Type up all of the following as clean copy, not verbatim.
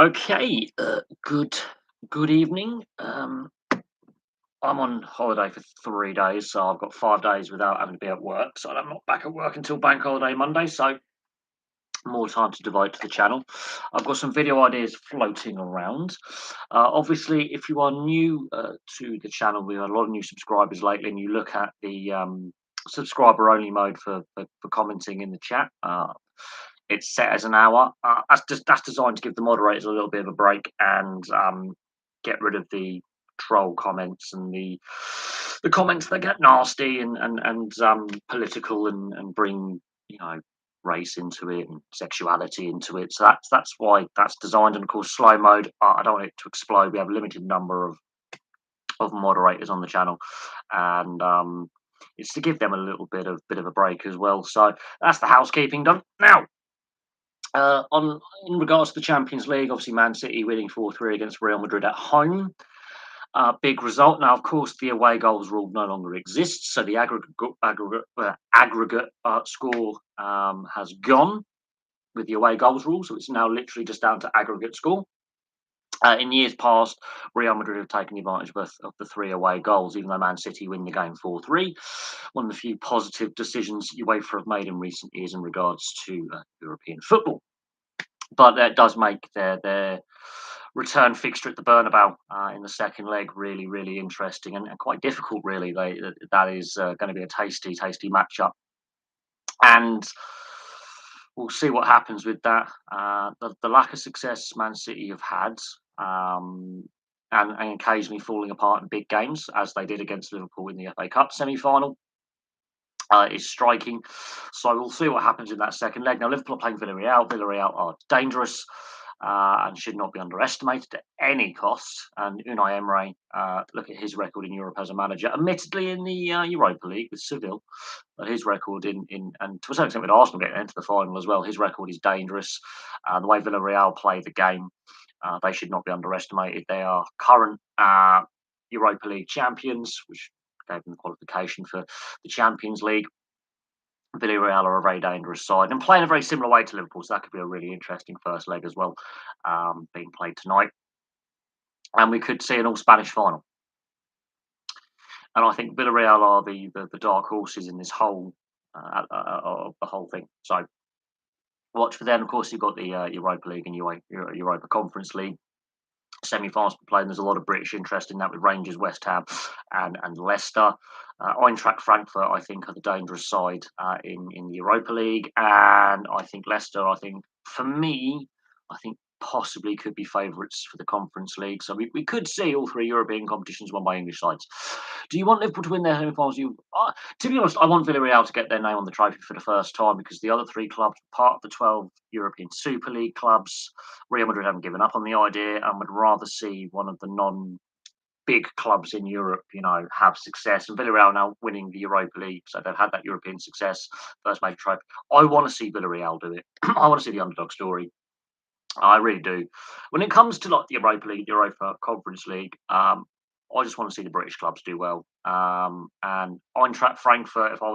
Okay, good evening. I'm on holiday for 3 days, so I've got 5 days without having to be at work. So I'm not back at work until Bank Holiday Monday. So more time to devote to the channel. I've got some video ideas floating around. Obviously, if you are new to the channel, we've had a lot of new subscribers lately, and you look at the subscriber only mode for commenting in the chat. It's set as an hour. That's designed to give the moderators a little bit of a break and get rid of the troll comments and the comments that get nasty and political and bring race into it and sexuality into it. So that's why that's designed. And of course, slow mode. I don't want it to explode. We have a limited number of moderators on the channel, and it's to give them a little bit of a break as well. So that's the housekeeping done. Now, on in regards to the Champions League, obviously Man City winning 4-3 against Real Madrid at home. Big result. Now, of course, the away goals rule no longer exists, so the aggregate score has gone with the away goals rule. So it's now literally just down to aggregate score. In years past, Real Madrid have taken advantage of the three away goals, even though Man City win the game 4-3. One of the few positive decisions UEFA have made in recent years in regards to European football. But that does make their return fixture at the Bernabeu in the second leg really, really interesting and quite difficult, really. That is going to be a tasty matchup. And we'll see what happens with that. The lack of success Man City have had, and occasionally falling apart in big games, as they did against Liverpool in the FA Cup semi-final, is striking. So we'll see what happens in that second leg. Now, Liverpool are playing Villarreal. Villarreal are dangerous and should not be underestimated at any cost. And Unai Emery, look at his record in Europe as a manager, admittedly in the Europa League with Seville, but his record in and to a certain extent with Arsenal getting into the final as well, his record is dangerous. The way Villarreal play the game, they should not be underestimated. They are current Europa League champions, which gave them the qualification for the Champions League. Villarreal are a very dangerous side and playing a very similar way to Liverpool, so that could be a really interesting first leg as well, being played tonight. And we could see an all-Spanish final. And I think Villarreal are the dark horses in this whole the whole thing. So watch for them. Of course, you've got the Europa League and Europa Conference League semi-finals playing. There's a lot of British interest in that with Rangers, West Ham, and Leicester. Eintracht Frankfurt, I think, are the dangerous side in the Europa League, and I think Leicester. For me, I think possibly could be favourites for the Conference League. So we could see all three European competitions won by English sides. Do you want Liverpool to win their semi-finals? To be honest, I want Villarreal to get their name on the trophy for the first time because the other three clubs, part of the 12 European Super League clubs, Real Madrid haven't given up on the idea and would rather see one of the big clubs in Europe, have success. And Villarreal now winning the Europa League, so they've had that European success, first major trophy. I want to see Villarreal do it. I want to see the underdog story. I really do. When it comes to like the Europa League, Europa Conference League, I just want to see the British clubs do well. And Eintracht Frankfurt, if I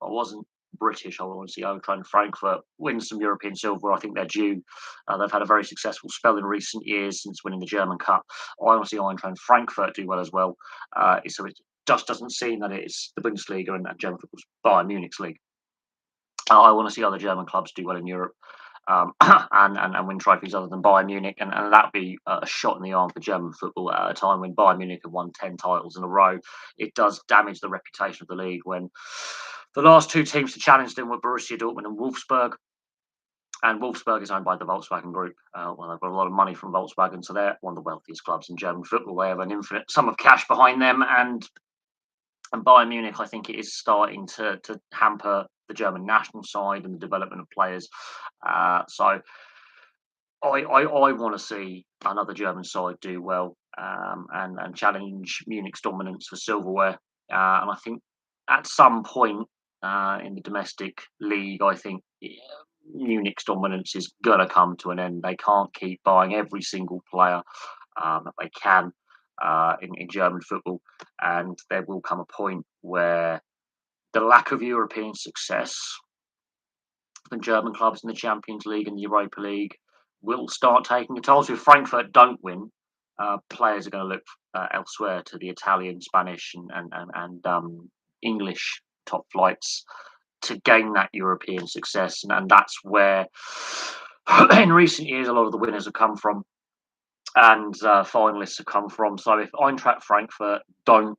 wasn't British, I want to see Eintracht Frankfurt win some European silver. I think they're due. They've had a very successful spell in recent years since winning the German Cup. I want to see Eintracht Frankfurt do well as well. So it just doesn't seem that it's the Bundesliga and German football's Bayern Munich's league. I want to see other German clubs do well in Europe. And win trophies other than Bayern Munich, and that would be a shot in the arm for German football at a time when Bayern Munich have won 10 titles in a row. It does damage the reputation of the league when the last two teams to challenge them were Borussia Dortmund and Wolfsburg. And Wolfsburg is owned by the Volkswagen Group. Well, they've got a lot of money from Volkswagen, so they're one of the wealthiest clubs in German football. They have an infinite sum of cash behind them, and Bayern Munich, I think, it is starting to hamper the German national side and the development of players. So I want to see another German side do well and challenge Munich's dominance for silverware. And I think at some point in the domestic league, I think Munich's dominance is going to come to an end. They can't keep buying every single player that they can in German football. And there will come a point where the lack of European success from German clubs in the Champions League and the Europa League will start taking a toll. So if Frankfurt don't win, players are going to look elsewhere to the Italian, Spanish, and English top flights to gain that European success, and that's where in recent years a lot of the winners have come from and finalists have come from. So if Eintracht Frankfurt don't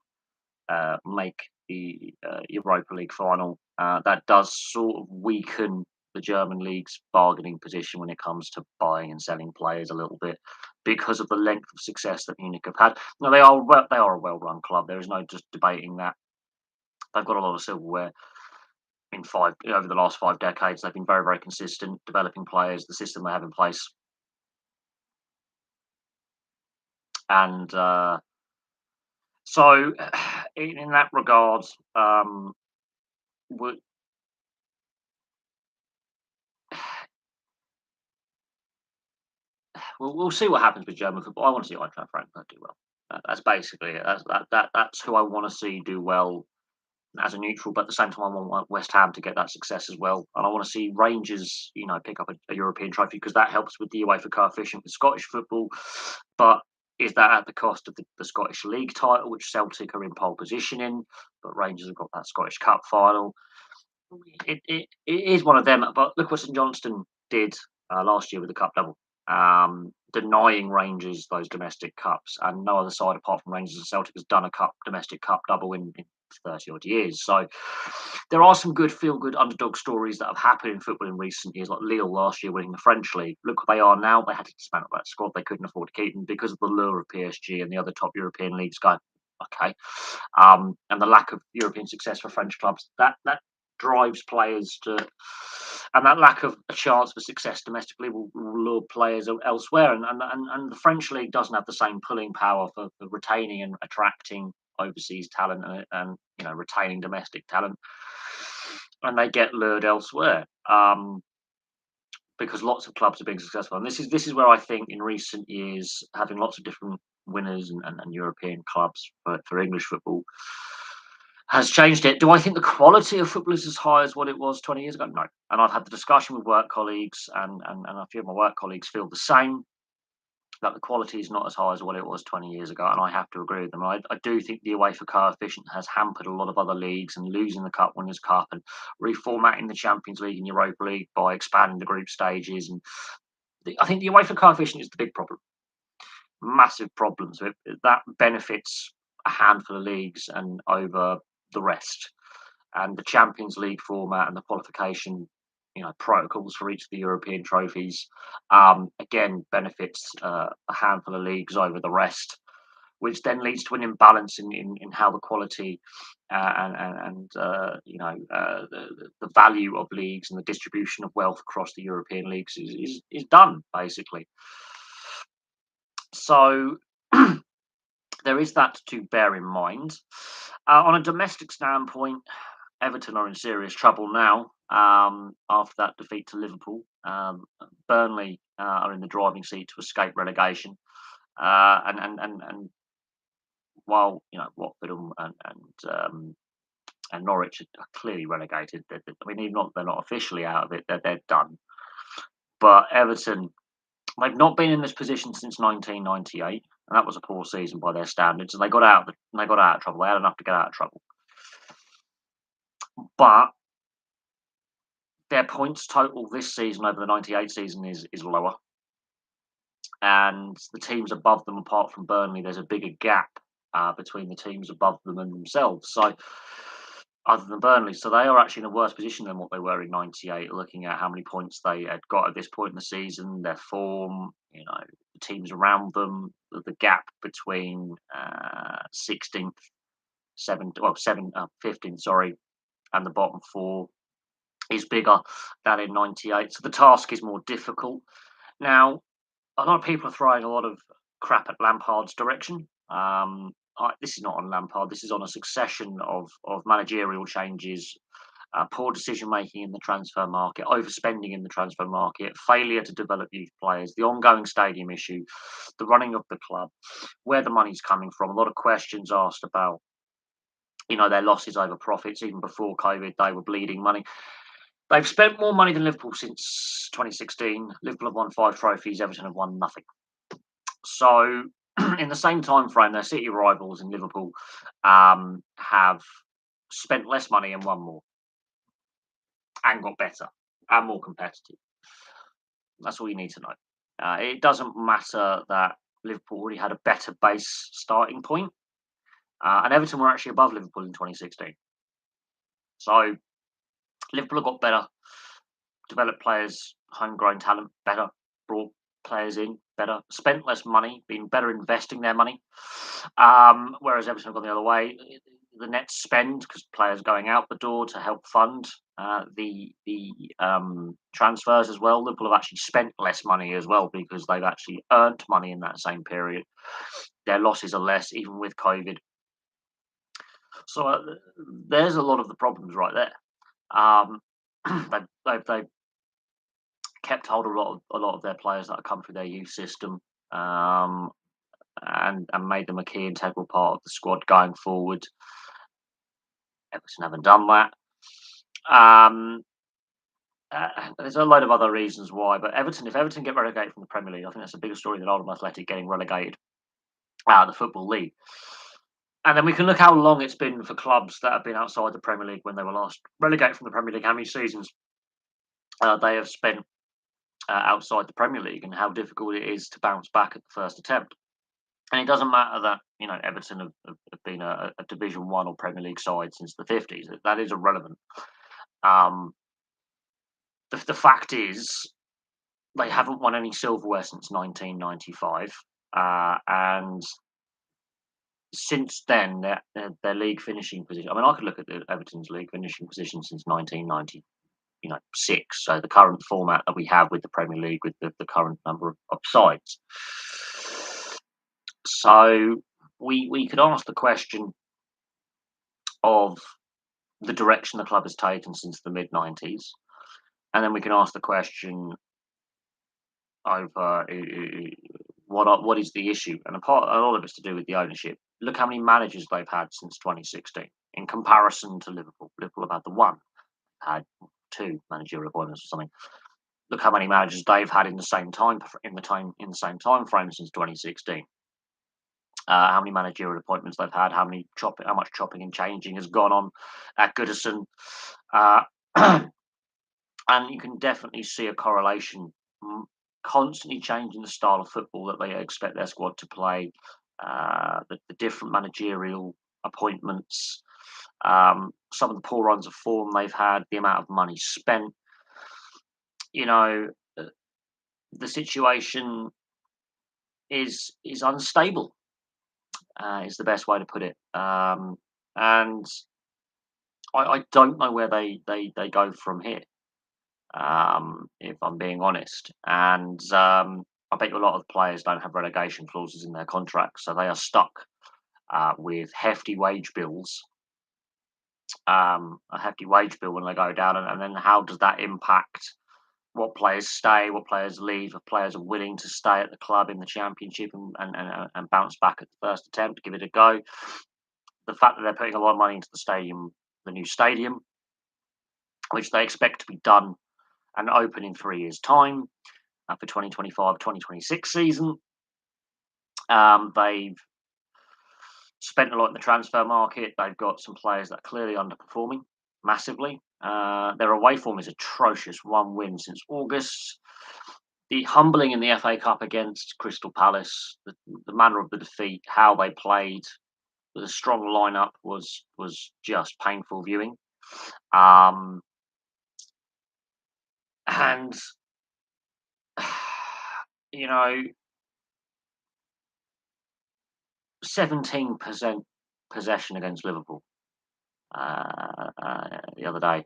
make the Europa League final, that does sort of weaken the German league's bargaining position when it comes to buying and selling players a little bit because of the length of success that Munich have had. Now they are a well-run club. There is no just debating that. They've got a lot of silverware in five over the last 5 decades. They've been very, very consistent developing players, the system they have in place, and so in that regard, we we'll see what happens with German football. I want to see Eintracht Frankfurt do well. That's basically it. That's who I want to see do well as a neutral, but at the same time, I want West Ham to get that success as well. And I want to see Rangers, pick up a European trophy because that helps with the UEFA coefficient with Scottish football. But is that at the cost of the Scottish League title, which Celtic are in pole position in? But Rangers have got that Scottish Cup final. It is one of them. But look what St Johnstone did last year with the Cup double, denying Rangers those domestic cups, and no other side apart from Rangers and Celtic has done a domestic cup double in 30 odd years. So there are some good feel good underdog stories that have happened in football in recent years, like Lille last year winning the French league. Look what they are now. They had to dismantle that squad. They couldn't afford to keep them because of the lure of PSG and the other top European leagues going, okay. And the lack of European success for French clubs, that drives players to, and that lack of a chance for success domestically will lure players elsewhere. And the French league doesn't have the same pulling power for retaining and attracting overseas talent and retaining domestic talent, and they get lured elsewhere because lots of clubs are being successful. And this is where I think in recent years having lots of different winners and European clubs for English football has changed it. Do I think the quality of football is as high as what it was 20 years ago? No. And I've had the discussion with work colleagues, and a few of my work colleagues feel the same, that the quality is not as high as what it was 20 years ago, and I have to agree with them. I do think the UEFA coefficient has hampered a lot of other leagues, and losing the Cup Winners' Cup and reformatting the Champions League and Europa League by expanding the group stages. And I think the UEFA coefficient is the big problem. Massive problems. That benefits a handful of leagues and over the rest. And the Champions League format and the qualification, protocols for each of the European trophies, again benefits a handful of leagues over the rest, which then leads to an imbalance in how the quality and the value of leagues and the distribution of wealth across the European leagues is done basically. So there is that to bear in mind. On a domestic standpoint, Everton are in serious trouble now after that defeat to Liverpool. Burnley are in the driving seat to escape relegation, and while Watford and Norwich are clearly relegated, even though they're not officially out of it, they're done. But Everton, they've not been in this position since 1998, and that was a poor season by their standards. And they got out of trouble. They had enough to get out of trouble, but their points total this season over the 98 season is lower. And the teams above them, apart from Burnley, there's a bigger gap between the teams above them and themselves. So, other than Burnley, so they are actually in a worse position than what they were in '98. Looking at how many points they had got at this point in the season, their form, the teams around them, the gap between 16th, 15th, sorry, and the bottom four is bigger than in '98. So the task is more difficult. Now, a lot of people are throwing a lot of crap at Lampard's direction. This is not on Lampard. This is on a succession of managerial changes, poor decision making in the transfer market, overspending in the transfer market, failure to develop youth players, the ongoing stadium issue, the running of the club, where the money's coming from. A lot of questions asked about, their losses over profits. Even before COVID, they were bleeding money. They've spent more money than Liverpool since 2016. Liverpool have won 5 trophies. Everton have won nothing. So, in the same time frame, their city rivals in Liverpool have spent less money and won more, and got better and more competitive. That's all you need to know. It doesn't matter that Liverpool already had a better base starting point, and Everton were actually above Liverpool in 2016. So Liverpool have got better, developed players, homegrown talent better, brought players in better, spent less money, been better investing their money. Whereas Everton have gone the other way. The net spend, because players going out the door to help fund the transfers as well. Liverpool have actually spent less money as well because they've actually earned money in that same period. Their losses are less, even with COVID. So there's a lot of the problems right there. They've kept hold of a lot of their players that have come through their youth system, and made them a key integral part of the squad going forward. Everton haven't done that. There's a load of other reasons why, but if Everton get relegated from the Premier League, I think that's a bigger story than Oldham Athletic getting relegated out of the Football League. And then we can look how long it's been for clubs that have been outside the Premier League when they were last relegated from the Premier League, how many seasons they have spent outside the Premier League, and how difficult it is to bounce back at the first attempt. And it doesn't matter that Everton have been a Division 1 or Premier League side since the 50s. That is irrelevant. The fact is, they haven't won any silverware since 1995, and since then, their league finishing position. I mean, I could look at Everton's league finishing position since 1996. So the current format that we have with the Premier League, with the current number of sides. So we could ask the question of the direction the club has taken since the mid-90s, and then we can ask the question over what is the issue, and a lot of it's to do with the ownership. Look how many managers they've had since 2016 in comparison to Liverpool. Liverpool have had the one, had 2 managerial appointments or something. Look how many managers they've had in the same time frame since 2016. How many managerial appointments they've had, how much chopping and changing has gone on at Goodison, and you can definitely see a correlation. Constantly changing the style of football that they expect their squad to play, the different managerial appointments, some of the poor runs of form they've had, the amount of money spent. The situation is unstable. Is the best way to put it, and I don't know where they go from here. If I'm being honest, and I bet you a lot of players don't have relegation clauses in their contracts, so they are stuck with hefty wage bills, a hefty wage bill when they go down, and then how does that impact what players stay, what players leave, if players are willing to stay at the club in the Championship and bounce back at the first attempt, give it a go. The fact that they're putting a lot of money into the new stadium, which they expect to be done and open in 3 years' time for 2025-2026 season. They've spent a lot in the transfer market. They've got some players that are clearly underperforming massively. Their away form is atrocious. 1 win since August. The humbling in the FA Cup against Crystal Palace, the manner of the defeat, how they played with a strong lineup was just painful viewing. And 17% possession against Liverpool the other day.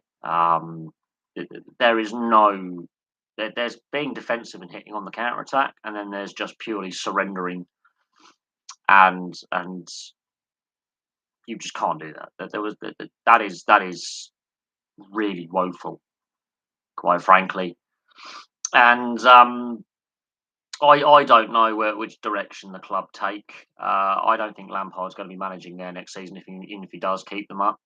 There's being defensive and hitting on the counter attack, and then there's just purely surrendering, and you just can't do that. That is really woeful, quite frankly, and I don't know which direction the club take. I don't think Lampard's going to be managing there next season, if he does keep them up.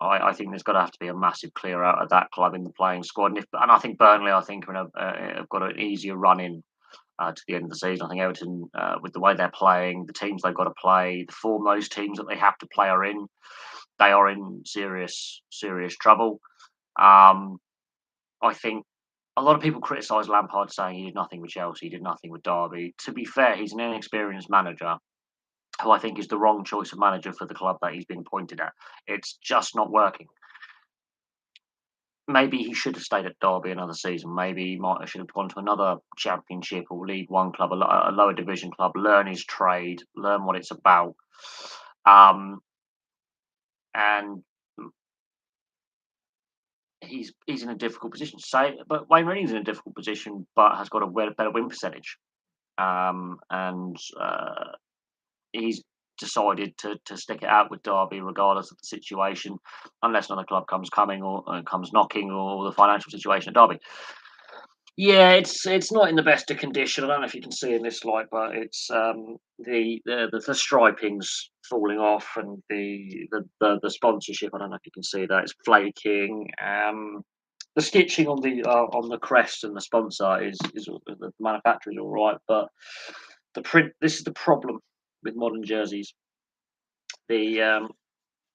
I think there's got to have to be a massive clear out of that club in the playing squad, and I think Burnley, I think, have got an easier run in to the end of the season. I think Everton, with the way they're playing, the teams they've got to play, the form those teams that they have to play are in, they are in serious trouble. Um, I think a lot of people criticise Lampard saying he did nothing with Chelsea, he did nothing with Derby. To be fair, he's an inexperienced manager who I think is the wrong choice of manager for the club that he's been appointed at. It's just not working. Maybe he should have stayed at Derby another season. Maybe he might have should have gone to another Championship or League One club, a lower division club, learn his trade, learn what it's about. Um, and he's in a difficult position. Say, but Wayne Rooney's in a difficult position, but has got a better win percentage. And he's decided to stick it out with Derby regardless of the situation, unless another club comes knocking, or the financial situation at Derby. Yeah, it's not in the best of condition. I don't know if you can see in this light, but it's the striping's falling off, and the sponsorship. I don't know if you can see that, it's flaking. The stitching on the crest and the sponsor is the manufacturer is all right, but the print. This is the problem with modern jerseys. The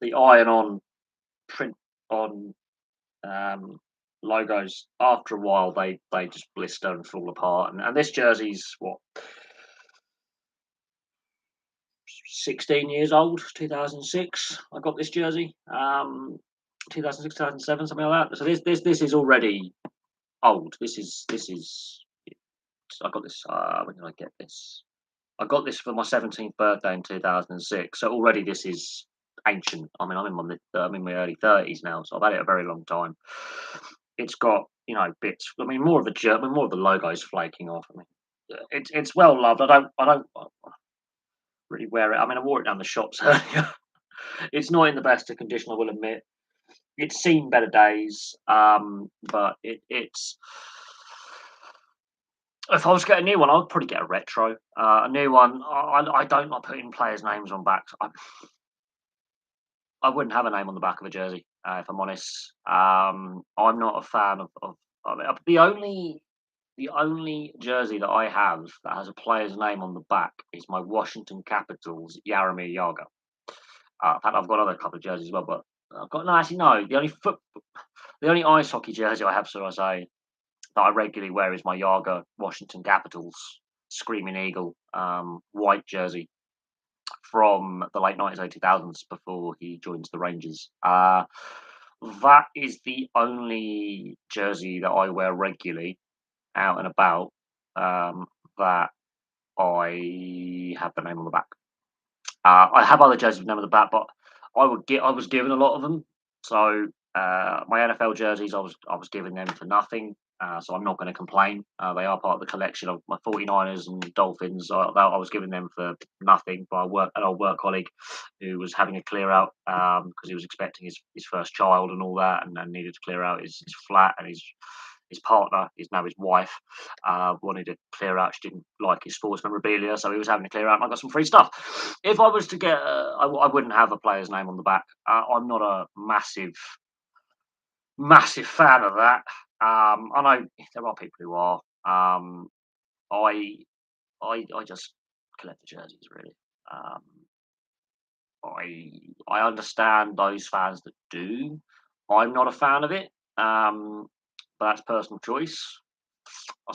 the iron-on print on logos, after a while they just blister and fall apart. And this jersey's what, 16 years old, 2006. I got this jersey. 2006, 2007, something like that. So this is already old. This is I got this. When did I get this? I got this for my 17th birthday in 2006. So already this is ancient. I mean, I'm in my early 30s now, so I've had it a very long time. It's got, bits. I mean, more of the logo's flaking off. I mean, it's well loved. I don't really wear it. I mean, I wore it down the shops earlier. It's not in the best of condition, I will admit. It's seen better days, but it's. If I was to get a new one, I'd probably get a retro. A new one. I don't like putting players' names on backs. I wouldn't have a name on the back of a jersey, if I'm honest. I'm not a fan of it. The only jersey that I have that has a player's name on the back is my Washington Capitals Jaromir Jagr. In fact, I've got other couple of jerseys as well, but I've got no. Actually, no. The only ice hockey jersey I have, so I say, that I regularly wear is my Jagr Washington Capitals Screaming Eagle white jersey from the late 90s, early 2000s, before he joins the Rangers. That is the only jersey that I wear regularly out and about, that I have the name on the back. I have other jerseys with name on the back, but I was given a lot of them. So my NFL jerseys, I was giving them for nothing. So I'm not going to complain. They are part of the collection of my 49ers and Dolphins. I was giving them for nothing by an old work colleague who was having a clear out, because he was expecting his first child and all that, and needed to clear out his flat, and his partner is now his wife, wanted to clear out. She didn't like his sports memorabilia, so he was having to clear out, and I got some free stuff. If I was to get, I wouldn't have a player's name on the back. I'm not a massive fan of that. I know there are people who are. I I just collect the jerseys, really. Um, I understand those fans that do. I'm not a fan of it, but that's personal choice. I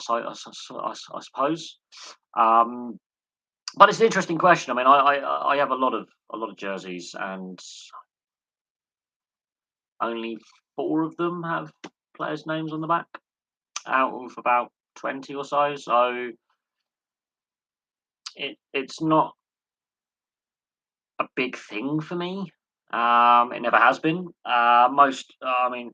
suppose. Um, but it's an interesting question. I mean, I have a lot of jerseys, and only 4 of them have players' names on the back, out of about 20 or so. So it's not a big thing for me. It never has been. I mean,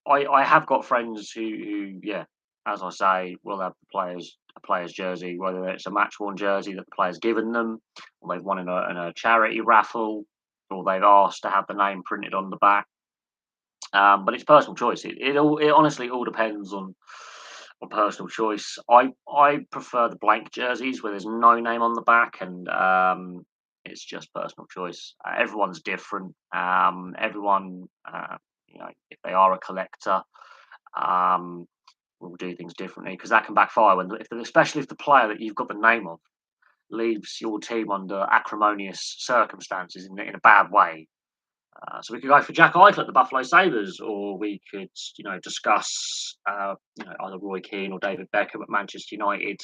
I have got friends who, yeah, as I say, will have a player's jersey, whether it's a match worn jersey that the player's given them, or they've won in a charity raffle, or they've asked to have the name printed on the back. But it's personal choice. It honestly all depends on personal choice. I prefer the blank jerseys where there's no name on the back, and It's just personal choice. Everyone's different. Everyone, if they are a collector, um, will do things differently because that can backfire especially if the player that you've got the name of leaves your team under acrimonious circumstances in a bad way. So we could go for Jack Eichel at the Buffalo Sabres, or we could, discuss, either Roy Keane or David Beckham at Manchester United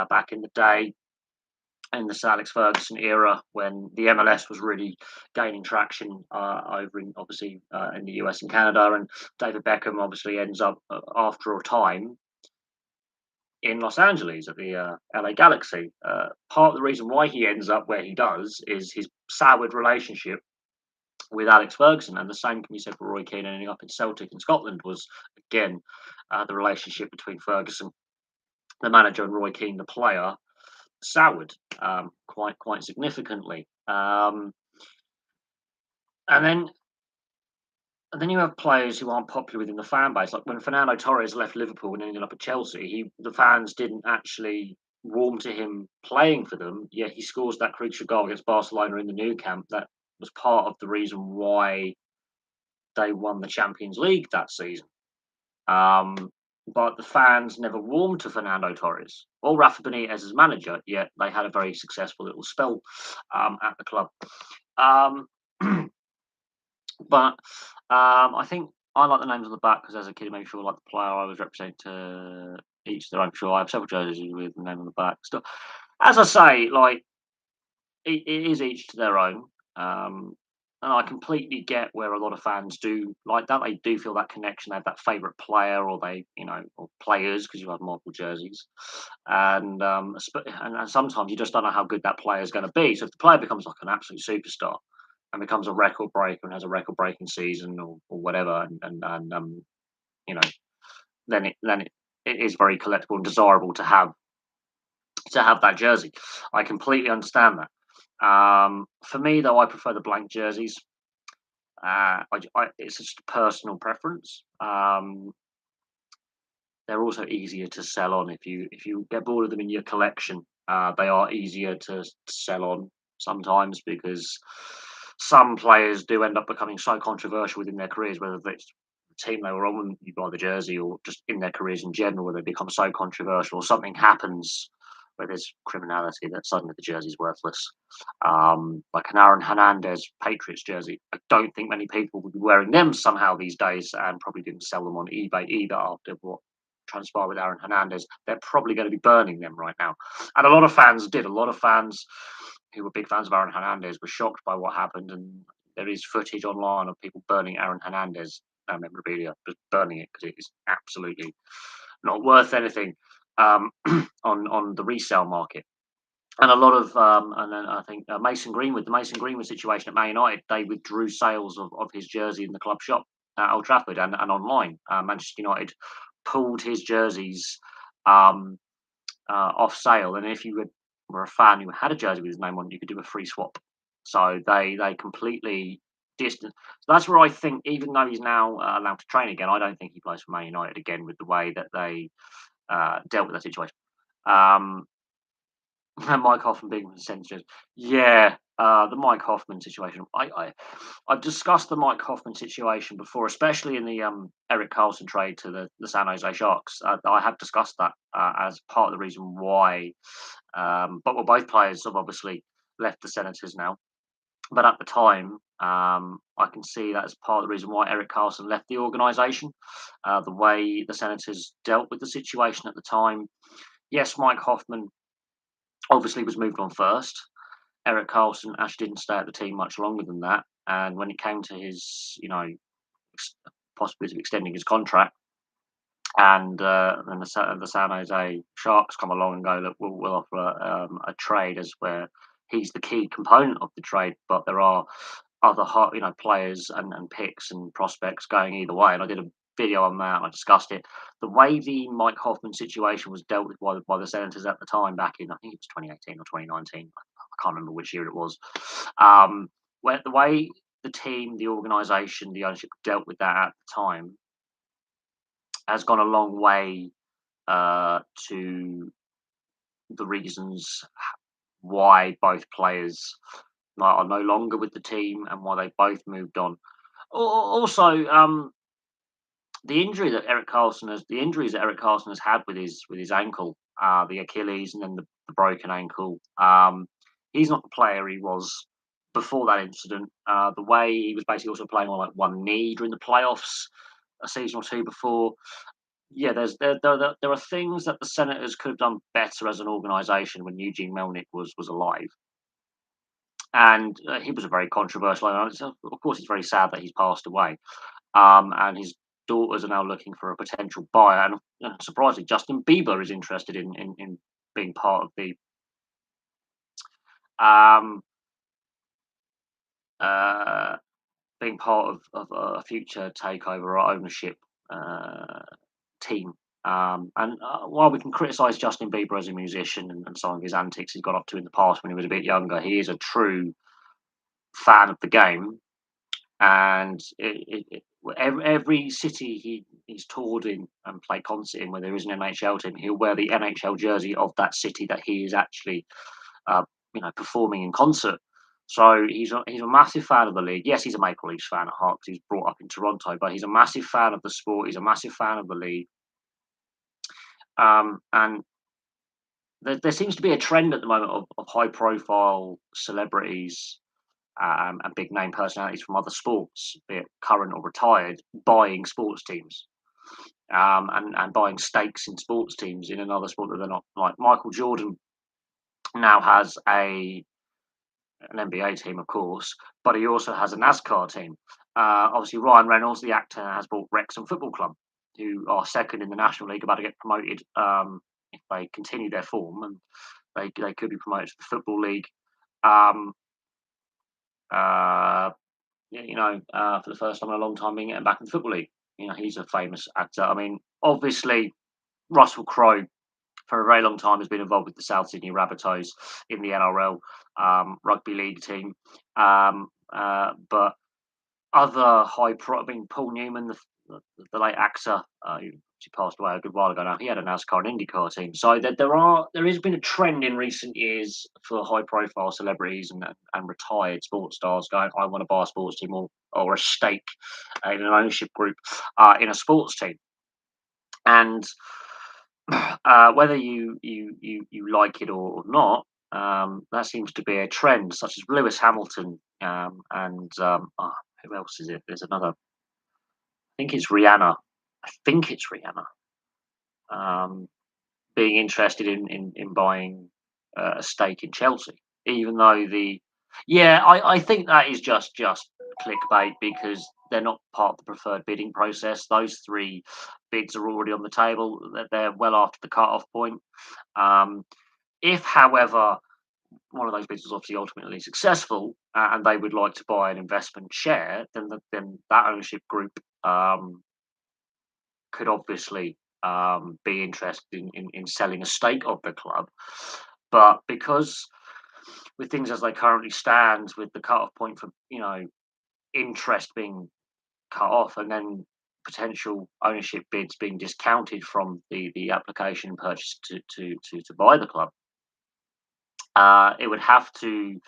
back in the day, in the Sir Alex Ferguson era, when the MLS was really gaining traction over in the US and Canada, and David Beckham obviously ends up after a time in Los Angeles at the LA Galaxy. Part of the reason why he ends up where he does is his soured relationship with Alex Ferguson, and the same can be said for Roy Keane ending up in Celtic in Scotland. Was again the relationship between Ferguson, the manager, and Roy Keane, the player, soured quite significantly. And then you have players who aren't popular within the fan base. Like when Fernando Torres left Liverpool and ended up at Chelsea, the fans didn't actually warm to him playing for them. Yet he scores that crucial goal against Barcelona in the new camp. That was part of the reason why they won the Champions League that season. But the fans never warmed to Fernando Torres or Rafa Benitez as manager, yet they had a very successful little spell at the club. Um, but I think I like the names on the back because as a kid, it made me feel like the player I was representing to each their own. Sure, I have several jerseys with the name on the back. So, as I say, like it is each to their own. And I completely get where a lot of fans do like that. They do feel that connection. They have that favourite player, or or players, because you have multiple jerseys. And sometimes you just don't know how good that player is going to be. So if the player becomes like an absolute superstar and becomes a record breaker and has a record breaking season or whatever, you know, it is very collectible and desirable to have that jersey. I completely understand that. For me, though, I prefer the blank jerseys. It's just a personal preference. They're also easier to sell on if you get bored of them in your collection. They are easier to sell on sometimes because some players do end up becoming so controversial within their careers, whether it's the team they were on when you buy the jersey or just in their careers in general, where they become so controversial or something happens where there's criminality that suddenly the jersey's worthless. Like an Aaron Hernandez Patriots jersey. I don't think many people would be wearing them somehow these days, and probably didn't sell them on eBay either after what transpired with Aaron Hernandez. They're probably going to be burning them right now. And a lot of fans did. A lot of fans who were big fans of Aaron Hernandez were shocked by what happened. And there is footage online of people burning Aaron Hernandez memorabilia, just burning it because it is absolutely not worth anything on the resale market. And a lot of, and then I think the Mason Greenwood situation at Man United, they withdrew sales of his jersey in the club shop at Old Trafford and online. Manchester United pulled his jerseys off sale, and if you were a fan who had a jersey with his name on it, you could do a free swap. So they completely distanced. So that's where I think, even though he's now allowed to train again, I don't think he plays for Man United again with the way that they dealt with that situation. And Mike Hoffman being sensitive. Yeah, the Mike Hoffman situation. I've discussed the Mike Hoffman situation before, especially in the Eric Carlson trade to the San Jose Sharks. I have discussed that as part of the reason why. Both players have obviously left the Senators now. But at the time, I can see that as part of the reason why Eric Carlson left the organisation. The way the Senators dealt with the situation at the time. Yes, Mike Hoffman obviously was moved on first. Eric Carlson actually didn't stay at the team much longer than that. And when it came to his, possibility of extending his contract, and then the San Jose Sharks come along and go, look, we'll offer a trade as where he's the key component of the trade, but there are other hot, players and picks and prospects going either way. And I did a video on that and I discussed it. The way the Mike Hoffman situation was dealt with by the Senators at the time, back in I think it was 2018 or 2019. I can't remember which year it was. Where the way the team, the organisation, the ownership dealt with that at the time has gone a long way to the reasons why both players are no longer with the team and why they both moved on. Also, the injuries that Eric Carlson has had with his ankle, the Achilles, and then the broken ankle. He's not the player he was before that incident. The way he was basically also playing on like one knee during the playoffs a season or two before. Yeah, there are things that the Senators could have done better as an organisation when Eugene Melnick was alive, and he was a very controversial. Of course, it's very sad that he's passed away, and his daughters are now looking for a potential buyer. And surprisingly, Justin Bieber is interested in being part of the um, uh, being part of a future takeover or ownership uh, team. And while we can criticise Justin Bieber as a musician and some of his antics he's got up to in the past when he was a bit younger, he is a true fan of the game. And every city he's toured in and played concert in where there is an NHL team, he'll wear the NHL jersey of that city that he is actually, uh, performing in concert. So he's a massive fan of the league. Yes, he's a Maple Leafs fan at heart because he's brought up in Toronto, but he's a massive fan of the sport. He's a massive fan of the league. And there seems to be a trend at the moment of high profile celebrities and big name personalities from other sports, be it current or retired, buying sports teams, and buying stakes in sports teams in another sport that they're not. Like Michael Jordan now has an NBA team, of course, but he also has a NASCAR team. Obviously, Ryan Reynolds, the actor, has bought Wrexham Football Club, who are second in the National League, about to get promoted if they continue their form, and they could be promoted to the Football League. Um, uh, for the first time in a long time, being getting back in the Football League. He's a famous actor. I mean, obviously, Russell Crowe for a very long time has been involved with the South Sydney Rabbitohs in the NRL rugby league team. But other I mean, Paul Newman, the late actor, who passed away a good while ago now, he had a NASCAR and IndyCar team. So there has been a trend in recent years for high profile celebrities and retired sports stars going, I want to buy a sports team or a stake in an ownership group in a sports team. And whether you like it or not, that seems to be a trend, such as Lewis Hamilton and who else is it? There's another. I think it's Rihanna. I think it's Rihanna. Um, being interested in buying a stake in Chelsea, even though I think that is just clickbait because they're not part of the preferred bidding process. Those three bids are already on the table. They're well after the cut-off point. Um, if, however, one of those bids was obviously ultimately successful, and they would like to buy an investment share, then that ownership group could obviously be interested in selling a stake of the club. But because with things as they currently stand, with the cut-off point for interest being cut off, and then potential ownership bids being discounted from the application purchase to buy the club, it would have to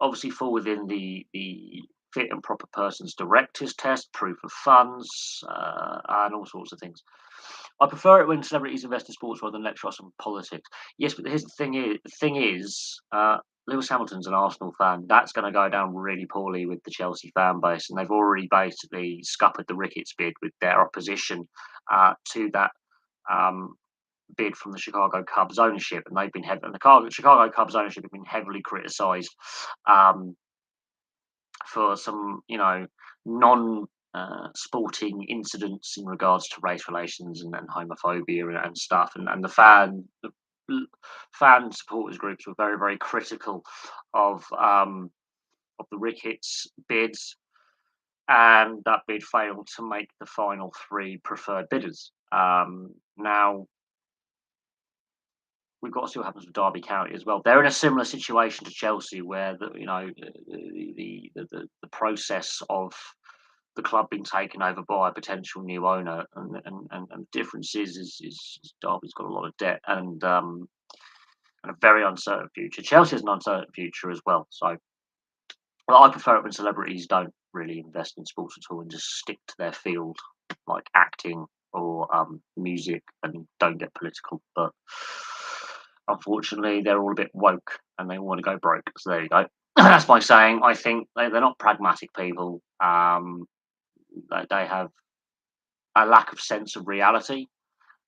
obviously fall within the fit and proper persons directors test, proof of funds, and all sorts of things. I prefer it when celebrities invest in sports rather than lecture us on politics. Yes, but here's the thing is, Lewis Hamilton's an Arsenal fan. That's going to go down really poorly with the Chelsea fan base, and they've already basically scuppered the Ricketts bid with their opposition to that um, bid from the Chicago Cubs ownership, and they've been and the Chicago Cubs ownership have been heavily criticised um, for some, non sporting incidents in regards to race relations and homophobia and stuff, and fan supporters groups were very very critical of the Ricketts bids, and that bid failed to make the final three preferred bidders. Now we've got to see what happens with Derby County as well. They're in a similar situation to Chelsea, where the process of the club being taken over by a potential new owner, and the difference is Derby's got a lot of debt, and and a very uncertain future. Chelsea has an uncertain future as well. So I prefer it when celebrities don't really invest in sports at all and just stick to their field, like acting or music, and don't get political. But unfortunately, they're all a bit woke and they want to go broke. So there you go. That's my saying. I think they're not pragmatic people. They have a lack of sense of reality.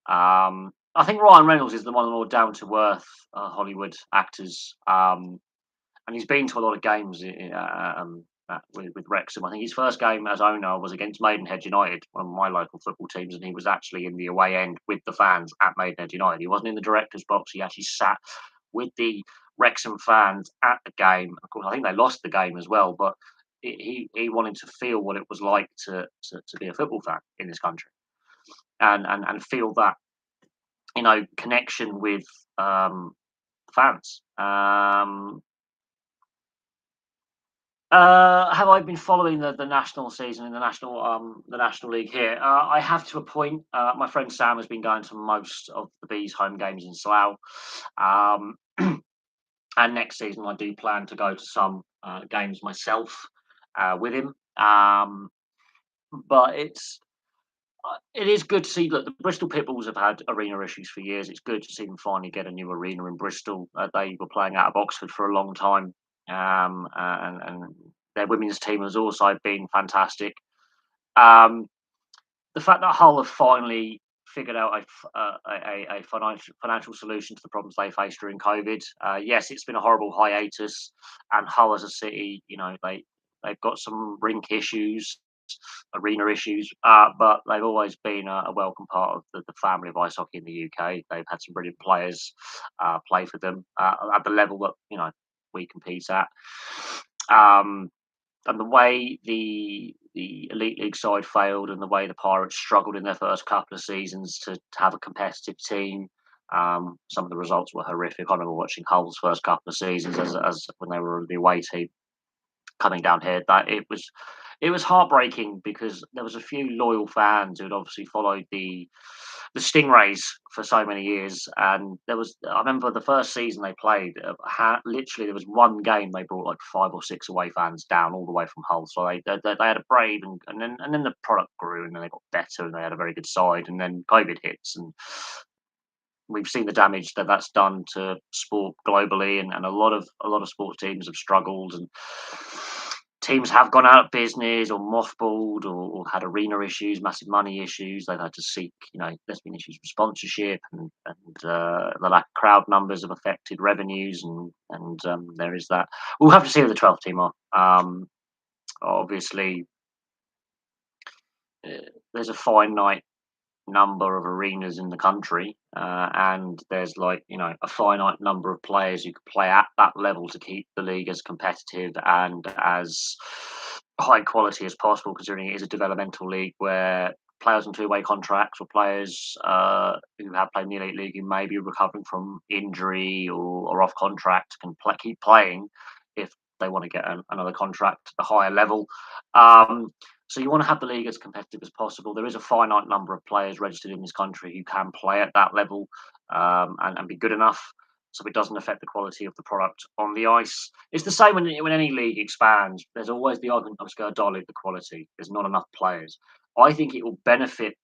I think Ryan Reynolds is the one of the more down to earth Hollywood actors. And he's been to a lot of games with Wrexham. I think his first game as owner was against Maidenhead United, one of my local football teams, and he was actually in the away end with the fans at Maidenhead United. He wasn't in the director's box. He actually sat with the Wrexham fans at the game. Of course, I think they lost the game as well, but he wanted to feel what it was like to be a football fan in this country, and feel that connection with fans. Have I been following the national season in the national league here? I have to a point. My friend Sam has been going to most of the Bees home games in Slough, um, and next season I do plan to go to some games myself with him. But it is good to see that the Bristol Pitbulls have had arena issues for years. It's good to see them finally get a new arena in Bristol. They were playing out of Oxford for a long time, and their women's team has also been fantastic. Um, the fact that Hull have finally figured out a financial solution to the problems they faced during COVID. Yes, it's been a horrible hiatus, and Hull as a city, they've got some rink issues, arena issues, but they've always been a welcome part of the family of ice hockey in the UK. They've had some brilliant players play for them at the level that we compete at. And the way the elite league side failed, and the way the Pirates struggled in their first couple of seasons to have a competitive team. Some of the results were horrific. I remember watching Hull's first couple of seasons as when they were the away team coming down here. That it was heartbreaking because there was a few loyal fans who had obviously followed the Stingrays for so many years, and I remember the first season they played. Literally, there was one game they brought like 5 or 6 away fans down all the way from Hull. So they had a brave, and then the product grew, and then they got better, and they had a very good side. And then COVID hits, and we've seen the damage that's done to sport globally, and a lot of sports teams have struggled, and teams have gone out of business or mothballed or had arena issues, massive money issues. They've had to seek, there's been issues with sponsorship, and the lack of crowd numbers have affected revenues, and there is that. We'll have to see who the 12th team are. Obviously, there's a finite number of arenas in the country, and there's a finite number of players who can play at that level to keep the league as competitive and as high quality as possible, considering it is a developmental league where players on two-way contracts, or players who have played in the elite league who may be recovering from injury or off contract can keep playing if they want to get another contract at the higher level. So you want to have the league as competitive as possible. There is a finite number of players registered in this country who can play at that level, and be good enough, so it doesn't affect the quality of the product on the ice. It's the same when any league expands. There's always the argument of dilute the quality. There's not enough players. I think it will benefit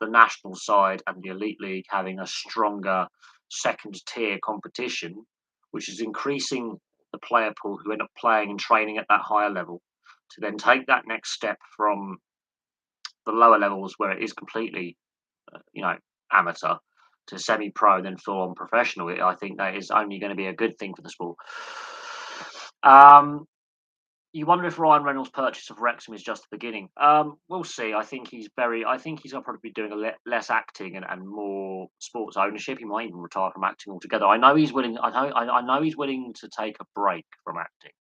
the national side and the elite league having a stronger second tier competition, which is increasing the player pool who end up playing and training at that higher level, to then take that next step from the lower levels where it is completely, amateur, to semi-pro, then full-on professional. I think that is only going to be a good thing for the sport. You wonder if Ryan Reynolds' purchase of Wrexham is just the beginning. We'll see. I think he's going to probably be doing less acting and more sports ownership. He might even retire from acting altogether. I know he's willing. I know he's willing to take a break from acting.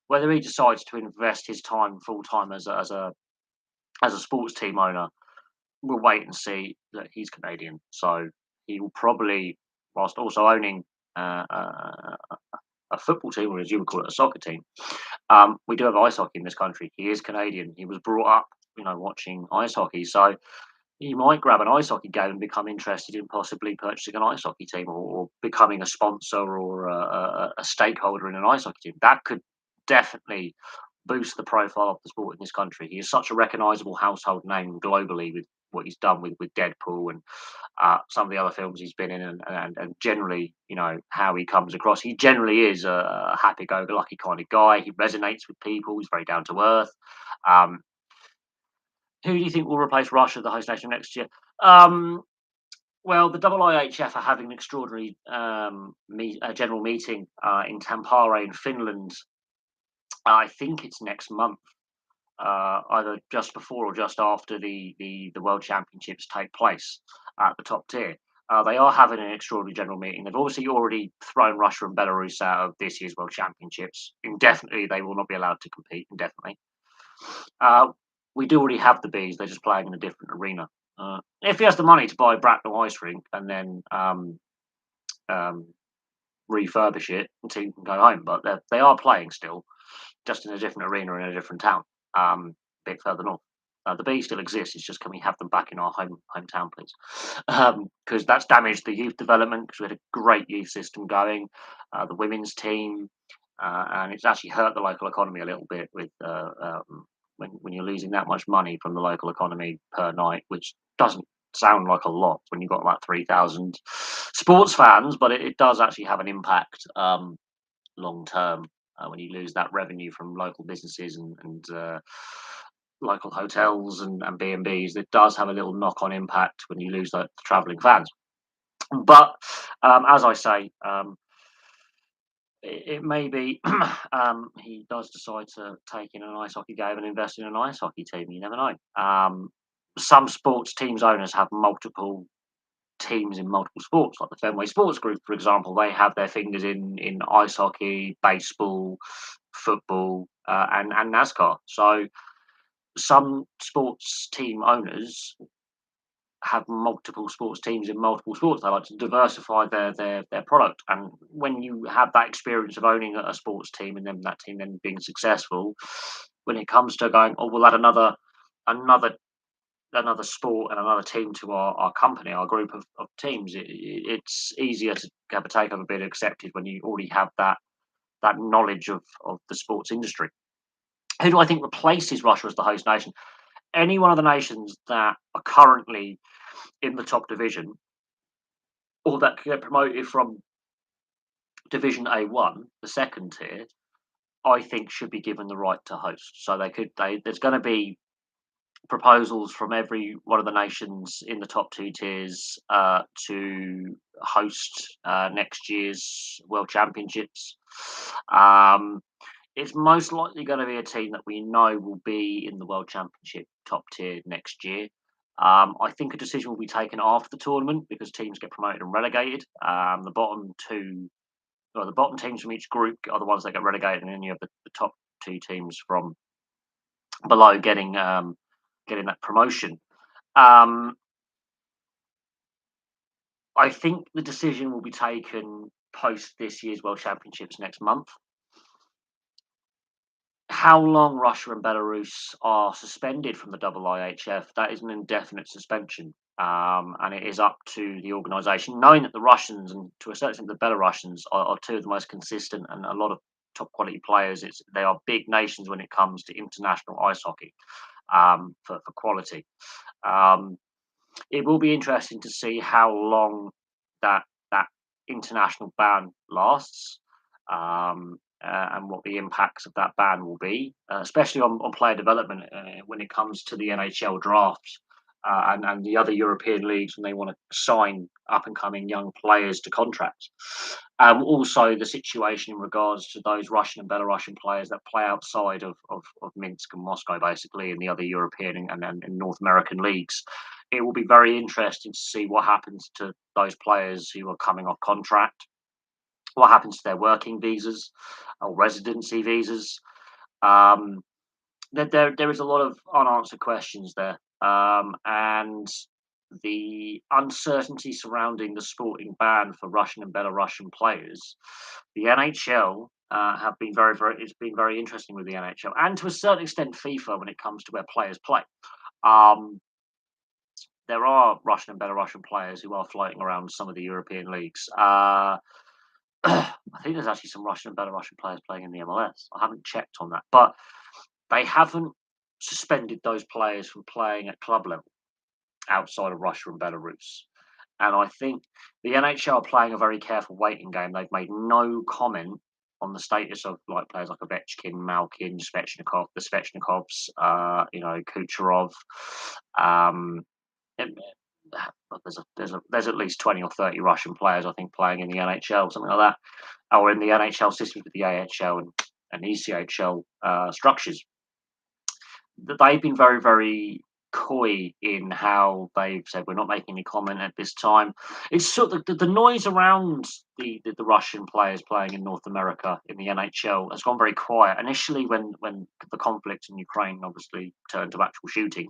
Whether he decides to invest his time full time as a sports team owner, we'll wait and see. That he's Canadian, so he will probably, whilst also owning a football team, or as you would call it, a soccer team. We do have ice hockey in this country. He is Canadian. He was brought up, watching ice hockey. So he might grab an ice hockey game and become interested in possibly purchasing an ice hockey team, or becoming a sponsor or a stakeholder in an ice hockey team. That could definitely boost the profile of the sport in this country. He is such a recognisable household name globally with what he's done with Deadpool and some of the other films he's been in, and generally, how he comes across. He generally is a happy-go-lucky kind of guy. He resonates with people. He's very down to earth. Um, who do you think will replace Russia as the host nation next year? Um, well, the IIHF are having an extraordinary general meeting in Tampere in Finland. I think it's next month, either just before or just after the World Championships take place at the top tier. They are having an extraordinary general meeting. They've obviously already thrown Russia and Belarus out of this year's World Championships. Indefinitely, they will not be allowed to compete. Indefinitely. Uh, we do already have the bees. They're just playing in a different arena. If he has the money to buy Bracknell Ice Rink and then um, refurbish it until you can go home, but they are playing still, just in a different arena in a different town, a bit further north. The bees still exist. It's just, can we have them back in our hometown, please? Because that's damaged the youth development. Because we had a great youth system going, the women's team, and it's actually hurt the local economy a little bit with when you're losing that much money from the local economy per night, which doesn't sound like a lot when you've got like 3,000 sports fans, but it does actually have an impact long term when you lose that revenue from local businesses and local hotels and B&Bs. It does have a little knock-on impact when you lose the travelling fans. But as I say, it may be he does decide to take in an ice hockey game and invest in an ice hockey team. You never know. Some sports teams owners have multiple teams in multiple sports, like the Fenway Sports Group, for example. They have their fingers in ice hockey, baseball, football, and NASCAR. So some sports team owners have multiple sports teams in multiple sports. They like to diversify their product. And when you have that experience of owning a sports team and then that team then being successful, when it comes to going, oh, we'll add another sport and another team to our company, our group of teams, it's easier to have a takeover bid accepted when you already have that knowledge of the sports industry. Who do I think replaces Russia as the host nation? Any one of the nations that are currently in the top division or that get promoted from Division A1, the second tier, I think should be given the right to host. So there's going to be proposals from every one of the nations in the top two tiers to host next year's World Championships. Um, it's most likely going to be a team that we know will be in the World Championship top tier next year. I think a decision will be taken after the tournament because teams get promoted and relegated. The bottom teams from each group are the ones that get relegated, and then you have the top two teams from below getting that promotion. I think the decision will be taken post this year's World Championships next month. How long Russia and Belarus are suspended from the IIHF, that is an indefinite suspension. And it is up to the organisation, knowing that the Russians and to a certain extent the Belarusians are two of the most consistent and a lot of top quality players. They are big nations when it comes to international ice hockey for quality. It will be interesting to see how long that international ban lasts, and what the impacts of that ban will be, especially on player development when it comes to the NHL draft and the other European leagues when they want to sign up and coming young players to contracts. Also, the situation in regards to those Russian and Belarusian players that play outside of Minsk and Moscow, basically, in the other European and North American leagues. It will be very interesting to see what happens to those players who are coming off contract, what happens to their working visas or residency visas. Um, there is a lot of unanswered questions there, and the uncertainty surrounding the sporting ban for Russian and Belarusian players. The NHL have been it's been very interesting with the NHL and to a certain extent FIFA when it comes to where players play. Um, there are Russian and Belarusian players who are floating around some of the European leagues. I think there's actually some Russian and Belarusian players playing in the MLS. I haven't checked on that, but they haven't suspended those players from playing at club level outside of Russia and Belarus. And I think the NHL are playing a very careful waiting game. They've made no comment on the status of like players like Ovechkin, Malkin, Svechnikov, the Svechnikovs, Kucherov. Um, and, there's at least 20 or 30 Russian players I think playing in the NHL, something like that, or in the NHL systems with the AHL and ECHL structures. They've been very, very coy in how they've said we're not making any comment at this time. It's sort of the noise around the Russian players playing in North America in the NHL has gone very quiet. Initially, when the conflict in Ukraine obviously turned to actual shooting,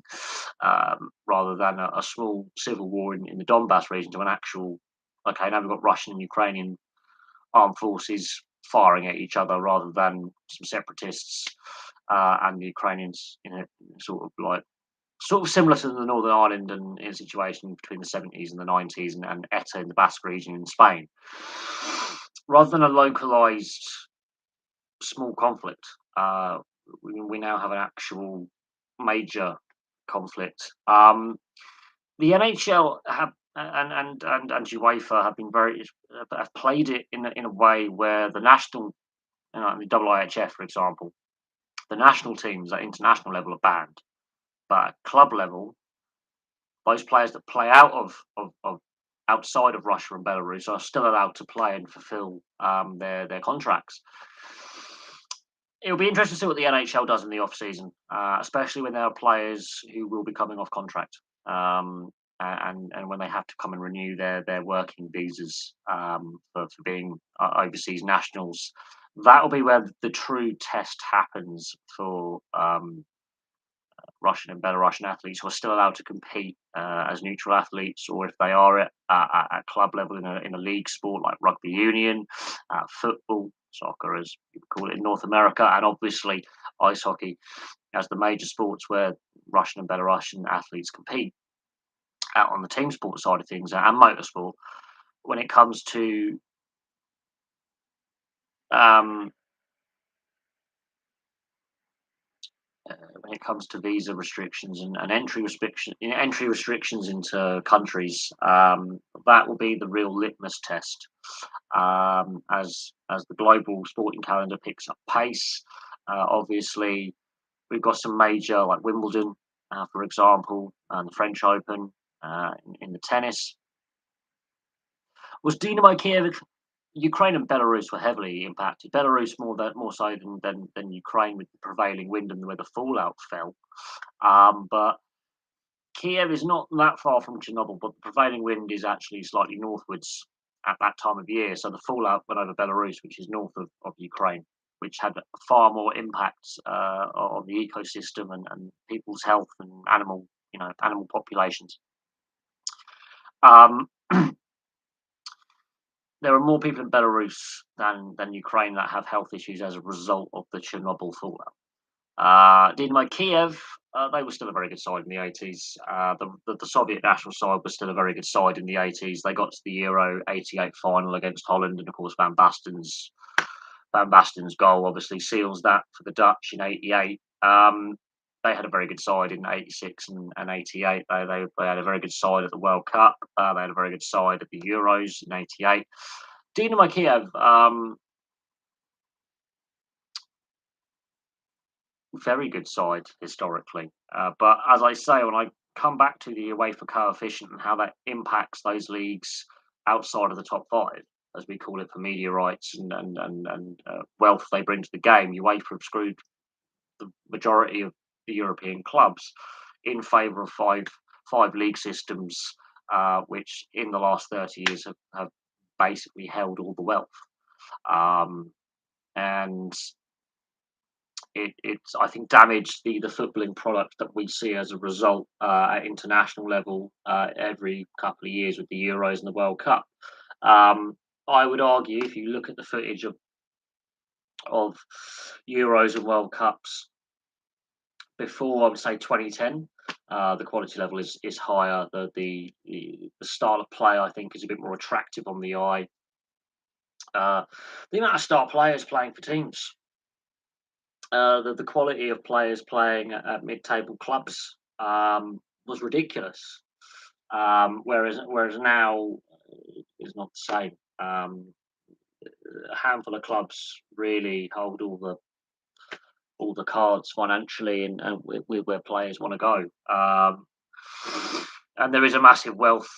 rather than a small civil war in the Donbass region to an actual, okay, now we've got Russian and Ukrainian armed forces firing at each other rather than some separatists and the Ukrainians in a sort of similar to the Northern Ireland and in a situation between the 70s and the 90s and ETA in the Basque region in Spain, rather than a localized small conflict. We now have an actual major conflict. The NHL and UEFA have been have played it in a way where the national, the IIHF, for example, the national teams at international level are banned, but at club level, those players that play of outside of Russia and Belarus are still allowed to play and fulfil their contracts. It'll be interesting to see what the NHL does in the off season, especially when there are players who will be coming off contract. And when they have to come and renew their working visas for being overseas nationals, that will be where the true test happens for Russian and Belarusian athletes who are still allowed to compete as neutral athletes, or if they are at club level in a league sport like rugby union, football, soccer as people call it in North America, and obviously ice hockey as the major sports where Russian and Belarusian athletes compete out on the team sport side of things and motorsport. When it comes to um, when it comes to visa restrictions and entry restrictions into countries, that will be the real litmus test as the global sporting calendar picks up pace. Obviously, we've got some major like Wimbledon, for example, and the French Open in the tennis. Was Dynamo Kiev? Ukraine and Belarus were heavily impacted. Belarus more so than Ukraine with the prevailing wind and where the fallout fell. But Kiev is not that far from Chernobyl, but the prevailing wind is actually slightly northwards at that time of year. So the fallout went over Belarus, which is north of Ukraine, which had far more impacts on the ecosystem and people's health and animal populations. Um, there are more people in Belarus than Ukraine that have health issues as a result of the Chernobyl fallout. Dynamo Kiev, they were still a very good side in the 80s. The Soviet national side was still a very good side in the 80s. They got to the Euro 88 final against Holland, and of course Van Basten's goal obviously seals that for the Dutch in 88. They had a very good side in 86 and 88. They had a very good side at the World Cup. They had a very good side at the Euros in 88. Dynamo Kiev, very good side historically. But as I say, when I come back to the UEFA coefficient and how that impacts those leagues outside of the top five, as we call it, for media rights and wealth they bring to the game, UEFA have screwed the majority of the European clubs in favour of five league systems, which in the last 30 years have basically held all the wealth. And it's I think damaged the footballing product that we see as a result at international level every couple of years with the Euros and the World Cup. I would argue if you look at the footage of Euros and World Cups before, I would say 2010, The quality level is higher. The style of play, I think, is a bit more attractive on the eye. Uh, the amount of star players playing for teams, the quality of players playing at mid-table clubs was ridiculous. Whereas now is not the same. A handful of clubs really hold all the cards financially and with where players want to go. And there is a massive wealth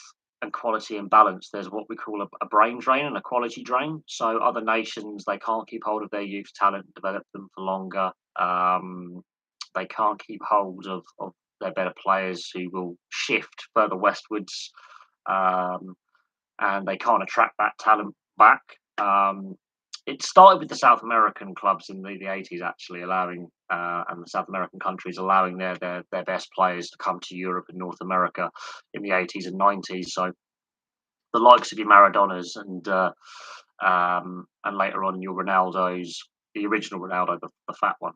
and quality imbalance. There's what we call a brain drain and a quality drain. So other nations, they can't keep hold of their youth talent, develop them for longer. They can't keep hold of their better players who will shift further westwards, and they can't attract that talent back. It started with the South American clubs in the 80s, actually allowing and the South American countries allowing their best players to come to Europe and North America in the 80s and 90s. So the likes of your Maradonas and later on your Ronaldos, the original Ronaldo, the fat one.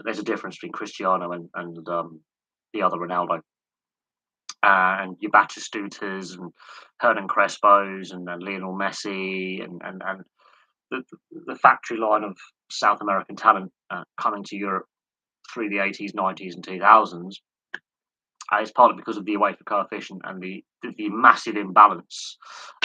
There's a difference between Cristiano and the other Ronaldo. And your Batistutas and Hernan Crespo's and Lionel Messi and the factory line of South American talent coming to Europe through the 80s, 90s, and 2000s is partly because of the UEFA coefficient and the massive imbalance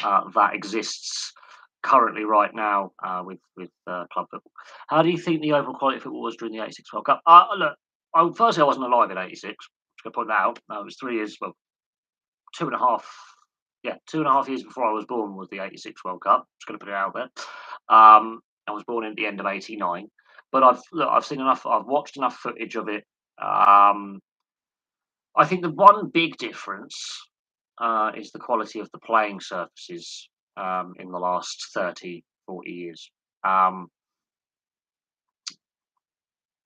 that exists currently right now with club football. How do you think the overall quality of football was during the '86 World Cup? Look, firstly, I wasn't alive in '86. Just going to point that out. It was 3 years, well, 2.5, yeah, 2.5 years before I was born was the '86 World Cup. Just going to put it out there. I was born at the end of '89, but I've seen enough. I've watched enough footage of it. I think the one big difference is the quality of the playing surfaces in the last 30, 40 years.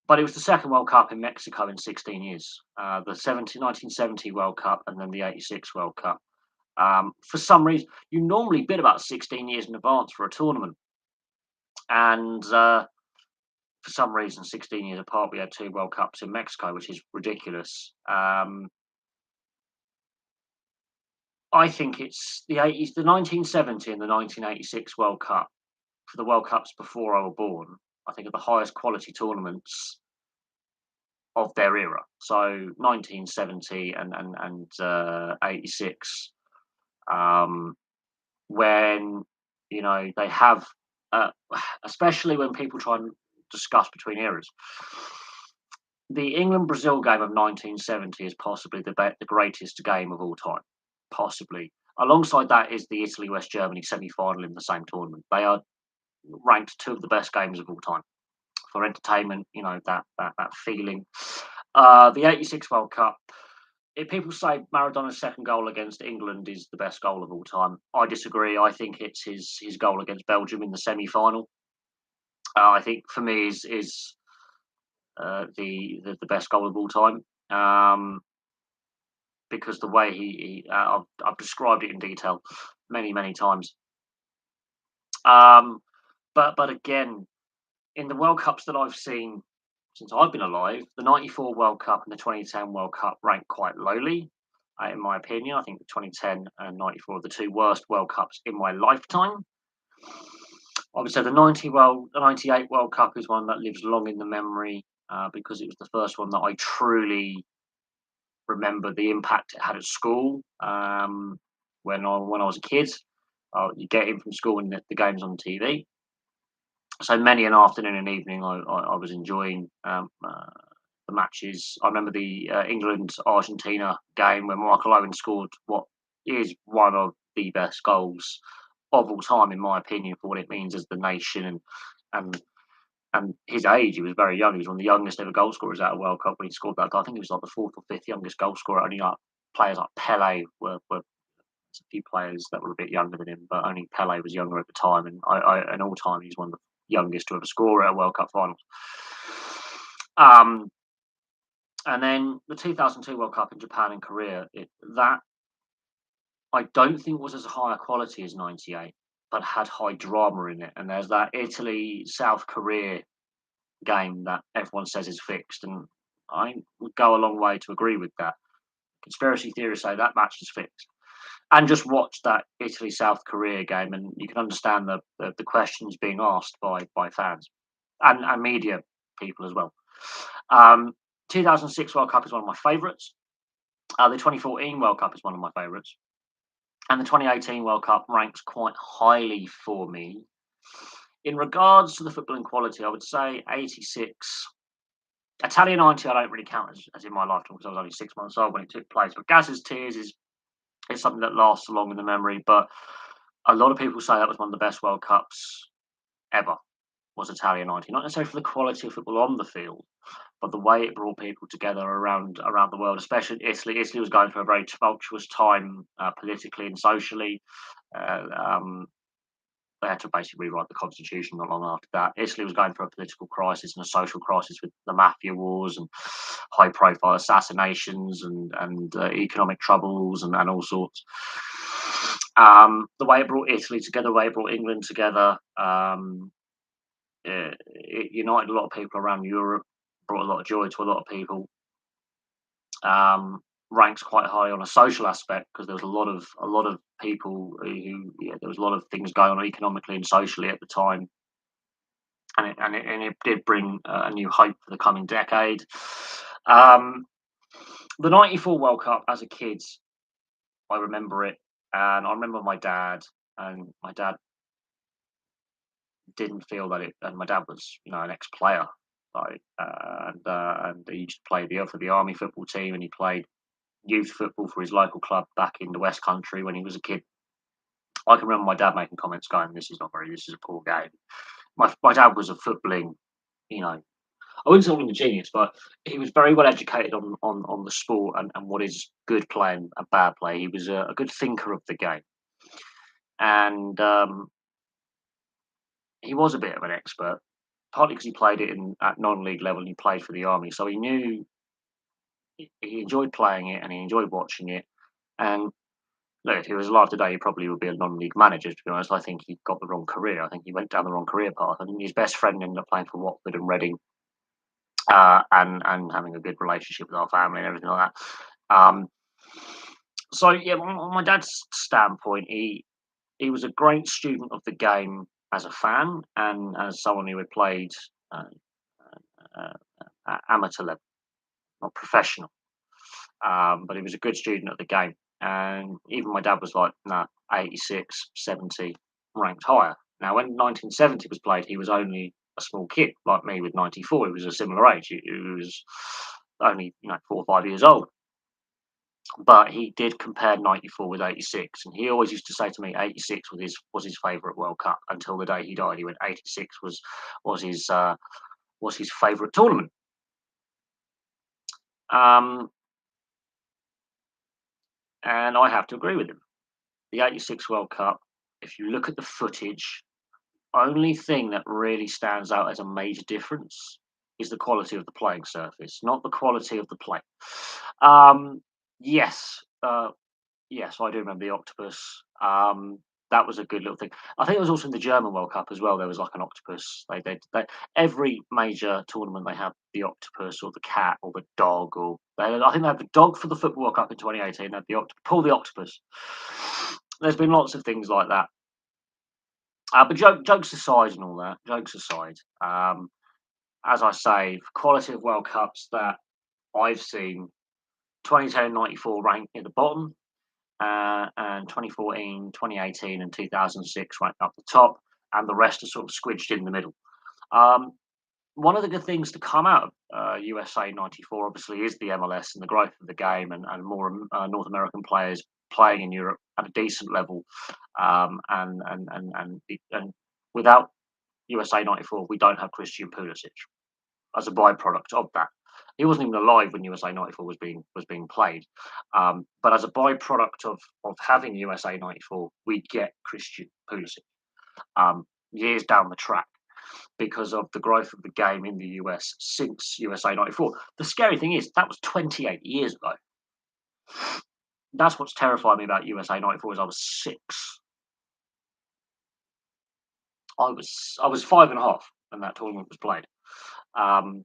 But it was the second World Cup in Mexico in 16 years. The 1970 World Cup and then the '86 World Cup. For some reason, you normally bid about 16 years in advance for a tournament. And for some reason, 16 years apart, we had 2 World Cups in Mexico, which is ridiculous. I think it's the 80s, the 1970 and the 1986 World Cup. For the World Cups before I was born, I think are the highest quality tournaments of their era. So 1970 and '86, when they have, especially when people try and discuss between eras. The England-Brazil game of 1970 is possibly the greatest game of all time. Possibly. Alongside that is the Italy-West Germany semi-final in the same tournament. They are ranked 2 of the best games of all time for entertainment. That feeling. The '86 World Cup. If people say Maradona's second goal against England is the best goal of all time, I disagree. I think it's his goal against Belgium in the semi-final. I think for me is the best goal of all time, because the way I've described it in detail many times. But again, in the World Cups that I've seen since I've been alive, the '94 World Cup and the 2010 World Cup rank quite lowly, in my opinion. I think the 2010 and '94 are the 2 worst World Cups in my lifetime. I would say the '98 World Cup is one that lives long in the memory because it was the first one that I truly remember the impact it had at school. When I was a kid, you get in from school and the game's on TV. So many an afternoon and evening, I was enjoying the matches. I remember the England-Argentina game when Michael Owen scored what is one of the best goals of all time, in my opinion, for what it means as the nation and his age. He was very young. He was one of the youngest ever goal scorers at a World Cup when he scored that goal. I think he was like the 4th or 5th youngest goal scorer. Only like players like Pele were a few players that were a bit younger than him, but only Pele was younger at the time. And in all time, he's one of the youngest to ever score at a World Cup final. And then the 2002 World Cup in Japan and Korea, that I don't think was as high a quality as '98, but had high drama in it. And there's that Italy-South Korea game that everyone says is fixed, and I would go a long way to agree with that. Conspiracy theorists say that match is fixed. And just watch that Italy-South Korea game, and you can understand the questions being asked by fans and media people as well. 2006 World Cup is one of my favourites. The 2014 World Cup is one of my favourites. And the 2018 World Cup ranks quite highly for me. In regards to the footballing quality, I would say 86. Italian 90, I don't really count as in my lifetime because I was only 6 months old when it took place. But Gaz's Tears is something that lasts long in the memory. But a lot of people say that was one of the best World Cups ever, was Italian 90. Not necessarily for the quality of football on the field, but the way it brought people together around the world, especially Italy. Italy was going through a very tumultuous time politically and socially. Uh, um, they had to basically rewrite the constitution not long after that. Italy was going through a political crisis and a social crisis with the mafia wars and high-profile assassinations and economic troubles and all sorts. The way it brought Italy together, the way it brought England together, it united a lot of people around Europe, brought a lot of joy to a lot of people. Ranks quite high on a social aspect because there was a lot of people who there was a lot of things going on economically and socially at the time, and it did bring a new hope for the coming decade. The '94 World Cup as a kid, I remember it, and I remember my dad, and my dad didn't feel that it, and my dad was an ex-player, like, and he used to play for the army football team, and he played youth football for his local club back in the West Country when he was a kid. I can remember my dad making comments going, "This is a poor game." My dad was a footballing, you know, I wouldn't say he was a genius, but he was very well educated on the sport and what is good play and bad play. He was a good thinker of the game, and he was a bit of an expert, partly because he played it at non-league level and he played for the army, so he knew he enjoyed playing it and he enjoyed watching it. And look, if he was alive today, he probably would be a non-league manager. To be honest, I think he got the wrong career. I think he went down the wrong career path. I think his best friend ended up playing for Watford and Reading, and having a good relationship with our family and everything like that. So yeah, on my dad's standpoint, he was a great student of the game as a fan and as someone who had played uh, uh, at amateur level, not professional. But he was a good student of the game. And even my dad was like, nah, 86, 70, ranked higher. Now, when 1970 was played, he was only a small kid, like me with 94. He was a similar age. He was only 4 or 5 years old. But he did compare 94 with 86. And he always used to say to me, 86 was his favourite World Cup until the day he died. He went, 86 was his favourite tournament. Um, and I have to agree with him. The '86 World Cup, if you look at the footage, only thing that really stands out as a major difference is the quality of the playing surface, not the quality of the play. Um, yes, yes, I do remember the octopus. That was a good little thing. I think it was also in the German World Cup as well. There was like an octopus. Every major tournament they have the octopus or the cat or the dog I think they had the dog for the Football World Cup in 2018. They had the Paul the octopus. There's been lots of things like that. But jokes aside and all that, jokes aside, as I say, quality of World Cups that I've seen, 2010 94 ranked near the bottom, and 2014, 2018, and 2006 ranked up the top, and the rest are sort of squidged in the middle. Um, One of the good things to come out of USA 94, obviously, is the MLS and the growth of the game and more North American players playing in Europe at a decent level. And without USA 94, we don't have Christian Pulisic as a byproduct of that. He wasn't even alive when USA 94 was being played. But as a byproduct of having USA 94, we get Christian Pulisic years down the track because of the growth of the game in the US since USA 94. The scary thing is that was 28 years ago. That's what's terrified me about USA 94 is I was 6. I was 5.5 when that tournament was played. Um,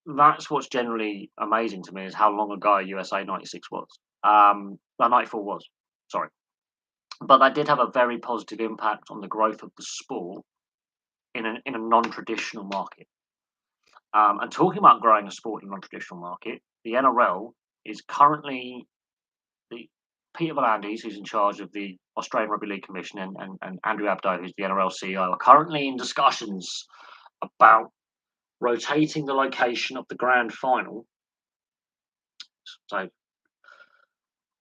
that's what's generally amazing to me is how long ago USA '96 was. No, '94 was. Sorry, but that did have a very positive impact on the growth of the sport in a non-traditional market. And talking about growing a sport in a non-traditional market, the NRL is currently the Peter V'landys, who's in charge of the Australian Rugby League Commission, and Andrew Abdo, who's the NRL CEO, are currently in discussions about rotating the location of the grand final. So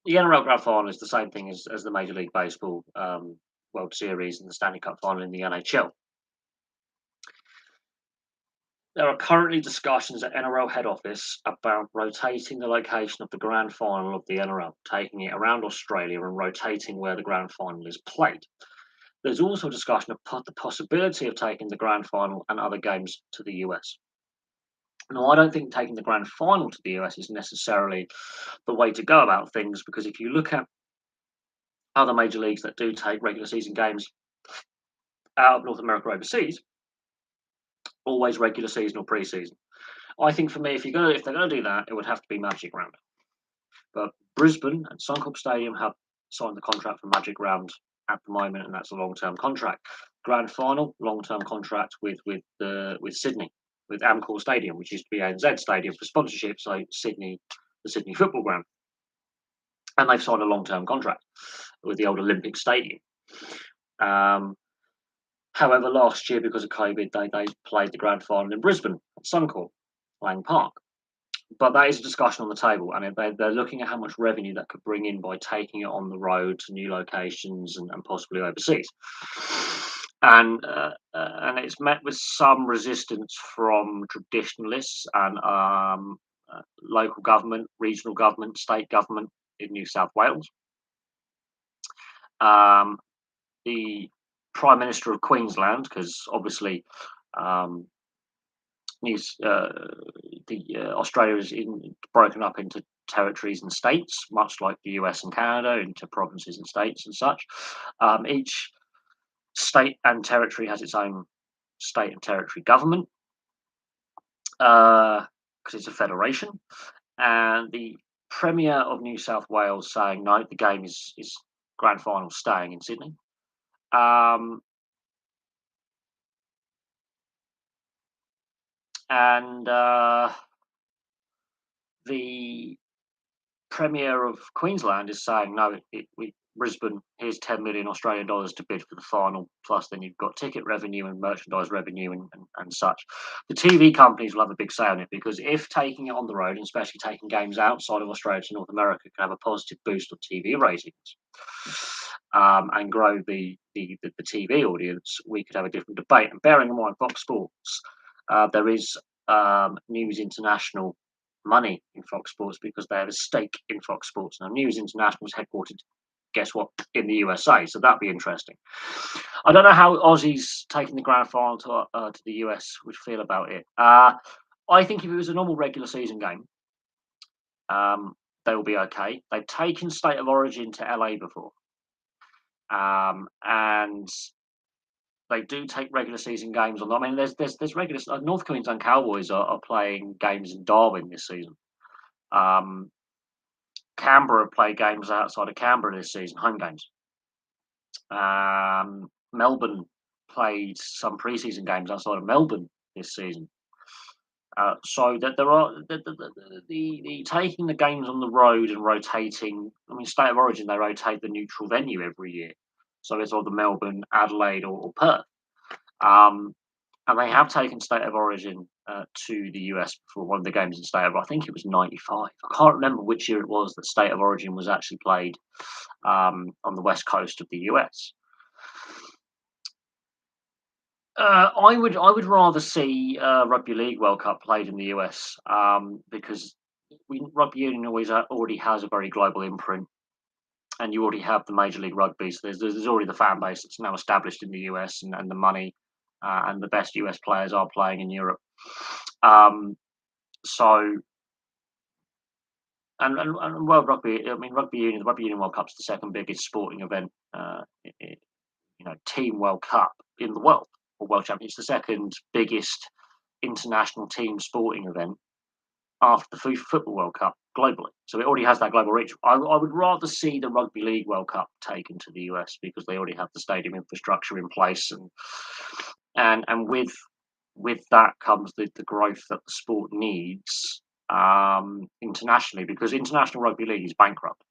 the NRL grand final is the same thing as the Major League Baseball World Series and the Stanley Cup final in the NHL. There are currently discussions at NRL head office about rotating the location of the grand final of the NRL, taking it around Australia and rotating where the grand final is played. There's also discussion of the possibility of taking the grand final and other games to the US. Now, I don't think taking the grand final to the US is necessarily the way to go about things, because if you look at other major leagues that do take regular season games out of North America overseas, always regular season or pre-season. I think for me, if they're gonna do that, it would have to be Magic Round. But Brisbane and Suncorp Stadium have signed the contract for Magic Round at the moment, and that's a long-term contract. Grand Final, long-term contract with Sydney, with Amcor Stadium, which used to be ANZ Stadium for sponsorship, so Sydney, the Sydney Football Ground, and they've signed a long-term contract with the old Olympic Stadium. However, last year, because of COVID, they played the grand final in Brisbane at Suncorp, Lang Park. But that is a discussion on the table, and they're looking at how much revenue that could bring in by taking it on the road to new locations and possibly overseas. And it's met with some resistance from traditionalists and local government, regional government, state government in New South Wales. The Prime Minister of Queensland, because obviously Australia is broken up into territories and states, much like the US and Canada, into provinces and states and such. Each state and territory has its own state and territory government, because it's a federation. And the Premier of New South Wales saying no, the game is grand final staying in Sydney. And the Premier of Queensland is saying no. Brisbane, here's 10 million Australian dollars to bid for the final. Plus, then you've got ticket revenue and merchandise revenue and such. The TV companies will have a big say on it, because if taking it on the road, and especially taking games outside of Australia to North America, can have a positive boost on TV ratings and grow the TV audience, we could have a different debate. And bearing in mind, Fox Sports, there is News International money in Fox Sports because they have a stake in Fox Sports. Now, News International is headquartered, guess what, in the USA, so that'd be interesting. I don't know how Aussies taking the grand final to the US would feel about it. I think if it was a normal regular season game, they will be okay. They've taken State of Origin to LA before, and they do take regular season games on. I mean, there's regular North Queensland Cowboys are playing games in Darwin this season. Canberra play games outside of Canberra this season, home games. Melbourne played some preseason games outside of Melbourne this season. So that there are the taking the games on the road and rotating. I mean, State of Origin, they rotate the neutral venue every year, so it's either Melbourne, Adelaide, or Perth. And they have taken State of Origin to the US before. One of the games in State of, I think it was '95. I can't remember which year it was that State of Origin was actually played on the west coast of the US. I would rather see Rugby League World Cup played in the US, because Rugby Union already has a very global imprint, and you already have the Major League Rugby. So there's already the fan base that's now established in the US, and the money, and the best US players are playing in Europe. So and World Rugby, I mean Rugby Union, the Rugby Union World Cup's the second biggest sporting event, team World Cup in the world, or World Championship. It's the second biggest international team sporting event after the Football World Cup globally. So it already has that global reach. I would rather see the Rugby League World Cup taken to the US because they already have the stadium infrastructure in place, and with that comes the growth that the sport needs internationally, because international rugby league is bankrupt.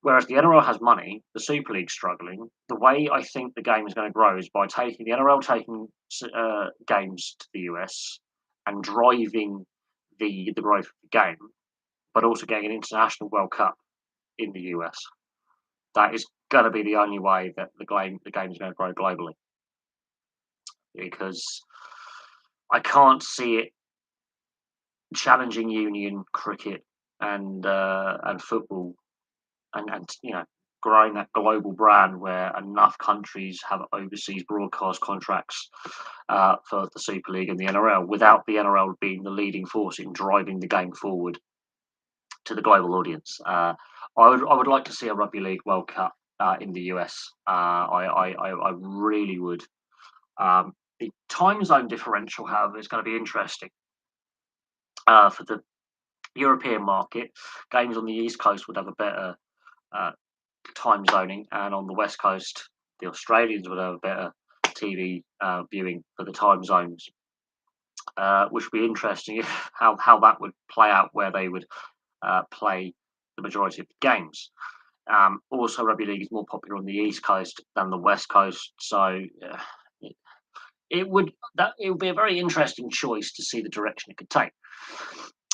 Whereas the NRL has money, the Super League's struggling. The way I think the game is going to grow is by taking the NRL taking games to the US and driving the growth of the game, but also getting an international World Cup in the US. That is going to be the only way that the game is going to grow globally, because I can't see it challenging union cricket and football, and growing that global brand where enough countries have overseas broadcast contracts for the Super League and the NRL, without the NRL being the leading force in driving the game forward to the global audience. I would like to see a Rugby League World Cup in the US. I really would. The time zone differential, however, is going to be interesting for the European market. Games on the East Coast would have a better uh, time zoning, and on the West Coast, the Australians would have a better TV viewing for the time zones, which would be interesting if how that would play out, where they would play the majority of the games. Also, rugby league is more popular on the East Coast than the West Coast, so it, it would be a very interesting choice to see the direction it could take.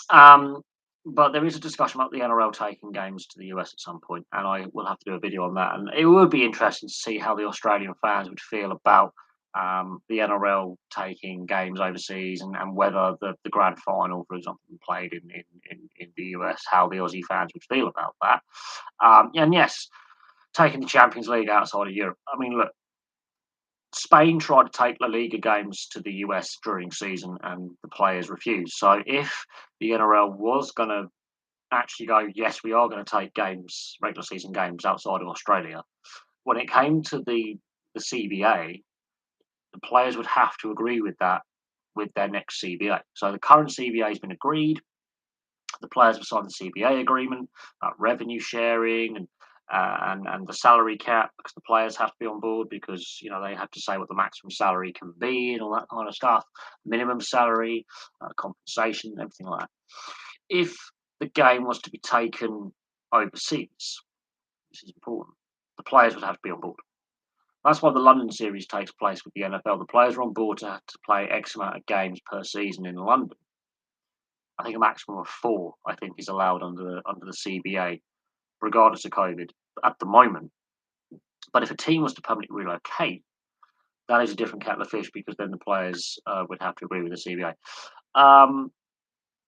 Um, but there is a discussion about the NRL taking games to the US at some point, and I will have to do a video on that. And it would be interesting to see how the Australian fans would feel about the NRL taking games overseas, and whether the grand final, for example, played in the US, how the Aussie fans would feel about that. And yes, taking the Champions League outside of Europe. I mean, look, Spain tried to take La Liga games to the US during season, and the players refused. So if the NRL was going to actually go, yes, we are going to take games, regular season games outside of Australia, when it came to the CBA, the players would have to agree with that with their next CBA. So the current CBA has been agreed. The players have signed the CBA agreement, revenue sharing, and the salary cap, because the players have to be on board, because they have to say what the maximum salary can be and all that kind of stuff, minimum salary, compensation, everything like that. If the game was to be taken overseas, this is important, the players would have to be on board. That's why the London series takes place with the NFL. The players are on board to have to play X amount of games per season in London. I think a maximum of 4, I think, is allowed under the CBA, regardless of COVID at the moment. But if a team was to permanently relocate, that is a different kettle of fish, because then the players would have to agree with the CBA.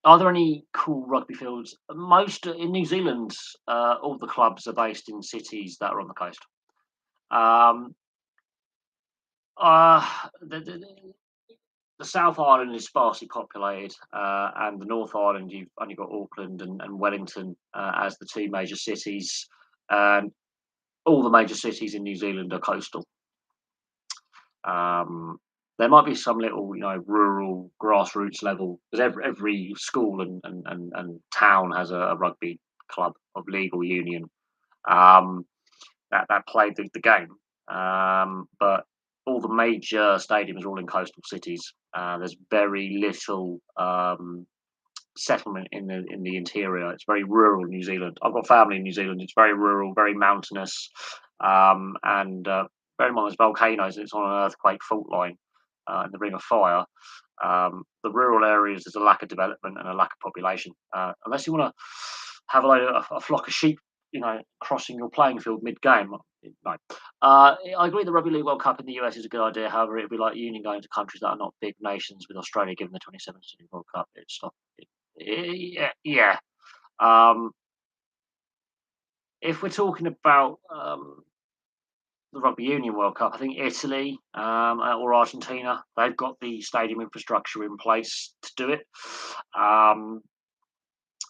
Are there any cool rugby fields? Most in New Zealand, all the clubs are based in cities that are on the coast. Um, uh, the, the, the South Island is sparsely populated, and the North Island, you've only got Auckland and Wellington as the two major cities. And all the major cities in New Zealand are coastal. Um, there might be some little, rural grassroots level, because every school and town has a rugby club of legal union that played the game. But all the major stadiums are all in coastal cities. There's very little settlement in the interior. It's very rural New Zealand. I've got family in New Zealand. It's very rural, very mountainous, and bear in mind there's volcanoes. It's on an earthquake fault line in the Ring of Fire. The rural areas, there's a lack of development and a lack of population. Unless you want to have a flock of sheep, crossing your playing field mid-game. No. I agree the Rugby League World Cup in the US is a good idea. However, it'd be like Union going to countries that are not big nations, with Australia given the 2017 World Cup. It's not. Yeah. Um, if we're talking about the Rugby Union World Cup, I think Italy or Argentina, they've got the stadium infrastructure in place to do it.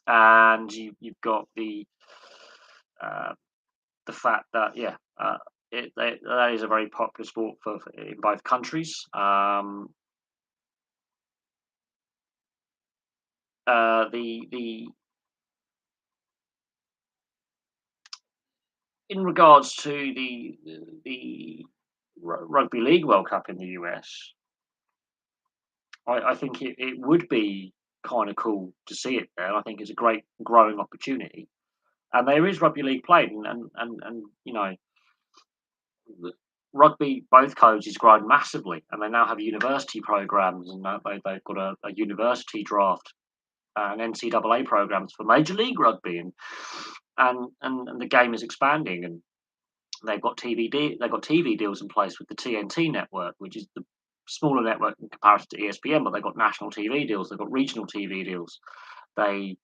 And you've got uh, the fact that, that is a very popular sport in both countries. the in regards to the Rugby League World Cup in the US, I think it would be kind of cool to see it there. I think it's a great growing opportunity, and there is rugby league played, and rugby both codes is grown massively, and they now have university programs, and they've got a university draft and NCAA programs for Major League Rugby, and the game is expanding, and they've got TV deals in place with the TNT network, which is the smaller network in comparison to ESPN, but they've got national TV deals, they've got regional TV deals. They,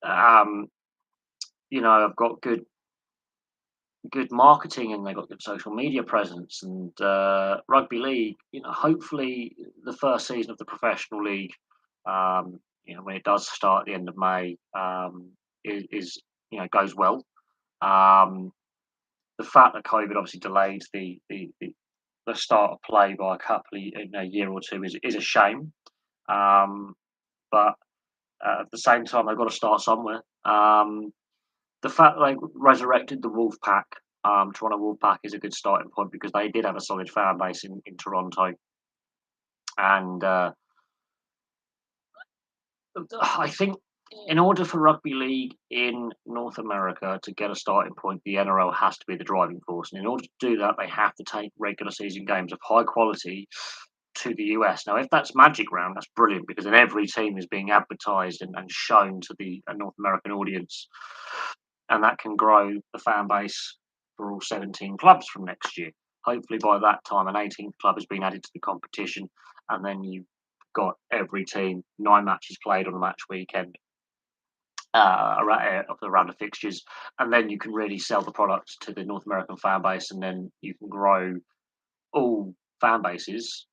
um, have got good marketing, and they've got good social media presence. And rugby league, hopefully the first season of the professional league, when it does start at the end of May, is goes well. Um, the fact that COVID obviously delayed the start of play by a couple of a year or two is a shame. Um, but at the same time, they've got to start somewhere. The fact that they resurrected the Wolfpack, Toronto Wolfpack, is a good starting point because they did have a solid fan base in Toronto, and I think in order for rugby league in North America to get a starting point, the NRL has to be the driving force, and in order to do that, they have to take regular season games of high quality to the US. Now, if that's Magic Round, that's brilliant because then every team is being advertised and shown to the North American audience, and that can grow the fan base for all 17 clubs from next year. Hopefully, by that time, an 18th club has been added to the competition, and then you've got every team 9 matches played on a match weekend around the fixtures, and then you can really sell the product to the North American fan base, and then you can grow all fan bases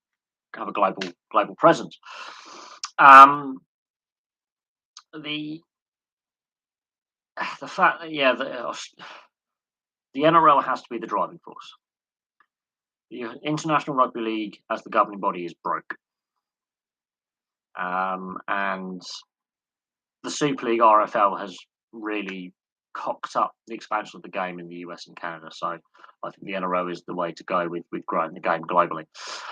have a global presence. Um, the the fact that the NRL has to be the driving force. The International Rugby League, as the governing body, is broke, and the Super League RFL has really cocked up the expansion of the game in the US and Canada. So I think the NRL is the way to go with growing the game globally.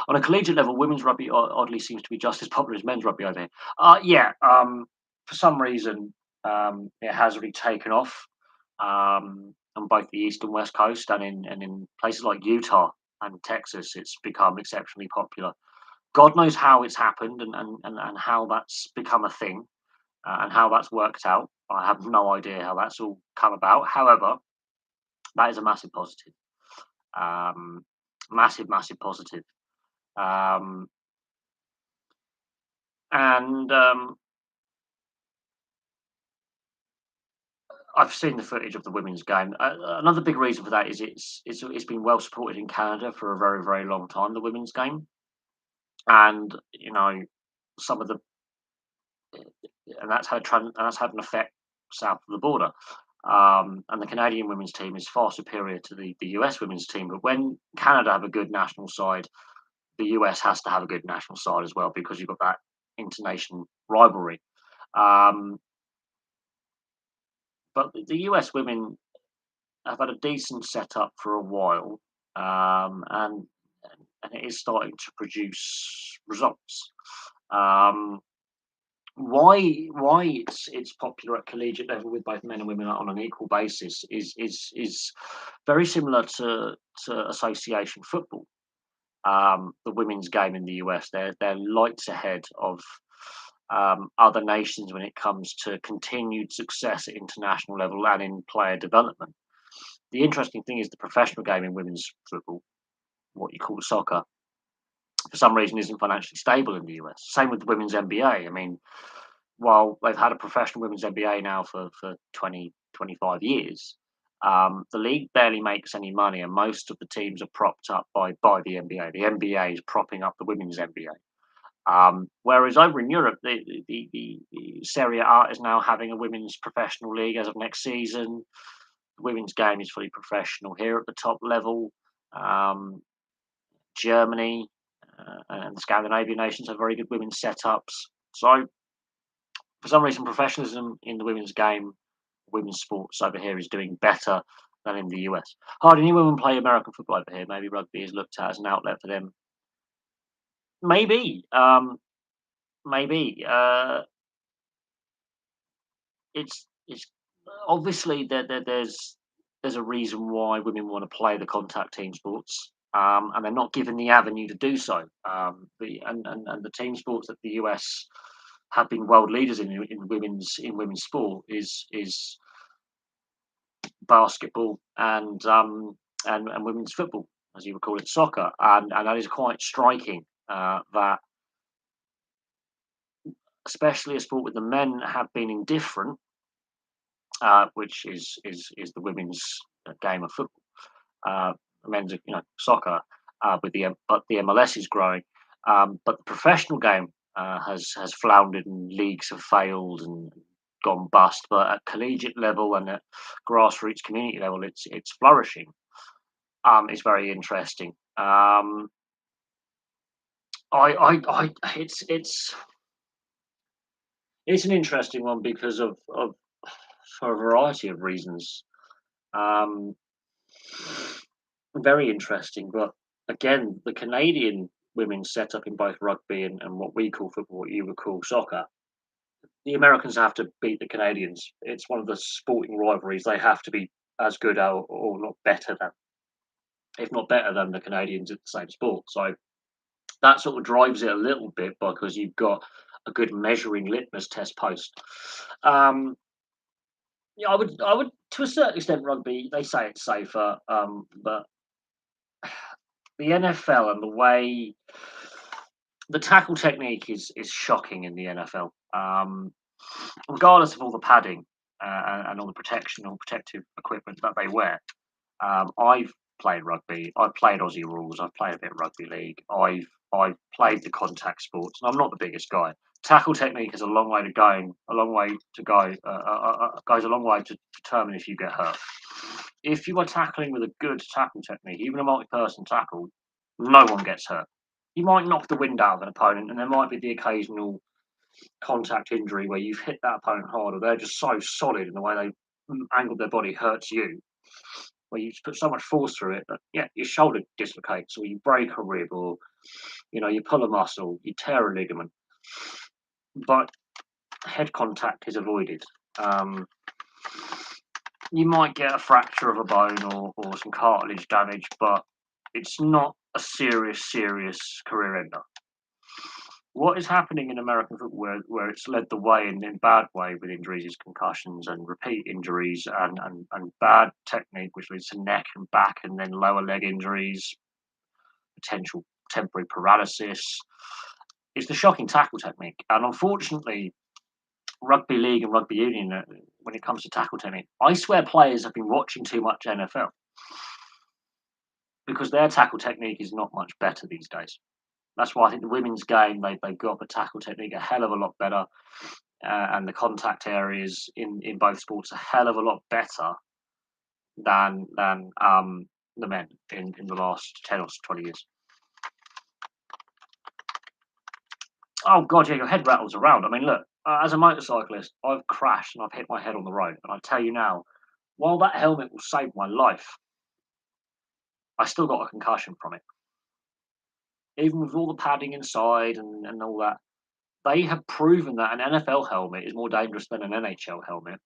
On a collegiate level, women's rugby oddly seems to be just as popular as men's rugby over here. For some reason, it has really taken off on both the east and west coast, and in places like Utah and Texas, it's become exceptionally popular. God knows how it's happened and how that's become a thing and how that's worked out. I have no idea how that's all come about. However, that is a massive positive. Massive positive. Um, and I've seen the footage of the women's game. Another big reason for that is it's been well supported in Canada for a very long time. The women's game, and some of the and that's had an effect south of the border. And the Canadian women's team is far superior to the US women's team. But when Canada have a good national side, the US has to have a good national side as well because you've got that internation rivalry. Um, but the US women have had a decent setup for a while, and it is starting to produce results. Um, why it's popular at collegiate level with both men and women on an equal basis is very similar to association football. The women's game in the US, they're lights ahead of other nations when it comes to continued success at international level and in player development. The interesting thing is the professional game in women's football, what you call soccer, for some reason isn't financially stable in the US. Same with the women's NBA. I mean, while they've had a professional women's NBA now for 20, 25 years, the league barely makes any money, and most of the teams are propped up by the NBA. The NBA is propping up the women's NBA. Whereas over in Europe, the Serie A is now having a women's professional league as of next season. The women's game is fully professional here at the top level. Um, Germany and the Scandinavian nations have very good women's setups. So For some reason, professionalism in the women's game, women's sports over here is doing better than in the US. Hardly any women play American football over here. Maybe rugby is looked at as an outlet for them. Maybe, maybe. It's obviously there's a reason why women want to play the contact team sports, and they're not given the avenue to do so. And the team sports that the US have been world leaders in women's sport is basketball and women's football, as you would call it, soccer, and that is quite striking. That especially a sport where the men have been indifferent, which is the women's game of football, uh, men's soccer, but the MLS is growing, but the professional game has floundered and leagues have failed and gone bust. But at collegiate level and at grassroots community level, it's flourishing. It's very interesting. I it's an interesting one because of for a variety of reasons. Um, Very interesting, but again, the Canadian women's setup in both rugby and what we call football, what you would call soccer, the Americans have to beat the Canadians. It's one of the sporting rivalries. They have to be as good or not better than, if not better than, the Canadians at the same sport. So that sort of drives it a little bit because you've got a good measuring litmus test post. Um, yeah, I would, to a certain extent, rugby. They say it's safer, but the NFL and the way the tackle technique is shocking in the NFL. Regardless of all the padding and all the protection or protective equipment that they wear. I've played rugby. I've played Aussie rules. I've played a bit of rugby league. I've played the contact sports, and I'm not the biggest guy. Tackle technique is a long way to go. A long way to go. Goes a long way to determine if you get hurt. If you are tackling with a good tackle technique, even a multi-person tackle, no one gets hurt. You might knock the wind out of an opponent, and there might be the occasional contact injury where you've hit that opponent hard, or they're just so solid in the way they angled their body hurts you, where you just put so much force through it that your shoulder dislocates, or you break a rib, or you pull a muscle, you tear a ligament. But head contact is avoided. Um, you might get a fracture of a bone or some cartilage damage, but it's not a serious career ender. What is happening in American football, where it's led the way in bad way with injuries, is concussions and repeat injuries and bad technique, which leads to neck and back and then lower leg injuries, potential temporary paralysis. It's the shocking tackle technique. And unfortunately, rugby league and rugby union, when it comes to tackle technique, I swear players have been watching too much NFL because their tackle technique is not much better these days. That's why I think the women's game, they've got the tackle technique a hell of a lot better, and the contact areas in both sports a hell of a lot better than the men in the last 10 or 20 years. Oh god, yeah, your head rattles around. I mean, look, as a motorcyclist, I've crashed and I've hit my head on the road, and I tell you now, while that helmet will save my life, I still got a concussion from it. Even with all the padding inside and all that, they have proven that an NFL helmet is more dangerous than an NHL helmet,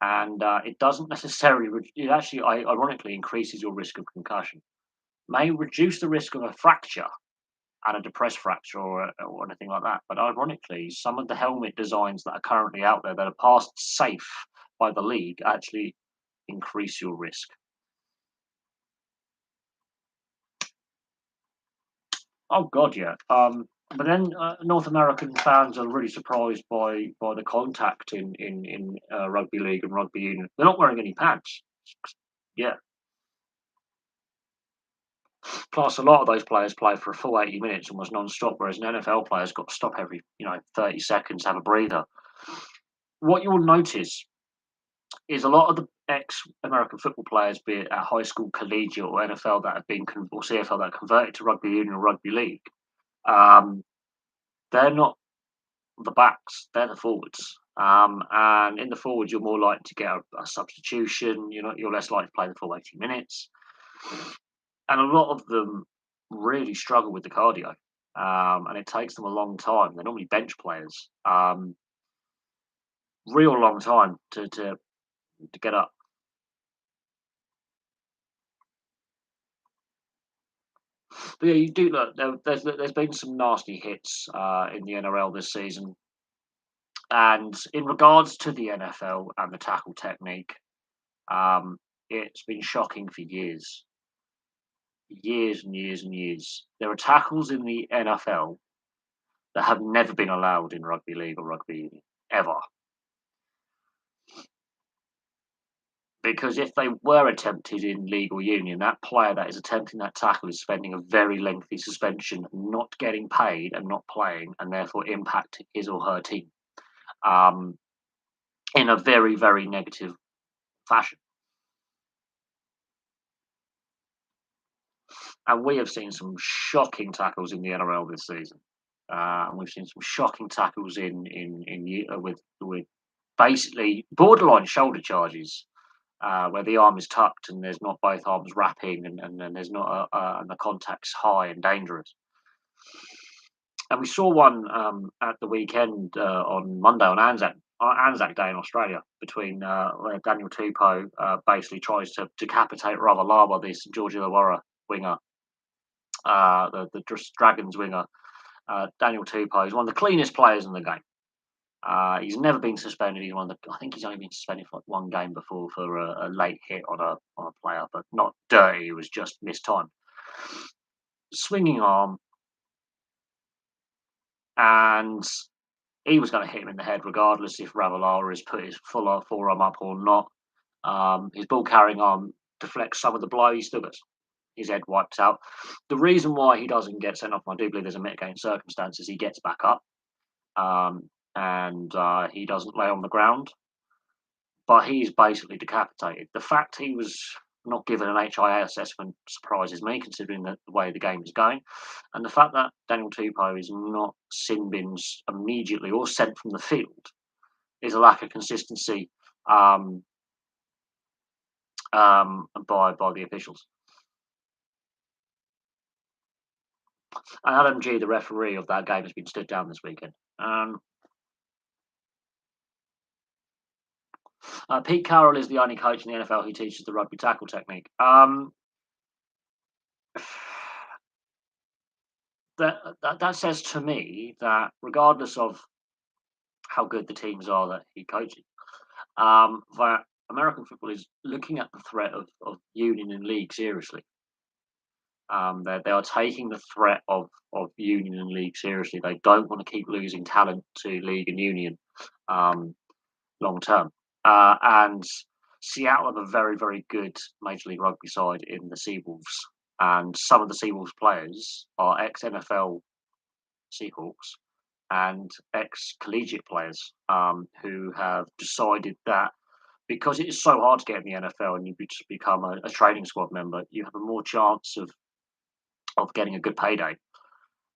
and it doesn't necessarily. It actually, ironically, increases your risk of concussion. May reduce the risk of a fracture and a depressed fracture or anything like that. But ironically, some of the helmet designs that are currently out there that are passed safe by the league actually increase your risk. Oh God, yeah. But then North American fans are really surprised by the contact in rugby league and rugby union. They're not wearing any pads. Yeah. Plus, a lot of those players play for a full 80 minutes almost non-stop, whereas an NFL player's got to stop every 30 seconds, have a breather. What you will notice is a lot of the ex-American football players, be it at high school, collegiate, or NFL that have been or CFL that have converted to rugby union or rugby league, um, they're not the backs, they're the forwards. And in the forwards, you're more likely to get a substitution. You're less likely to play the full 80 minutes, and a lot of them really struggle with the cardio, and it takes them a long time. They're normally bench players, real long time to get up. But yeah, you do look. There's been some nasty hits in the NRL this season, and in regards to the NFL and the tackle technique, um, it's been shocking for years, years and years and years. There are tackles in the NFL that have never been allowed in rugby league or rugby union ever. Because if they were attempted in league or union, that player that is attempting that tackle is spending a very lengthy suspension, not getting paid and not playing, and therefore impacting his or her team um, in a very, very negative fashion. And we have seen some shocking tackles in the NRL this season. And we've seen some shocking tackles with basically borderline shoulder charges, where the arm is tucked and there's not both arms wrapping, and there's not and the contact's high and dangerous. And we saw one at the weekend on Monday on Anzac Day in Australia between where Daniel Tupou basically tries to decapitate Ravalawa, this Georgia Illawarra winger, the Dragons winger. Daniel Tupou is one of the cleanest players in the game. He's never been suspended. I think he's only been suspended for like one game before for a late hit on a player, but not dirty. It was just missed time. Swinging arm, and he was going to hit him in the head regardless if Ravalawa has put his full forearm up or not. His ball carrying arm deflects some of the blow. He still gets his head wiped out. The reason why he doesn't get sent off, I do believe there's a mitigating circumstances. He gets back up, and he doesn't lay on the ground, but he's basically decapitated. The fact he was not given an HIA assessment surprises me, considering the way the game is going, and the fact that Daniel Tupou is not sin bins immediately or sent from the field is a lack of consistency um, by the officials. And Adam G, the referee of that game, has been stood down this weekend. Pete Carroll is the only coach in the NFL who teaches the rugby tackle technique. That says to me that regardless of how good the teams are that he coaches, that American football is looking at the threat of union and league seriously. They are taking the threat of union and league seriously. They don't want to keep losing talent to league and union long term. And Seattle have a very, very good Major League Rugby side in the Seawolves. And some of the Seawolves players are ex NFL Seahawks and ex collegiate players who have decided that because it is so hard to get in the NFL and you just become a training squad member, you have a more chance of getting a good payday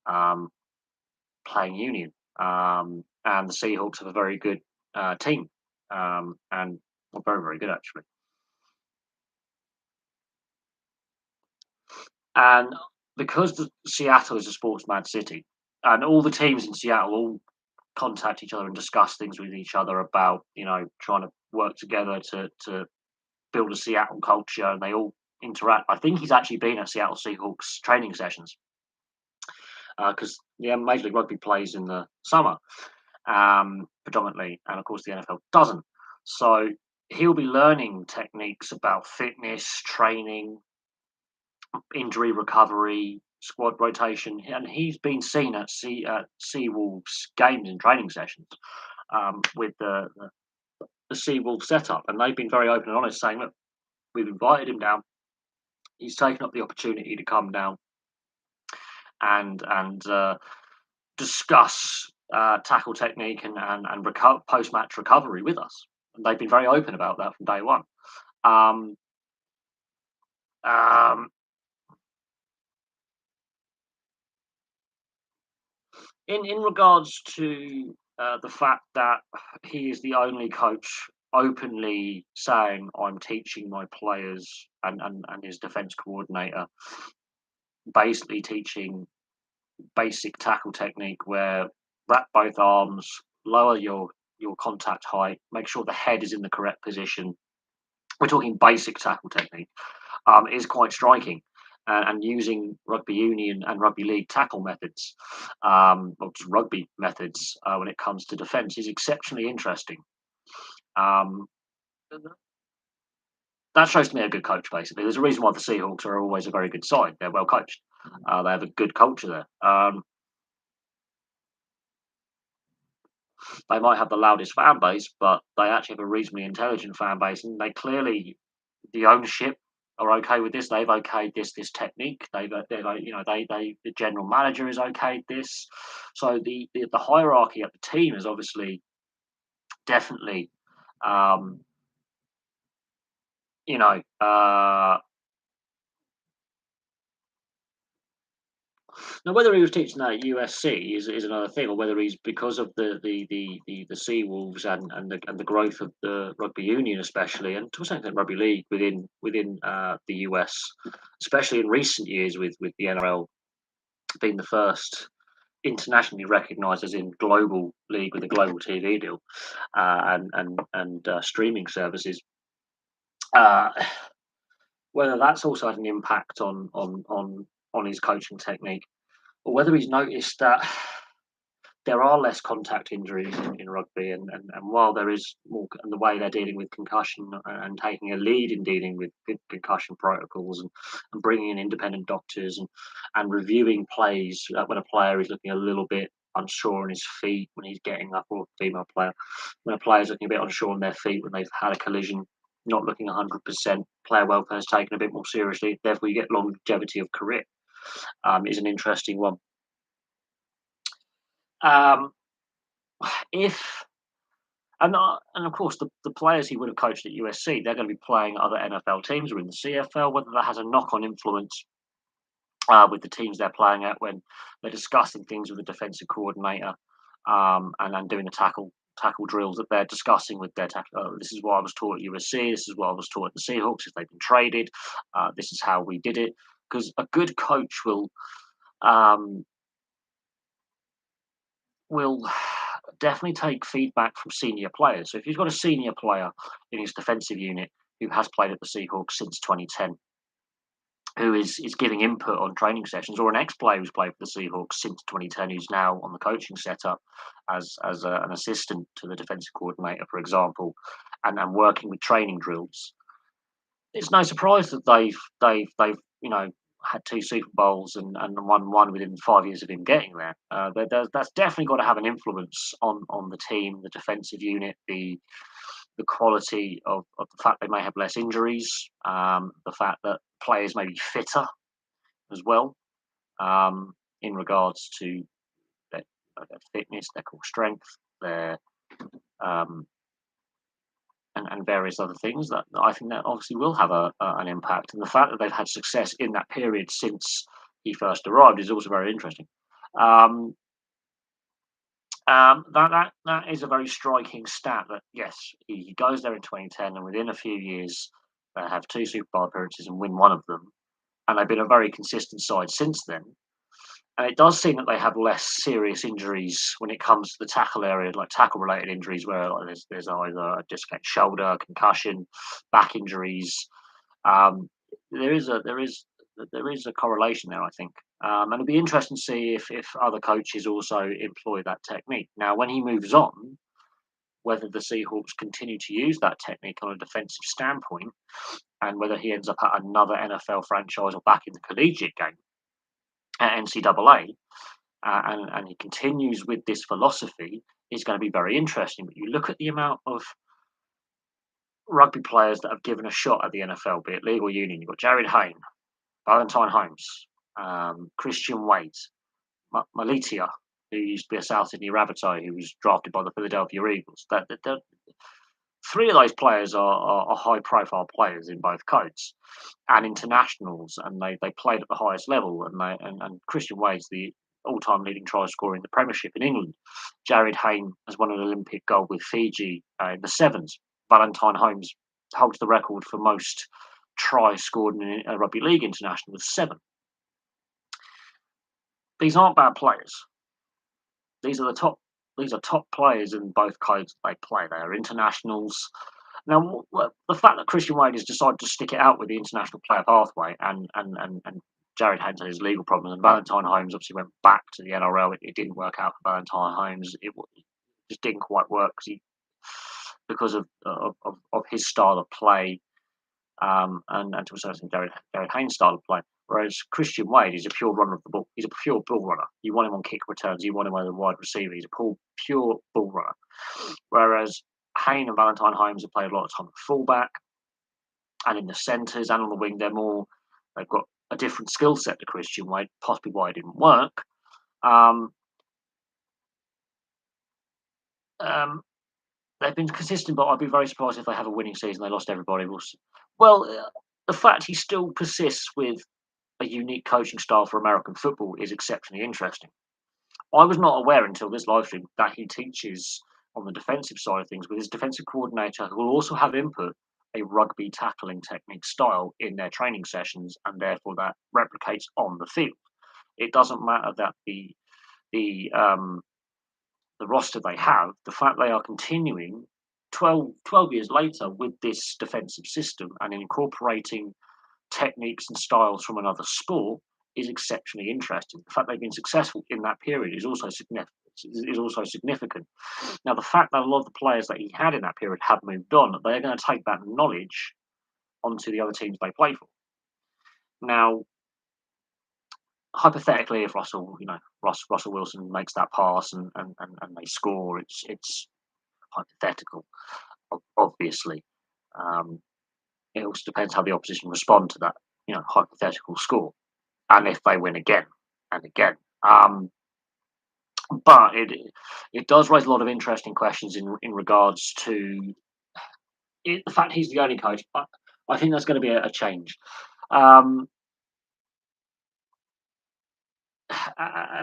um, playing union. And the Seahawks have a very good team and very, very good actually. And because Seattle is a sports mad city, and all the teams in Seattle all contact each other and discuss things with each other about trying to work together to build a Seattle culture, and they all interact. I think he's actually been at Seattle Seahawks training sessions because Major League Rugby plays in the summer predominantly, and of course the NFL doesn't. So he'll be learning techniques about fitness, training, injury recovery, squad rotation, and he's been seen at Seawolves games and training sessions with the Seawolves setup, and they've been very open and honest, saying, "Look, we've invited him down. He's taken up the opportunity to come down and discuss tackle technique and post match recovery with us." And they've been very open about that from day one. Um, um, in regards to The fact that he is the only coach openly saying, "I'm teaching my players," and his defence coordinator basically teaching basic tackle technique where wrap both arms, lower your contact height, make sure the head is in the correct position. We're talking basic tackle technique. Is quite striking. And using rugby union and rugby league tackle methods, or just rugby methods when it comes to defence is exceptionally interesting. Um, that shows to me a good coach, basically. There's a reason why the Seahawks are always a very good side. They're well coached. They have a good culture there. They might have the loudest fan base, but they actually have a reasonably intelligent fan base, and they clearly the ownership are okay with this. They've okayed this technique. They the general manager is okayed this. So the hierarchy at the team is obviously definitely um, you know now whether he was teaching that at USC is another thing, or whether he's because of the Sea Wolves and the growth of the rugby union, especially, and to a certain extent rugby league within the US, especially in recent years with the NRL being the first internationally recognised as in global league with a global TV deal and streaming services. Uh, whether that's also had an impact on his coaching technique, or whether he's noticed that there are less contact injuries in rugby, and while there is more, and the way they're dealing with concussion and taking a lead in dealing with concussion protocols and bringing in independent doctors and reviewing plays when a player is looking a little bit unsure on his feet when he's getting up, or a female player, when a player is looking a bit unsure on their feet when they've had a collision, not looking 100%, player welfare is taken a bit more seriously, therefore you get longevity of career, is an interesting one. Um, if and of course, the players he would have coached at USC, they're going to be playing other NFL teams or in the CFL. Whether that has a knock-on influence with the teams they're playing at when they're discussing things with the defensive coordinator and doing the tackle drills that they're discussing with their tackle. This is what I was taught at USC. This is what I was taught at the Seahawks. If they've been traded, this is how we did it. Because a good coach um, will definitely take feedback from senior players. So if you've got a senior player in his defensive unit who has played at the Seahawks since 2010, who is giving input on training sessions, or an ex-player who's played for the Seahawks since 2010, who's now on the coaching setup an assistant to the defensive coordinator, for example, and working with training drills, it's no surprise that they've had two Super Bowls and won one within 5 years of him getting there. That's definitely got to have an influence on the team, the defensive unit, the quality of the fact they may have less injuries, the fact that players may be fitter as well, in regards to their fitness, their core strength, their um, and various other things that I think that obviously will have an impact. And the fact that they've had success in that period since he first arrived is also very interesting. Um, that is a very striking stat. That yes, he goes there in 2010, and within a few years, they have two Super Bowl appearances and win one of them, and they've been a very consistent side since then. And it does seem that they have less serious injuries when it comes to the tackle area, like tackle-related injuries, where like, there's either a dislocated shoulder, concussion, back injuries. Um, there is a correlation there, I think, and it'll be interesting to see if other coaches also employ that technique. Now, when he moves on, whether the Seahawks continue to use that technique on a defensive standpoint, and whether he ends up at another NFL franchise or back in the collegiate game at NCAA, and he continues with this philosophy, is going to be very interesting. But you look at the amount of rugby players that have given a shot at the NFL, be it league or union. You've got Jared Hayne, Valentine Holmes, Christian Wade, Malitia, who used to be a South Sydney Rabbitoh, who was drafted by the Philadelphia Eagles. Three of those players are high-profile players in both codes and internationals, and they played at the highest level. And Christian Wade's all-time leading try scorer in the Premiership in England. Jared Hayne has won an Olympic gold with Fiji in the sevens. Valentine Holmes holds the record for most tries scored in a rugby league international with 7. These aren't bad players. These are top players in both codes they play. They are internationals. Now, the fact that Christian Wade has decided to stick it out with the international player pathway and Jared Haynes had his legal problems, and Valentine Holmes obviously went back to the NRL. It didn't work out for Valentine Holmes. It just didn't quite work because of his style of play, and to a certain extent Jared Haynes' style of play. Whereas Christian Wade is a pure runner of the ball. He's a pure ball runner. You want him on kick returns. You want him as a wide receiver. He's a pure ball runner. Whereas Hayne and Valentine Holmes have played a lot of time at fullback and in the centres and on the wing. They've got a different skill set to Christian Wade, possibly why it didn't work. They've been consistent, but I'd be very surprised if they have a winning season. They lost everybody. Well, the fact he still persists with a unique coaching style for American football is exceptionally interesting. I was not aware until this live stream that he teaches on the defensive side of things with his defensive coordinator, who will also have input a rugby tackling technique style in their training sessions, and therefore that replicates on the field. It doesn't matter that the roster they have, the fact they are continuing 12 years later with this defensive system and incorporating techniques and styles from another sport is exceptionally interesting. The fact they've been successful in that period is also significant. Now, the fact that a lot of the players that he had in that period have moved on, they're going to take that knowledge onto the other teams they play for. Now, hypothetically, if Russell Wilson makes that pass and they score, it's hypothetical, obviously. It also depends how the opposition respond to that, hypothetical score, and if they win again and again. But it does raise a lot of interesting questions in regards to the fact he's the only coach. I think that's going to be a change. And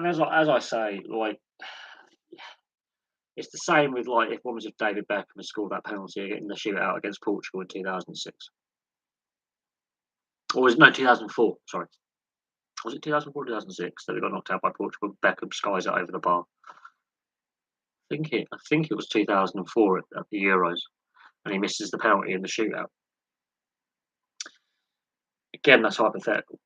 as I say, like, it's the same with, like, if one was if David Beckham had scored that penalty in the shootout against Portugal in 2006. Or was it, no, 2004, sorry. Was it 2004 or 2006 that we got knocked out by Portugal? Beckham skies it over the bar. I think it was 2004 at the Euros, and he misses the penalty in the shootout. Again, that's hypothetical.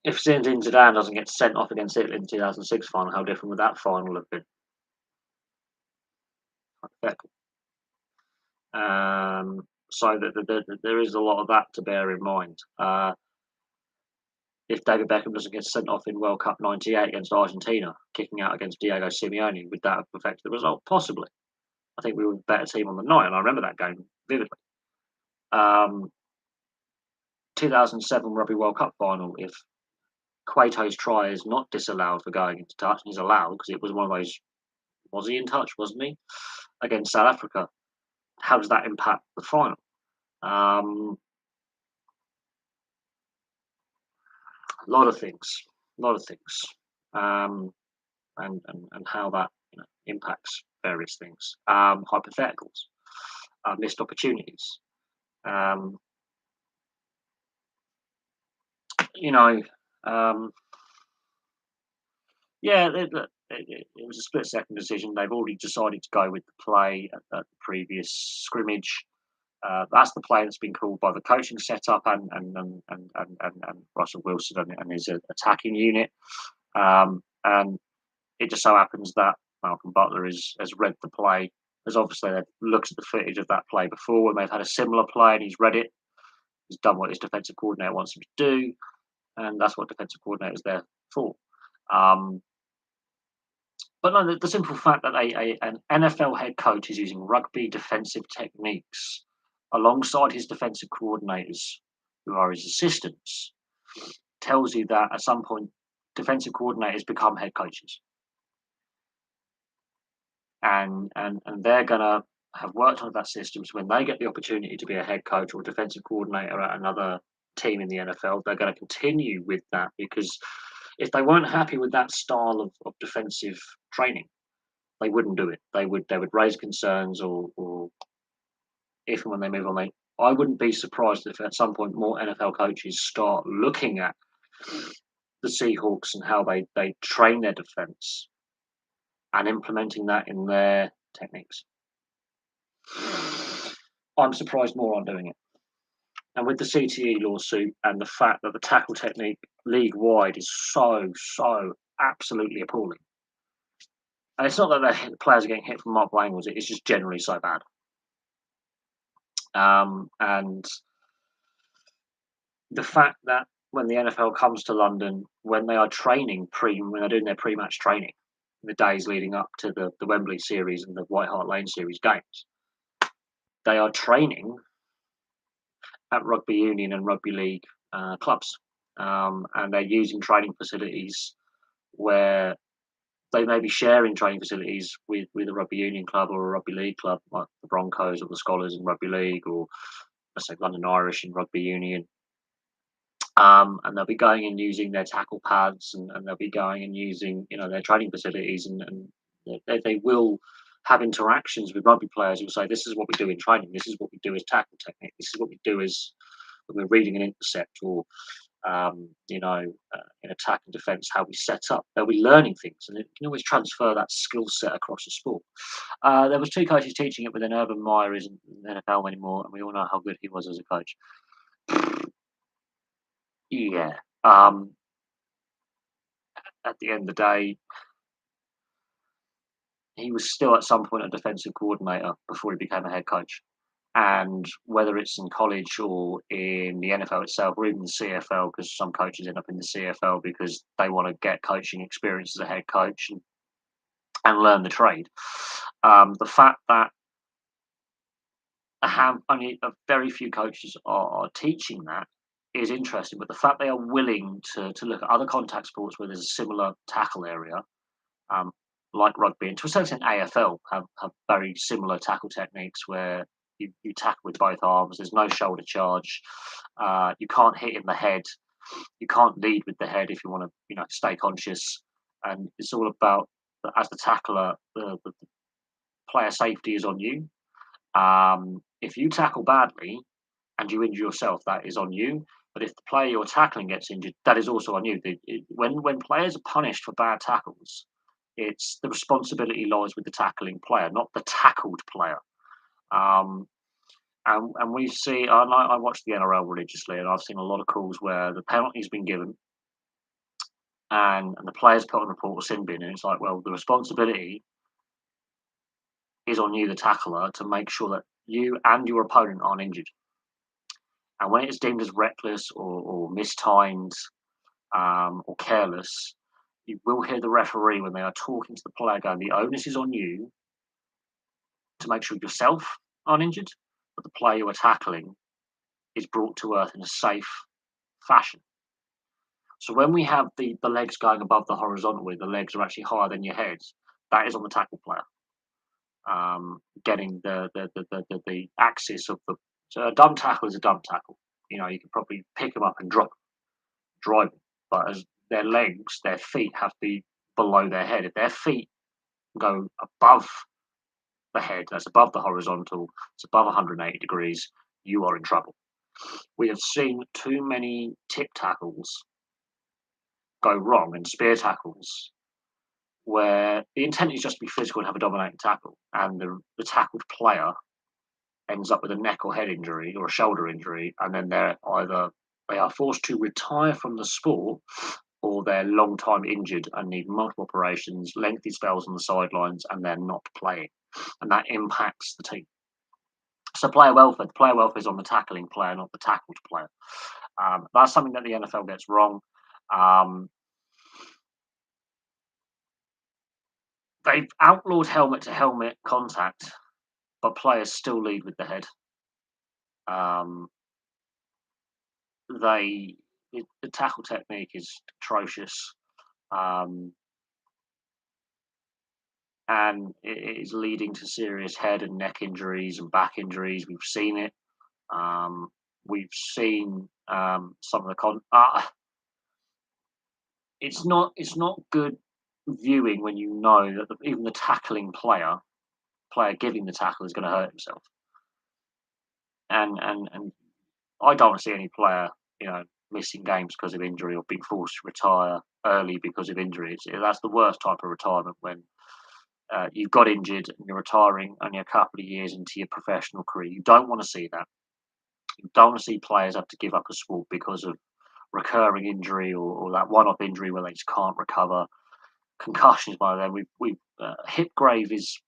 If Zinedine Zidane doesn't get sent off against Italy in the 2006 final, how different would that final have been? Hypothetical. So there is a lot of that to bear in mind. If David Beckham doesn't get sent off in World Cup '98 against Argentina, kicking out against Diego Simeone, would that have affected the result? Possibly. I think we were a better team on the night, and I remember that game vividly. 2007 Rugby World Cup final, if Cueto's try is not disallowed for going into touch, and he's allowed because it was one of those, was he in touch, wasn't he, against South Africa, how does that impact the final? A lot of things, and how that impacts various things. Hypotheticals, missed opportunities. Yeah, it was a split-second decision. They've already decided to go with the play at the previous scrimmage. That's the play that's been called by the coaching setup and Russell Wilson and his attacking unit. And it just so happens that Malcolm Butler has read the play. As obviously they've looked at the footage of that play before when they've had a similar play, and he's read it. He's done what his defensive coordinator wants him to do, and that's what defensive coordinator is there for. But no, the simple fact that an NFL head coach is using rugby defensive techniques alongside his defensive coordinators, who are his assistants, tells you that at some point defensive coordinators become head coaches, and they're gonna have worked on that system. So when they get the opportunity to be a head coach or defensive coordinator at another team in the NFL. They're going to continue with that because if they weren't happy with that style of defensive training, they wouldn't do it. They would raise concerns, or if and when they move on, I wouldn't be surprised if at some point more NFL coaches start looking at the Seahawks and how they train their defense and implementing that in their techniques. I'm surprised more aren't doing it. And with the CTE lawsuit and the fact that the tackle technique league wide is so absolutely appalling. And it's not that the players are getting hit from multiple angles, it's just generally so bad. And the fact that when the NFL comes to London, when they are when they're doing their pre-match training, the days leading up to the Wembley series and the White Hart Lane series games, they are training at rugby union and rugby league clubs, and they're using training facilities where they may be sharing training facilities with a rugby union club or a rugby league club, like the Broncos or the Scholars in rugby league, or let's say London Irish in rugby union. And they'll be going and using their tackle pads, and they'll be going and using their training facilities, and they will have interactions with rugby players who say, this is what we do in training, this is what we do as tackle technique, this is what we do as when we're reading an intercept, or in attack and defence, how we set up. They'll be learning things, and you can always transfer that skill set across the sport. There was two coaches teaching it, but then Urban Meyer isn't in the NFL anymore, and we all know how good he was as a coach. Yeah. At the end of the day, he was still at some point a defensive coordinator before he became a head coach. And whether it's in college or in the NFL itself, or even the CFL, because some coaches end up in the CFL because they want to get coaching experience as a head coach and learn the trade. The fact that only a very few coaches are teaching that is interesting, but the fact they are willing to look at other contact sports where there's a similar tackle area, like rugby, and to a certain extent AFL have very similar tackle techniques where you tackle with both arms, there's no shoulder charge, you can't hit in the head, you can't lead with the head if you want to stay conscious, and it's all about, as the tackler, the player safety is on you. If you tackle badly and you injure yourself, that is on you. But if the player you're tackling gets injured, that is also on you. When players are punished for bad tackles, it's the responsibility lies with the tackling player, not the tackled player. And we see, I watch the NRL religiously, and I've seen a lot of calls where the penalty's been given, and the players put on a report of sin bin, and it's like, well, the responsibility is on you, the tackler, to make sure that you and your opponent aren't injured. And when it's deemed as reckless or mistimed or careless, you will hear the referee, when they are talking to the player, going, the onus is on you to make sure yourself aren't injured, but the player you are tackling is brought to earth in a safe fashion. So when we have the legs going above the horizontal, where the legs are actually higher than your head, that is on the tackle player. Getting the axis of the, so a dumb tackle is a dumb tackle. You can probably pick them up and drive them, but as their legs, their feet have to be below their head. If their feet go above the head, that's above the horizontal, it's above 180 degrees, you are in trouble. We have seen too many tip tackles go wrong, and spear tackles where the intent is just to be physical and have a dominating tackle, and the tackled player ends up with a neck or head injury or a shoulder injury, and then they are forced to retire from the sport, or they're long time injured and need multiple operations, lengthy spells on the sidelines, and they're not playing, and that impacts the team. So player welfare is on the tackling player, not the tackled player. That's something that the NFL gets wrong. They've outlawed helmet-to-helmet contact, but players still lead with the head. The tackle technique is atrocious, and it is leading to serious head and neck injuries and back injuries. We've seen it. We've seen some of the it's not good viewing when you know that even the tackling player giving the tackle is going to hurt himself, and I don't want to see any player, missing games because of injury or being forced to retire early because of injury. That's the worst type of retirement when you've got injured and you're retiring only a couple of years into your professional career. You don't want to see that. You don't want to see players have to give up a sport because of recurring injury or that one-off injury where they just can't recover. Concussions by then. Hipgrave is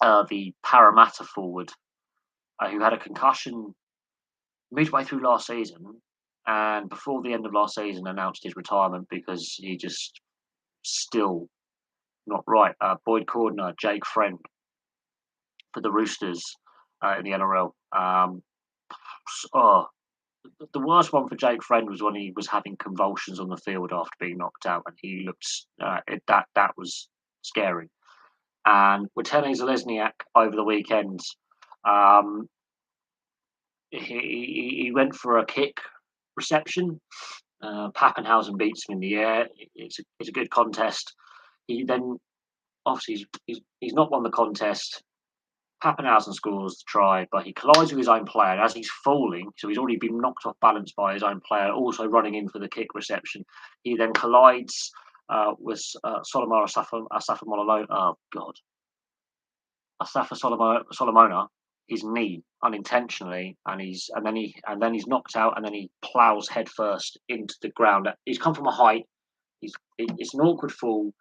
the Parramatta forward who had a concussion midway through last season, and before the end of last season announced his retirement because he just still not right. Boyd Cordner, Jake Friend for the Roosters in the NRL. Oh, the worst one for Jake Friend was when he was having convulsions on the field after being knocked out, and he looked that was scary. And with Tene Zalesniak over the weekend, um, he went for a kick reception. Pappenhausen beats him in the air. It's a good contest. He then obviously he's not won the contest. Pappenhausen scores the try, but he collides with his own player. And as he's falling, so he's already been knocked off balance by his own player, also running in for the kick reception. He then collides with Solomon Asafamololo. Oh God, Asafa Solomona. His knee unintentionally, and then he's knocked out, and then he plows headfirst into the ground. He's come from a height. It's an awkward fall,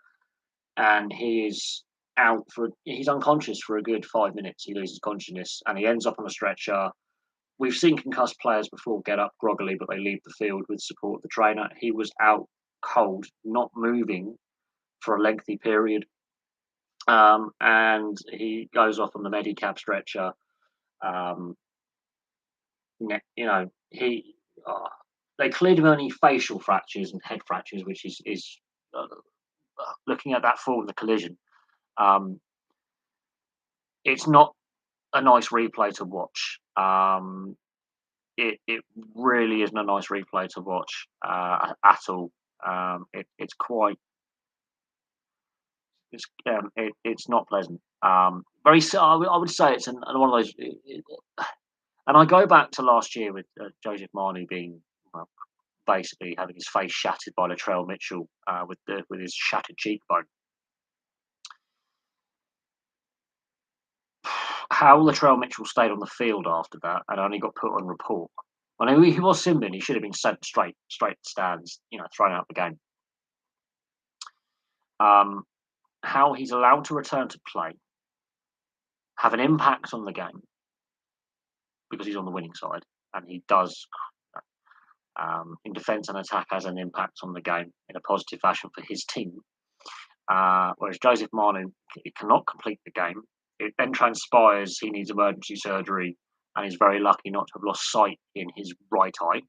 and he's unconscious for a good 5 minutes. He loses consciousness and he ends up on a stretcher. We've seen concussed players before get up groggily, but they leave the field with support of the trainer. He was out cold, not moving for a lengthy period. And he goes off on the Medicab stretcher. He they cleared him only facial fractures and head fractures, which is looking at that fall of the collision. It's not a nice replay to watch. It really isn't a nice replay to watch at all. It's quite it's not pleasant. Very I would say it's one of those. And I go back to last year with Joseph Manu being basically having his face shattered by Latrell Mitchell with his shattered cheekbone. How Latrell Mitchell stayed on the field after that and only got put on report. I know he was Simbin. He should have been sent straight stands, thrown out the game. How he's allowed to return to play, have an impact on the game because he's on the winning side, and he does in defence and attack has an impact on the game in a positive fashion for his team. Whereas Joseph Manu cannot complete the game. It then transpires he needs emergency surgery and is very lucky not to have lost sight in his right eye.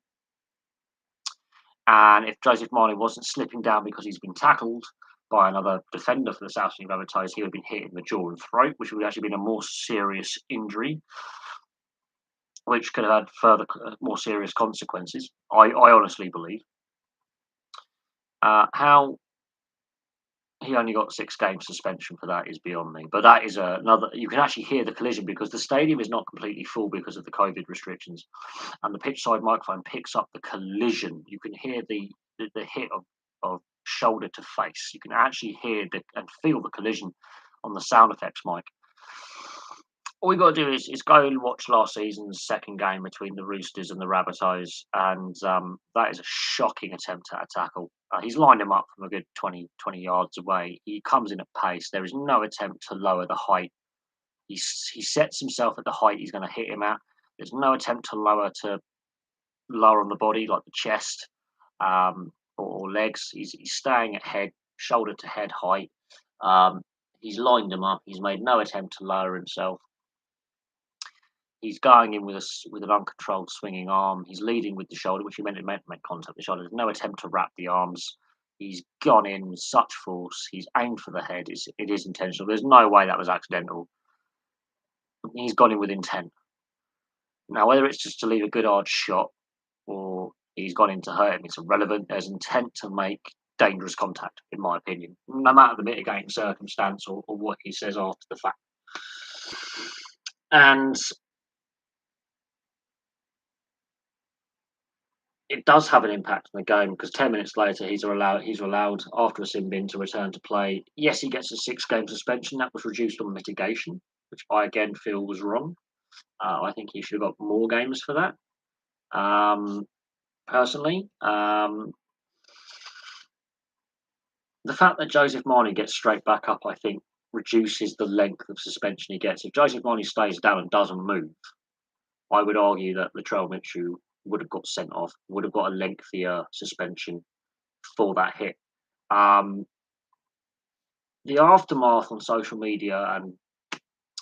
And if Joseph Manu wasn't slipping down because he's been tackled by another defender for the South Sydney Rabbitohs, he would have been hit in the jaw and throat, which would have actually been a more serious injury, which could have had further more serious consequences. I honestly believe. How he only got 6 games suspension for that is beyond me. But that is another. You can actually hear the collision because the stadium is not completely full because of the COVID restrictions, and the pitch side microphone picks up the collision. You can hear the hit of shoulder to face. You can actually hear and feel the collision on the sound effects mic. All we got to do is go and watch last season's second game between the Roosters and the Rabbitohs, and that is a shocking attempt at a tackle. He's lined him up from a good 20 yards away. He comes in at pace. There is no attempt to lower the height. He sets himself at the height he's going to hit him at. There's no attempt to lower on the body, like the chest or legs. He's staying at head, shoulder to head height. He's lined him up. He's made no attempt to lower himself. He's going in with an uncontrolled swinging arm. He's leading with the shoulder, which he meant to make contact with the shoulder. There's no attempt to wrap the arms. He's gone in with such force. He's aimed for the head. It is intentional. There's no way that was accidental. He's gone in with intent. Now, whether it's just to leave a good hard shot or he's gone in to hurt him, it's irrelevant. There's intent to make dangerous contact, in my opinion, no matter the mitigating circumstance or what he says after the fact. And it does have an impact on the game because 10 minutes later he's allowed after a sin bin to return to play. Yes, he gets a 6 game suspension. That was reduced on mitigation, which I again feel was wrong. I think he should have got more games for that. Personally, the fact that Joseph Marnie gets straight back up, I think, reduces the length of suspension he gets. If Joseph Marnie stays down and doesn't move, I would argue that Latrell Mitchell would have got sent off, would have got a lengthier suspension for that hit. The aftermath on social media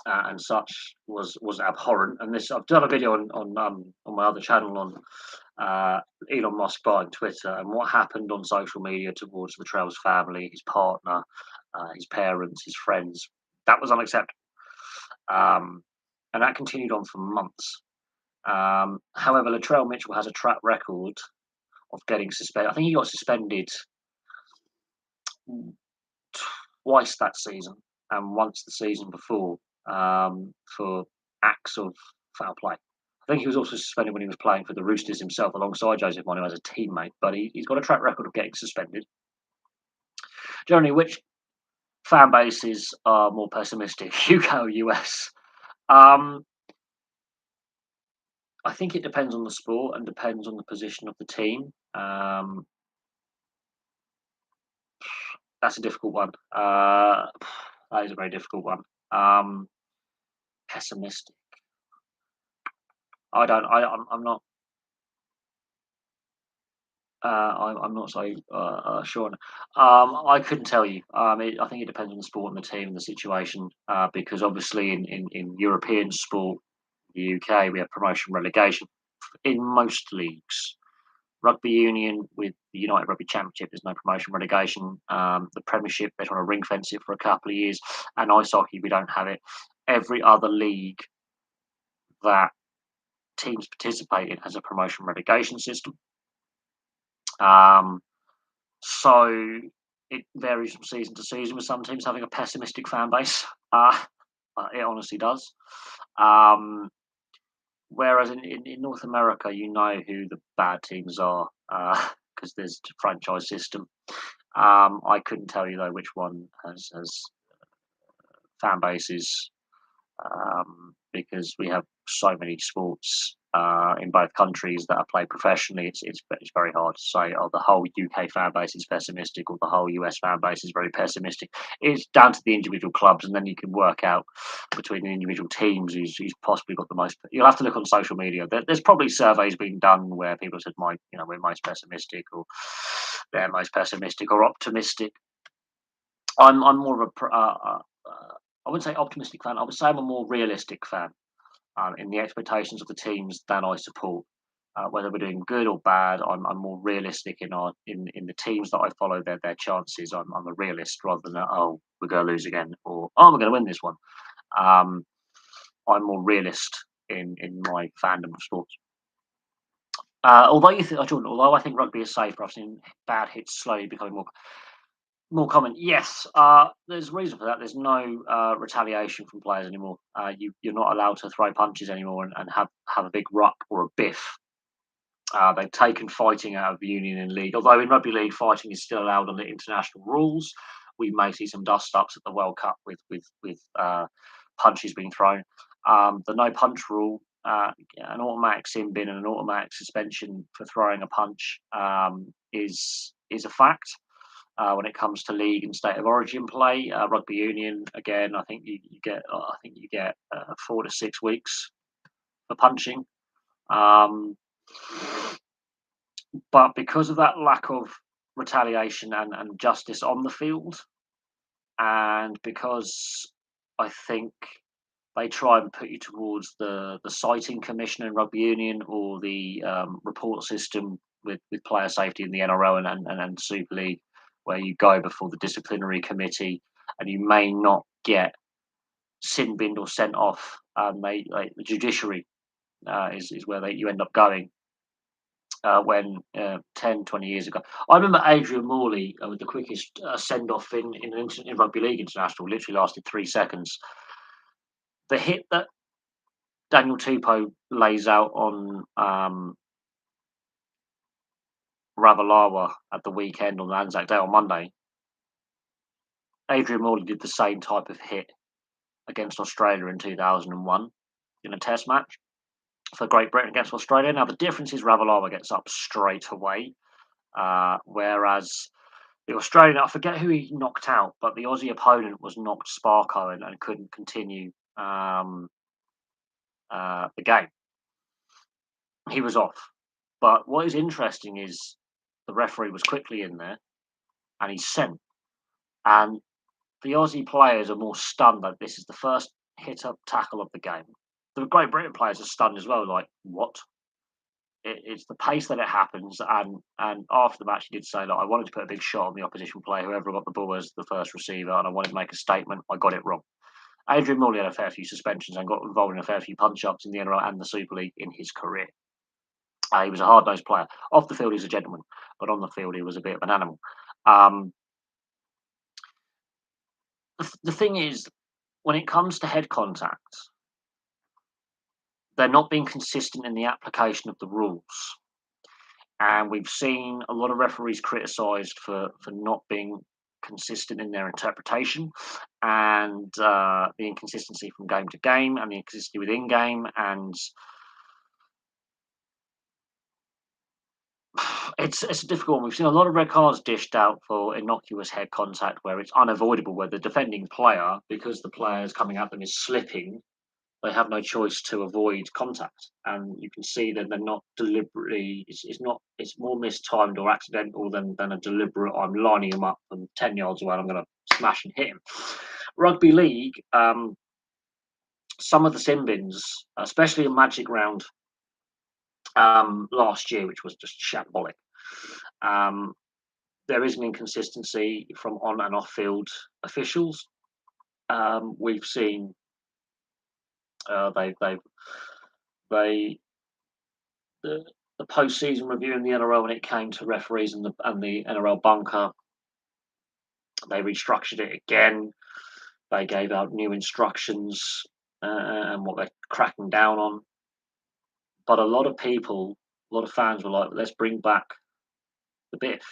and such was abhorrent. And this, I've done a video on my other channel on Elon Musk buying Twitter and what happened on social media towards Latrell's family, his partner, his parents, his friends. That was unacceptable, and that continued on for months. However, Latrell Mitchell has a track record of getting suspended. I think he got suspended twice that season and once the season before for acts of foul play. I think he was also suspended when he was playing for the Roosters himself alongside Joseph Manu as a teammate, but he's got a track record of getting suspended. Generally, which fan bases are more pessimistic, UK or US? I think it depends on the sport and depends on the position of the team. That's a difficult one. That is a very difficult one. Pessimistic. I don't. I'm not. I'm not so sure. I couldn't tell you. I think it depends on the sport and the team and the situation. Because obviously in European sport, the UK, we have promotion relegation in most leagues. Rugby Union with the United Rugby Championship, there's no promotion relegation. The Premiership, they're trying to ring fence it for a couple of years, and ice hockey, we don't have it. Every other league that teams participate in has a promotion relegation system. So it varies from season to season, with some teams having a pessimistic fan base. It honestly does. Whereas in North America, you know who the bad teams are because there's a franchise system. I couldn't tell you though which one has fan bases because we have so many sports in both countries that are played professionally. It's very hard to say, oh, the whole UK fan base is pessimistic or the whole US fan base is very pessimistic. It's down to the individual clubs, and then you can work out between the individual teams who's possibly got the most. You'll have to look on social media. There's probably surveys being done where people said, we're most pessimistic, or they're most pessimistic or optimistic. I'm more of I wouldn't say optimistic fan. I would say I'm a more realistic fan in the expectations of the teams than I support. Whether we're doing good or bad, I'm more realistic in the teams that I follow. Their chances. I'm a realist rather than we're going to lose again or we're going to win this one. I'm more realist in my fandom of sports. Although I think rugby is safer, I've seen bad hits slowly becoming more common. Yes, there's a reason for that. There's no retaliation from players anymore. You're not allowed to throw punches anymore and have a big ruck or a biff. They've taken fighting out of the union and league. Although in rugby league, fighting is still allowed under international rules. We may see some dust ups at the World Cup with punches being thrown. The no punch rule, an automatic sin bin and an automatic suspension for throwing a punch is a fact. When it comes to league and state of origin play, rugby union again, I think you get 4 to 6 weeks for punching. But because of that lack of retaliation and justice on the field, and because I think they try and put you towards the citing commission in rugby union or the report system with player safety in the NRL and Super League, where you go before the disciplinary committee and you may not get sin binned or sent off. The judiciary is where you end up going. When 10, 20 years ago. I remember Adrian Morley with the quickest send off in Rugby League International, literally lasted 3 seconds. The hit that Daniel Tupou lays out on Ravalawa at the weekend on Anzac Day on Monday, Adrian Morley did the same type of hit against Australia in 2001 in a test match for Great Britain against Australia. Now, the difference is Ravalawa gets up straight away, whereas the Australian, I forget who he knocked out, but the Aussie opponent was knocked Sparko and couldn't continue the game. He was off. But what is interesting is the referee was quickly in there and he's sent. And the Aussie players are more stunned that this is the first hit-up tackle of the game. The Great Britain players are stunned as well, like, what? It's the pace that it happens, and after the match he did say, like, I wanted to put a big shot on the opposition player, whoever got the ball as the first receiver, and I wanted to make a statement. I got it wrong. Adrian Morley had a fair few suspensions and got involved in a fair few punch-ups in the NRL and the Super League in his career. He was a hard-nosed player. Off the field, he was a gentleman, but on the field, he was a bit of an animal. The thing is, when it comes to head contact, they're not being consistent in the application of the rules. And we've seen a lot of referees criticised for not being consistent in their interpretation, and the inconsistency from game to game, and the inconsistency within game, and it's a difficult one. We've seen a lot of red cards dished out for innocuous head contact where it's unavoidable, where the defending player, because the players coming at them is slipping, they have no choice to avoid contact, and you can see that they're not deliberately. It's more mistimed or accidental than a deliberate. I'm lining him up from 10 yards away. And I'm going to smash and hit him. Rugby league, some of the sin bins, especially in Magic Round last year, which was just shambolic. There is an inconsistency from on and off field officials. We've seen. The post-season review in the NRL, when it came to referees and the NRL bunker, they restructured it again. They gave out new instructions and what they're cracking down on. But a lot of fans were like, let's bring back the biff.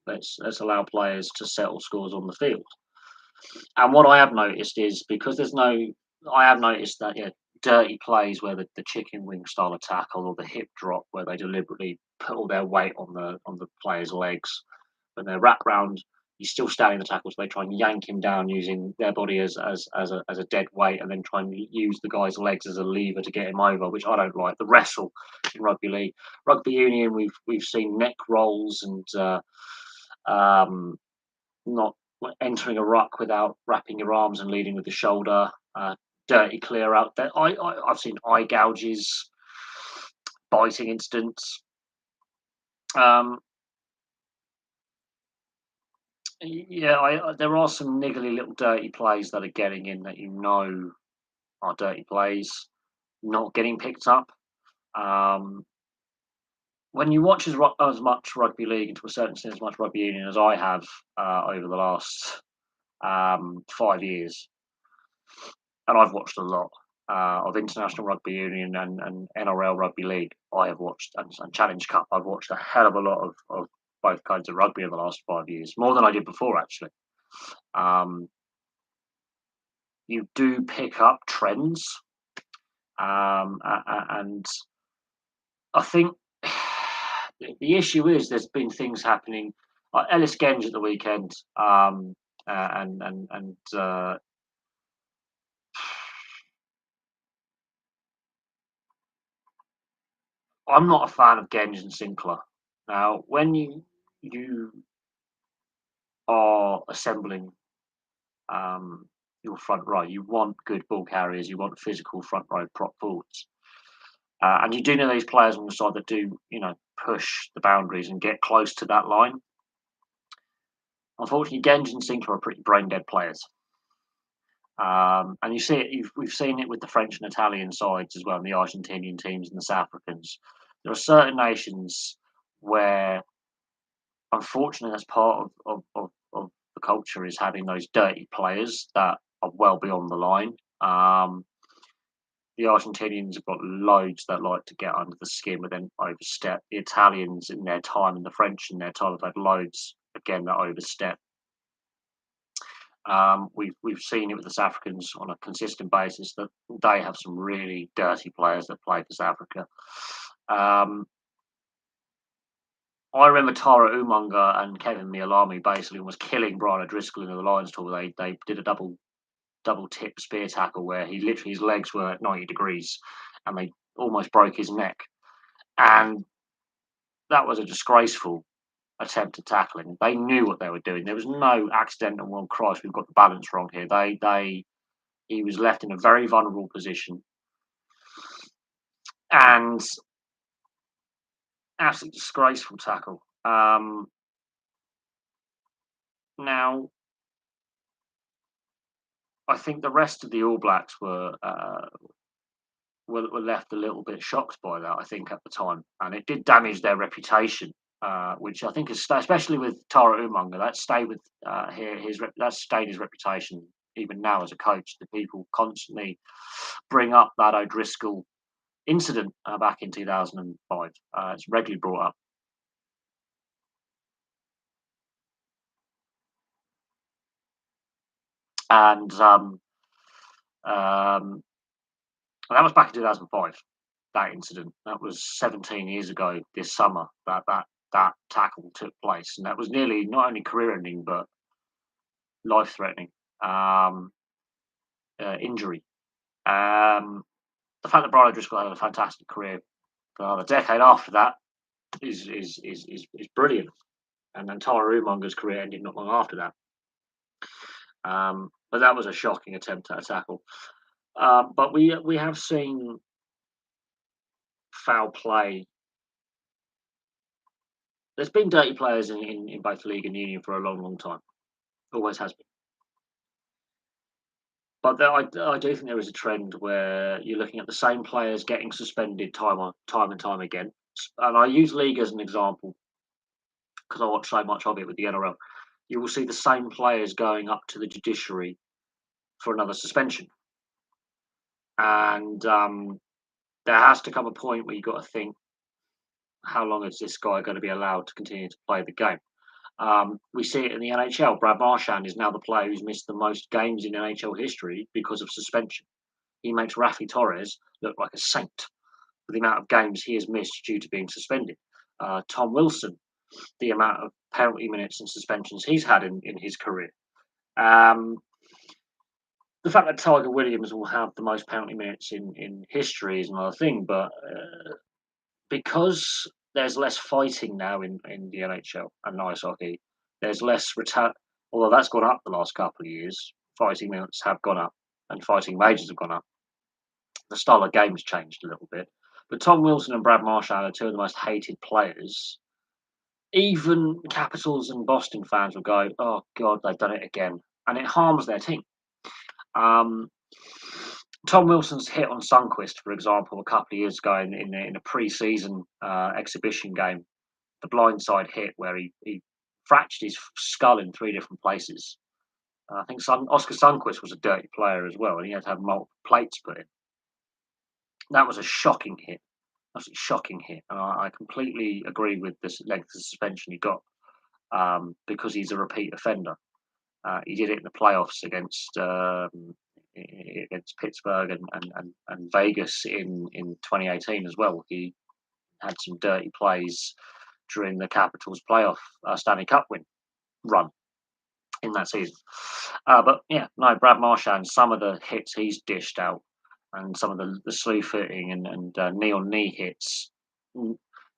Let's allow players to settle scores on the field. And what I have noticed is, because I have noticed that dirty plays where the chicken wing style of tackle, or the hip drop where they deliberately put all their weight on the player's legs, when they're wrapped round, you still stand in the tackle, so they try and yank him down using their body as a dead weight, and then try and use the guy's legs as a lever to get him over, which I don't like. The wrestle in rugby league, rugby union, we've seen neck rolls and not entering a ruck without wrapping your arms and leading with the shoulder. Dirty clear out there. I've seen eye gouges, biting incidents. There are some niggly little dirty plays that are getting in that are dirty plays, not getting picked up. When you watch as much rugby league, and to a certain extent as much rugby union as I have over the last 5 years, and I've watched a lot of international rugby union and NRL rugby league. I have watched, and Challenge Cup, I've watched a hell of a lot of both kinds of rugby in the last 5 years, more than I did before, actually. You do pick up trends, and I think the issue is there's been things happening. Ellis Genge at the weekend, and I'm not a fan of Genge and Sinclair. Now, when you are assembling your front row, you want good ball carriers, you want physical front row prop forwards. And you do know these players on the side that do, push the boundaries and get close to that line. Unfortunately, Genge and Sinclair are pretty brain dead players. And you see it. We've seen it with the French and Italian sides as well, and the Argentinian teams and the South Africans. There are certain nations where, unfortunately, that's part of the culture is having those dirty players that are well beyond the line. The Argentinians have got loads that like to get under the skin but then overstep. The Italians in their time and the French in their time have had loads again that overstep. We've seen it with the South Africans on a consistent basis that they have some really dirty players that play for South Africa. I remember Tara Umunga and Kevin Mialami basically almost killing Brian O'Driscoll in the Lions tour. They did a double tip spear tackle where he literally his legs were at 90 degrees and they almost broke his neck. And that was a disgraceful attempt at tackling. They knew what they were doing. There was no accidental, well, Christ, we've got the balance wrong here. He was left in a very vulnerable position and absolutely disgraceful tackle. Now, I think the rest of the All Blacks were left a little bit shocked by that. I think at the time, and it did damage their reputation, which I think is especially with Tara Umunga. That stayed with that stayed his reputation even now as a coach. The people constantly bring up that O'Driscoll incident back in 2005. It's regularly brought up. And that was back in 2005. That incident. That was 17 years ago this summer. That tackle took place, and that was nearly not only career-ending but life-threatening injury. The fact that Brian O'Driscoll had a fantastic career for another decade after that is brilliant, and then Tara Umunga's career ended not long after that. But that was a shocking attempt at a tackle. But we have seen foul play. There's been dirty players in both league and union for a long time. Always has been. But I do think there is a trend where you're looking at the same players getting suspended time and time again. And I use league as an example because I watch so much of it with the NRL. You will see the same players going up to the judiciary for another suspension. And there has to come a point where you've got to think, how long is this guy going to be allowed to continue to play the game? We see it in the NHL. Brad Marchand is now the player who's missed the most games in NHL history because of suspension. He makes Raffi Torres look like a saint for the amount of games he has missed due to being suspended. Tom Wilson, the amount of penalty minutes and suspensions he's had in his career. The fact that Tiger Williams will have the most penalty minutes in history is another thing, but because there's less fighting now in the NHL and ice hockey, there's less although that's gone up the last couple of years. Fighting minutes have gone up and fighting majors have gone up. The style of game's changed a little bit. But Tom Wilson and Brad Marchand are two of the most hated players. Even Capitals and Boston fans will go, "Oh God, they've done it again," and it harms their team. Tom Wilson's hit on Sundqvist, for example, a couple of years ago in a pre-season exhibition game, the blindside hit where he fractured his skull in 3 different places. I think Oscar Sundqvist was a dirty player as well, and he had to have multiple plates put in. That was a shocking hit, absolutely shocking hit, and I completely agree with the length of suspension he got because he's a repeat offender. He did it in the playoffs against Pittsburgh and Vegas in 2018 as well. He had some dirty plays during the Capitals playoff Stanley Cup win run in that season. But yeah, no, Brad Marchand, some of the hits he's dished out and some of the slew footing and knee on knee hits,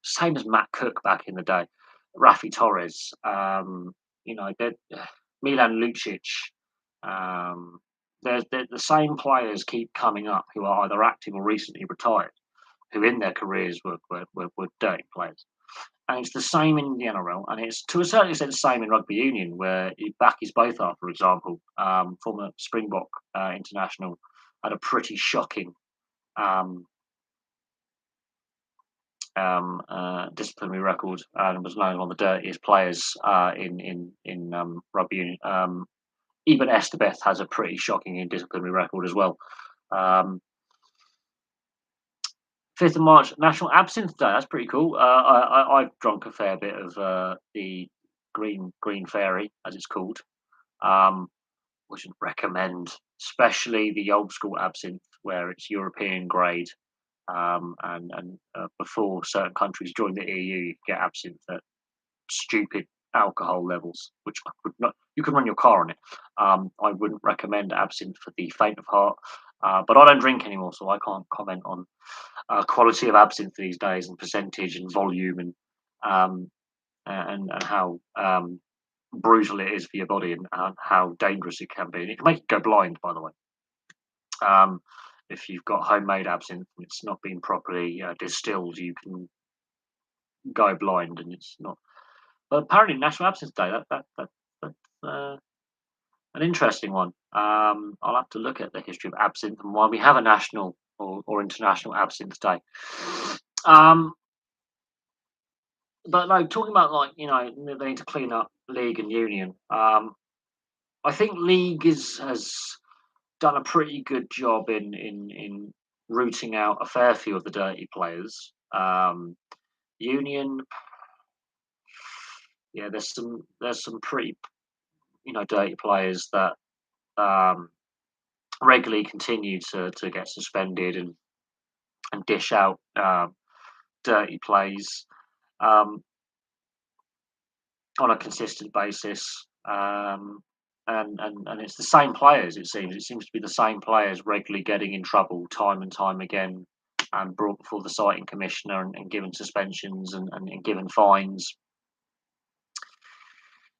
same as Matt Cook back in the day, Raffi Torres, Milan Lucic. The same players keep coming up who are either active or recently retired, who in their careers were dirty players. And it's the same in the NRL, and it's to a certain extent the same in rugby union, where Backy's both are, for example, former Springbok international, had a pretty shocking um, disciplinary record and was known one of the dirtiest players in rugby union. Even Estebeth has a pretty shocking disciplinary record as well. 5th of March, National Absinthe Day. That's pretty cool. I've drunk a fair bit of the Green Fairy, as it's called. Wouldn't recommend, especially the old school absinthe where it's European grade. And before certain countries joined the EU, you get absinthe at stupid alcohol levels, which would not. You can run your car on it. I wouldn't recommend absinthe for the faint of heart. But I don't drink anymore, so I can't comment on quality of absinthe these days, and percentage, and volume, and how brutal it is for your body, and how dangerous it can be. And it can make you go blind, by the way. If you've got homemade absinthe and it's not been properly distilled, you can go blind, and it's not. But apparently, National Absinthe Day. That's an interesting one. I'll have to look at the history of absinthe and why we have a national or international absinthe day. But no, talking about, like, they need to clean up league and union. I think league has done a pretty good job in rooting out a fair few of the dirty players. Union, yeah, there's some pretty dirty players that regularly continue to get suspended and dish out dirty plays on a consistent basis. And it's the same players. It seems to be the same players regularly getting in trouble time and time again, and brought before the citing commissioner and given suspensions and given fines.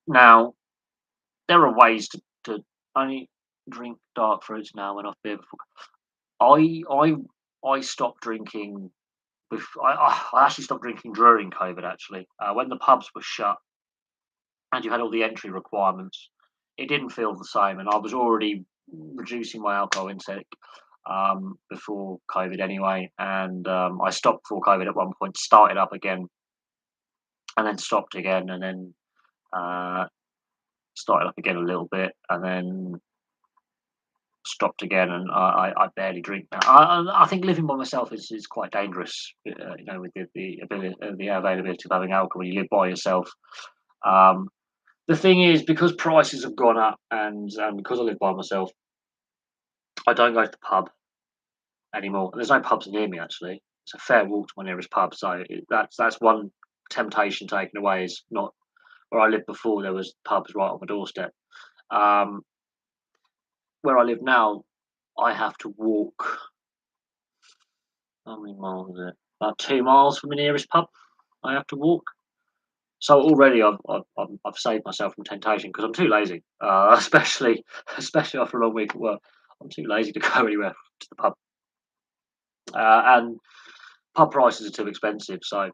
Now, there are ways to only drink dark fruits now when I've beer before. I stopped drinking. I actually stopped drinking during COVID. Actually, when the pubs were shut and you had all the entry requirements, it didn't feel the same, and I was already reducing my alcohol intake before COVID anyway. And I stopped before COVID at one point, started up again, and then stopped again, and then started up again a little bit, and then stopped again. And I barely drink now. I think living by myself is quite dangerous, with the ability, the availability of having alcohol when you live by yourself. The thing is, because prices have gone up, and because I live by myself, I don't go to the pub anymore. There's no pubs near me, actually. It's a fair walk to my nearest pub, so that's one temptation taken away. Is not where I lived before. There was pubs right on my doorstep. Where I live now, I have to walk. How many miles is it? About 2 miles from the nearest pub. I have to walk. So already I've saved myself from temptation because I'm too lazy, especially after a long week at work. I'm too lazy to go anywhere to the pub, and pub prices are too expensive. So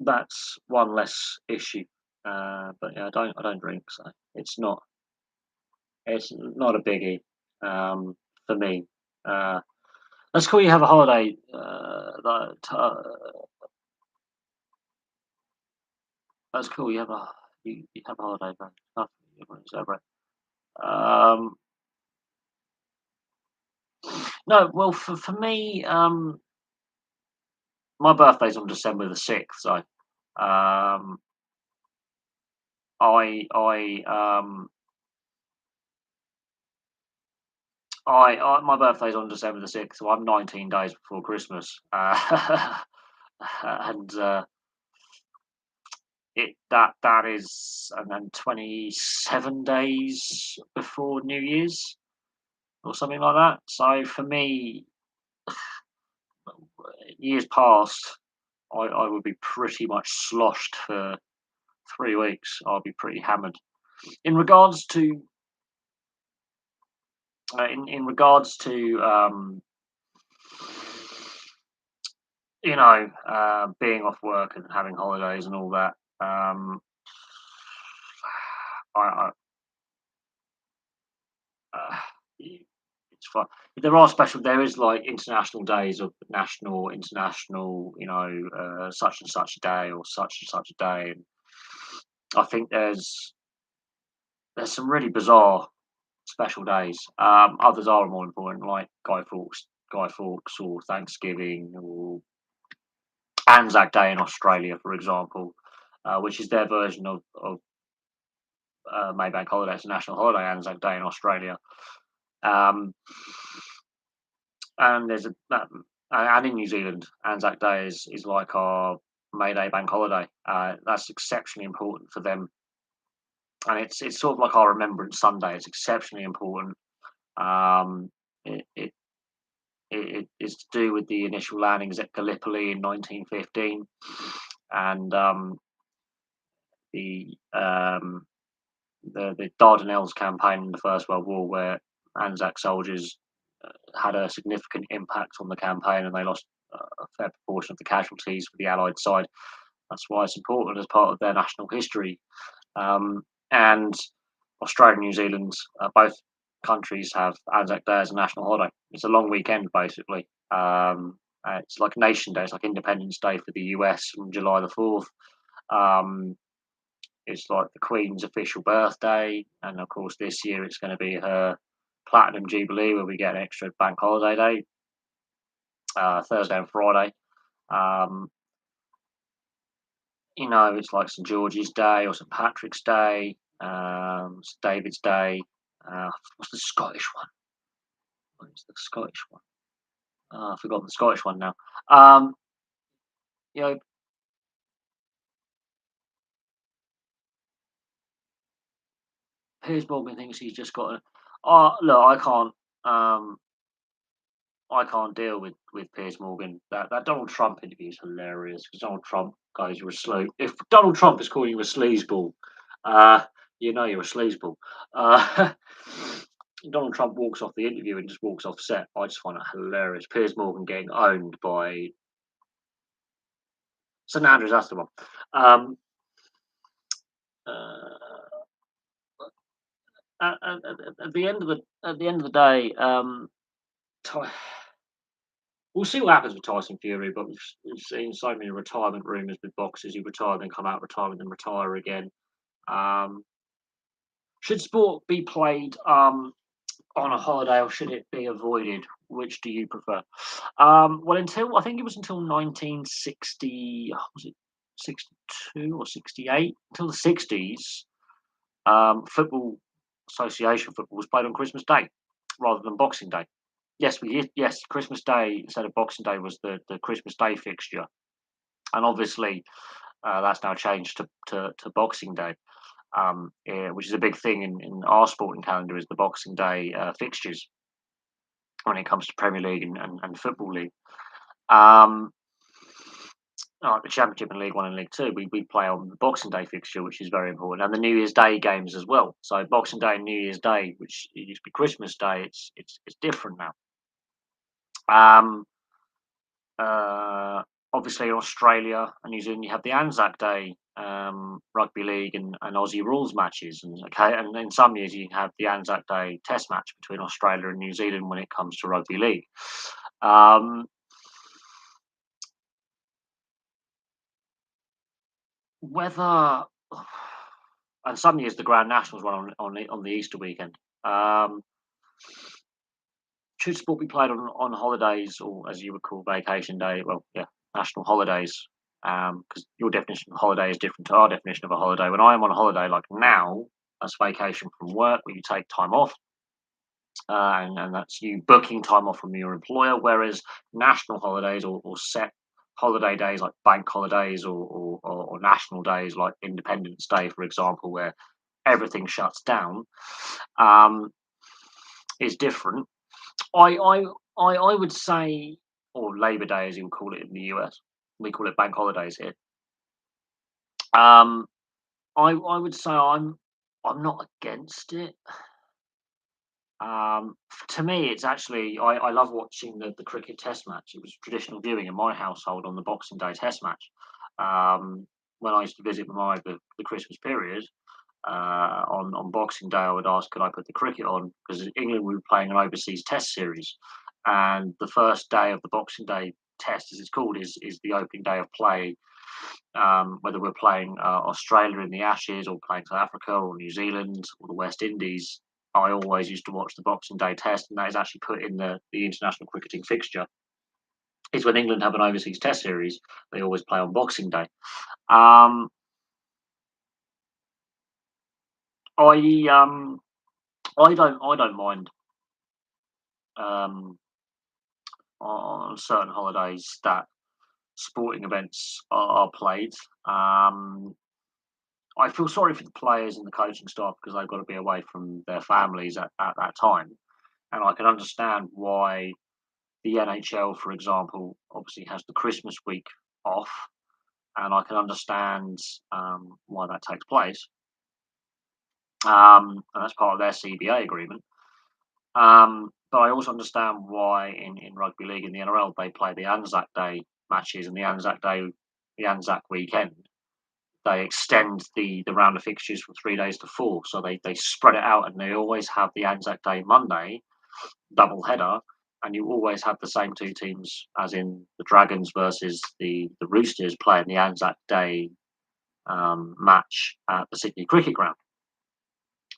that's one less issue. But yeah, I don't drink, so it's not a biggie for me. That's cool. You have a holiday. That's cool. You have a holiday, man. Nothing you want to celebrate. Um, no, well, for me, my birthday's on December the 6th, so um, my birthday's on December the 6th, so I'm 19 days before Christmas, and that is, and then 27 days before New Year's or something like that. So for me, years past, I would be pretty much sloshed for 3 weeks. I'll be pretty hammered. In regards to in regards to being off work and having holidays and all that. I uh, it's fun. There are special. There is like international days of national, international. Such and such a day or such and such a day. And I think there's some really bizarre special days. Others are more important, like Guy Fawkes, or Thanksgiving, or Anzac Day in Australia, for example, which is their version of Maybank holiday. It's a national holiday, Anzac Day in Australia. Um, and there's a that, and in New Zealand, Anzac Day is like our May Day bank holiday. That's exceptionally important for them, and it's sort of like our Remembrance Sunday. It's exceptionally important. Um, it, it it is to do with the initial landings at Gallipoli in 1915, and the um, the Dardanelles campaign in the First World War, where Anzac soldiers had a significant impact on the campaign, and they lost a fair proportion of the casualties for the Allied side. That's why it's important as part of their national history. And Australia and New Zealand, both countries have Anzac Day as a national holiday. It's a long weekend, basically. It's like Nation Day. It's like Independence Day for the US on July the 4th. Um, it's like the Queen's official birthday, and of course, this year it's going to be her Platinum Jubilee, where we get an extra bank holiday day, Thursday and Friday. Um, it's like St George's Day or St Patrick's Day, St David's Day. What's the Scottish one? What is the Scottish one? I've forgotten the Scottish one now. Um, you know, Piers Morgan thinks he's just got a. Oh, look, Um, I can't deal with Piers Morgan. That Donald Trump interview is hilarious because Donald Trump goes, "You're a slow." If Donald Trump is calling you a sleazeball, uh, you're a sleazeball. Uh, Donald Trump walks off the interview and just walks off set. I just find that hilarious. Piers Morgan getting owned by St Andrews. That's the one. Um, uh, at the end of the day, Ty- we'll see what happens with Tyson Fury. But we've seen so many retirement rumours with boxers who retire, then come out, retire, and then retire again. Um, should sport be played on a holiday, or should it be avoided? Which do you prefer? Well, until I think it was until 1960, was it 62 or 68? Until the 60s, football association football was played on Christmas Day rather than Boxing Day. Yes, Christmas Day instead of Boxing Day was the Christmas Day fixture, and obviously that's now changed to Boxing Day. Yeah, which is a big thing in our sporting calendar, is the Boxing Day fixtures when it comes to Premier League and Football League. Um, like the Championship and League One and League Two, we play on the Boxing Day fixture, which is very important, and the New Year's Day games as well. So Boxing Day and New Year's Day, which it used to be Christmas Day, it's different now. Um, uh, Obviously, in Australia and New Zealand, you have the Anzac Day rugby league and Aussie rules matches, and okay, and in some years you have the Anzac Day Test match between Australia and New Zealand when it comes to rugby league. Um, Whether and some years the Grand Nationals run on the Easter weekend. Um, should sport be played on holidays, or as you would call vacation day? Well, yeah, national holidays. Because your definition of holiday is different to our definition of a holiday. When I am on a holiday, like now, that's vacation from work where you take time off, and that's you booking time off from your employer. Whereas national holidays, or set holiday days like bank holidays, or national days like Independence Day, for example, where everything shuts down, um, is different. I I I would say, or Labor Day as you would call it in the US. We call it bank holidays here. Um, I would say I'm not against it. To me, it's actually I love watching the cricket Test match. It was traditional viewing in my household on the Boxing Day Test match. When I used to visit my the Christmas period, on Boxing Day, I would ask, could I put the cricket on? Because in England, we were playing an overseas Test series, and the first day of the Boxing Day Test, as it's called, is the opening day of play. Whether we're playing Australia in the Ashes, or playing South Africa, or New Zealand, or the West Indies, I always used to watch the Boxing Day Test, and that is actually put in the international cricketing fixture. Is when England have an overseas Test series, they always play on Boxing Day. Um, I I don't mind um, on certain holidays that sporting events are played. Um, I feel sorry for the players and the coaching staff because they've got to be away from their families at that time, and I can understand why the NHL, for example, obviously has the Christmas week off, and I can understand why that takes place, and that's part of their CBA agreement. But I also understand why in rugby league in the NRL they play the Anzac Day matches and the Anzac weekend. They extend the round of fixtures from 3 days to four, so they spread it out, and they always have the Anzac Day Monday double header, and you always have the same two teams, as in the Dragons versus the Roosters, playing the Anzac Day match at the Sydney Cricket Ground,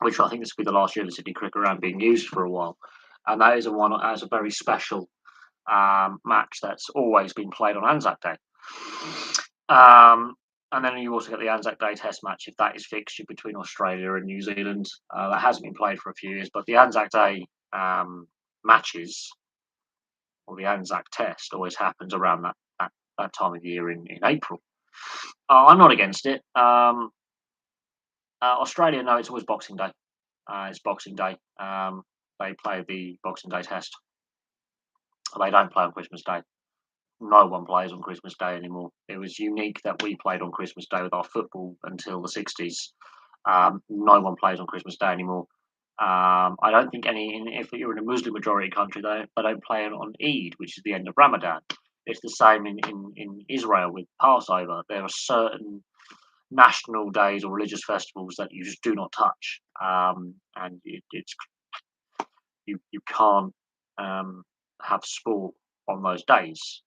which I think this will be the last year of the Sydney Cricket Ground being used for a while, and that is a very special match that's always been played on Anzac Day. Um, and then you also get the Anzac Day Test match if that is fixture between Australia and New Zealand. That hasn't been played for a few years, but the Anzac Day matches, or the Anzac Test, always happens around that time of year in April. I'm not against it. Australia, no, it's always Boxing Day. It's Boxing Day. They play the Boxing Day Test. They don't play on Christmas Day. No one plays on Christmas Day anymore. It was unique that we played on Christmas Day with our football until the 60s. No one plays on Christmas Day anymore. I don't think if you're in a Muslim majority country, they don't play it on Eid, which is the end of Ramadan. It's the same in Israel with Passover. There are certain national days or religious festivals that you just do not touch, and it's you can't have sport on those days.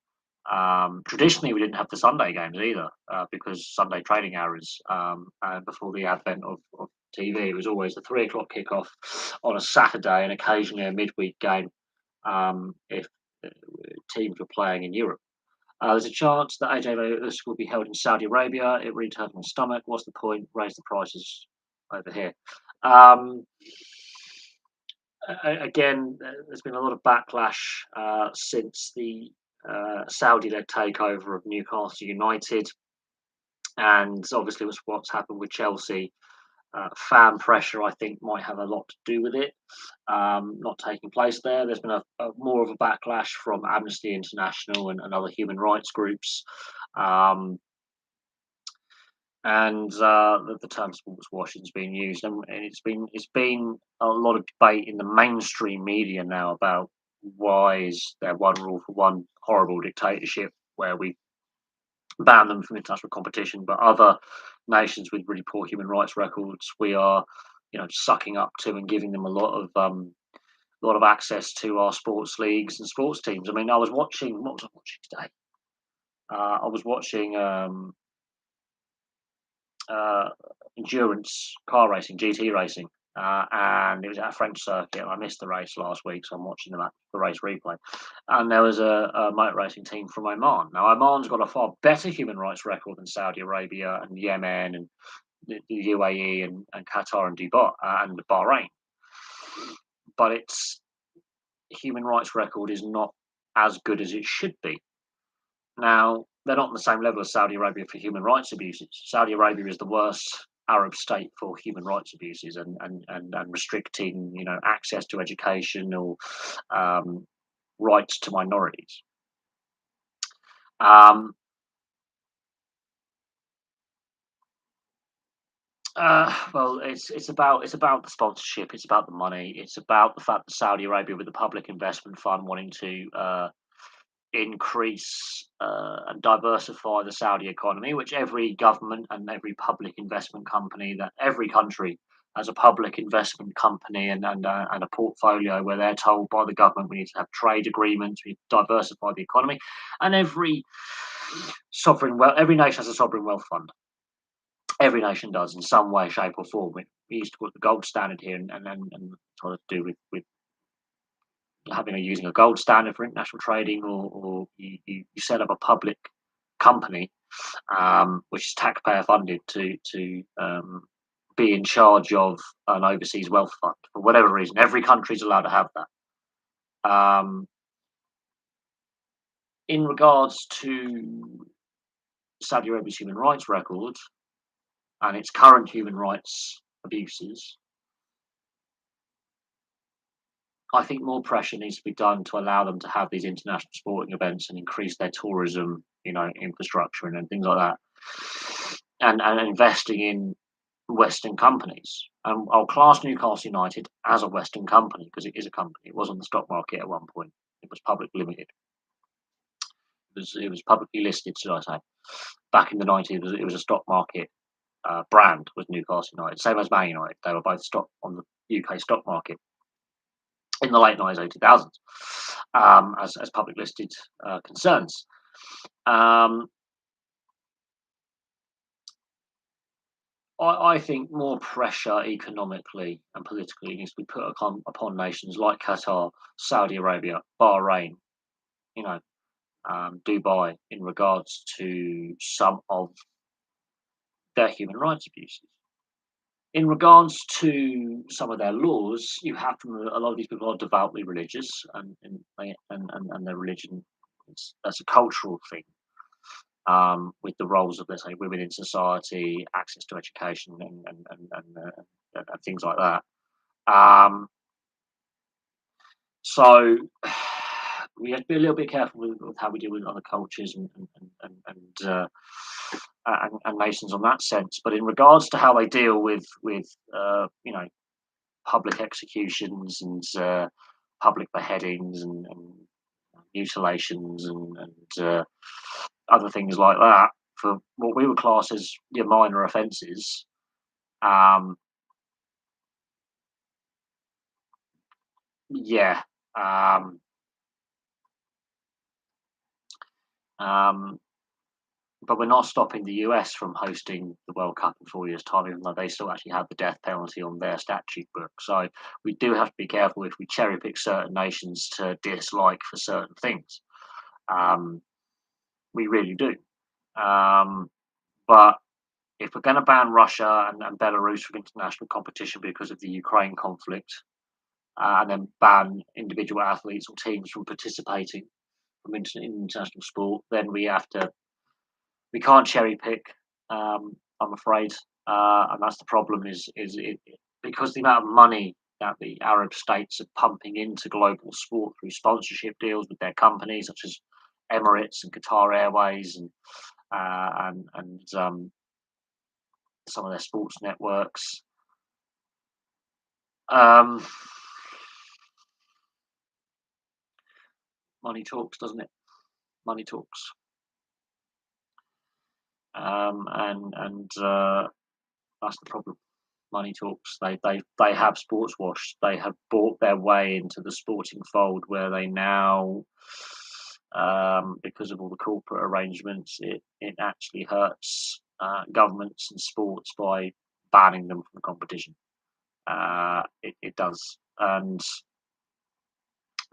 Traditionally, we didn't have the Sunday games either because Sunday trading hours, and before the advent of TV, it was always a 3 o'clock kickoff on a Saturday and occasionally a midweek game if teams were playing in Europe. There's a chance that AJ will be held in Saudi Arabia. It really turns my stomach. What's the point? Raise the prices over here. Um, Again, there's been a lot of backlash since the Saudi-led takeover of Newcastle United, and obviously what's happened with Chelsea. Fan pressure, I think, might have a lot to do with it not taking place there. There's been more of a backlash from Amnesty International and other human rights groups, and the term sports washing has been used, and it's been a lot of debate in the mainstream media now about why is there one rule for one horrible dictatorship where we ban them from international competition, but other nations with really poor human rights records we are, sucking up to and giving them a lot of access to our sports leagues and sports teams. I mean, I was watching. What was I watching today? I was watching uh, endurance car racing, GT racing, and it was at a French circuit. And I missed the race last week, so I'm watching the race replay. And there was a motor racing team from Oman. Now, Oman's got a far better human rights record than Saudi Arabia and Yemen and the UAE and Qatar and Dubai and Bahrain, but its human rights record is not as good as it should be. Now, they're not on the same level as Saudi Arabia for human rights abuses. Saudi Arabia is the worst Arab state for human rights abuses and restricting, access to education or um, rights to minorities. Um, Well, it's about the sponsorship. It's about the money. It's about the fact that Saudi Arabia, with the public investment fund, wanting to increase and diversify the Saudi economy, which every government and every public investment company, that every country has a public investment company and a portfolio where they're told by the government we need to have trade agreements, we need to diversify the economy, and every nation has a sovereign wealth fund. Every nation does in some way, shape, or form. We used to put the gold standard here, and try to do with using a gold standard for international trading, or you set up a public company, which is taxpayer funded to be in charge of an overseas wealth fund for whatever reason. Every country is allowed to have that. In regards to Saudi Arabia's human rights record and its current human rights abuses, I think more pressure needs to be done to allow them to have these international sporting events and increase their tourism, infrastructure and things like that, and investing in Western companies. And I'll class Newcastle United as a Western company because it is a company. It was on the stock market at one point. It was public limited. It was publicly listed, should I say? Back in the 90s, it was a stock market brand. Was Newcastle United, same as Man United. They were both stock on the UK stock market in the late 90s, 2000s, as public listed concerns. I think more pressure economically and politically needs to be put upon nations like Qatar, Saudi Arabia, Bahrain, you know, Dubai, in regards to some of their human rights abuses. In regards to some of their laws, you have to. A lot of these people are devoutly religious, and their religion that's a cultural thing. With the roles of, let's say, women in society, access to education, and things like that. So we have to be a little bit careful with how we deal with other cultures and nations on that sense. But in regards to how they deal with public executions and public beheadings and mutilations and other things like that, for what we would class as your minor offences. Yeah. Um, um, but we're not stopping the US from hosting the World Cup in 4 years' time, even though they still actually have the death penalty on their statute book. So we do have to be careful if we cherry pick certain nations to dislike for certain things. We really do. But if we're going to ban Russia and Belarus from international competition because of the Ukraine conflict, and then ban individual athletes or teams from participating in international sport, then we can't cherry pick. I'm afraid, and that's the problem. Because the amount of money that the Arab states are pumping into global sport through sponsorship deals with their companies, such as Emirates and Qatar Airways, and some of their sports networks. Money talks, doesn't it? Money talks. And that's the problem. Money talks. They have sports washed. They have bought their way into the sporting fold, where they now, because of all the corporate arrangements, it actually hurts governments and sports by banning them from competition. It does, and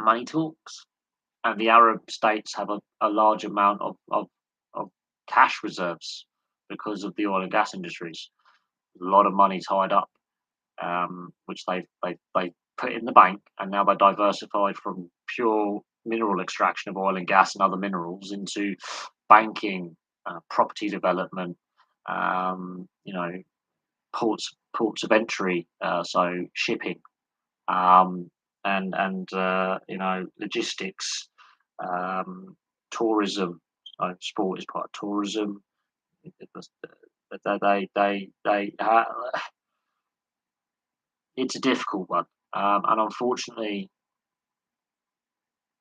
money talks. And the Arab states have a large amount of cash reserves because of the oil and gas industries. A lot of money tied up, which they put in the bank, and now they're diversified from pure mineral extraction of oil and gas and other minerals into banking, property development, ports of entry, so shipping, and logistics, tourism. Sport is part of tourism. They it's a difficult one, and unfortunately,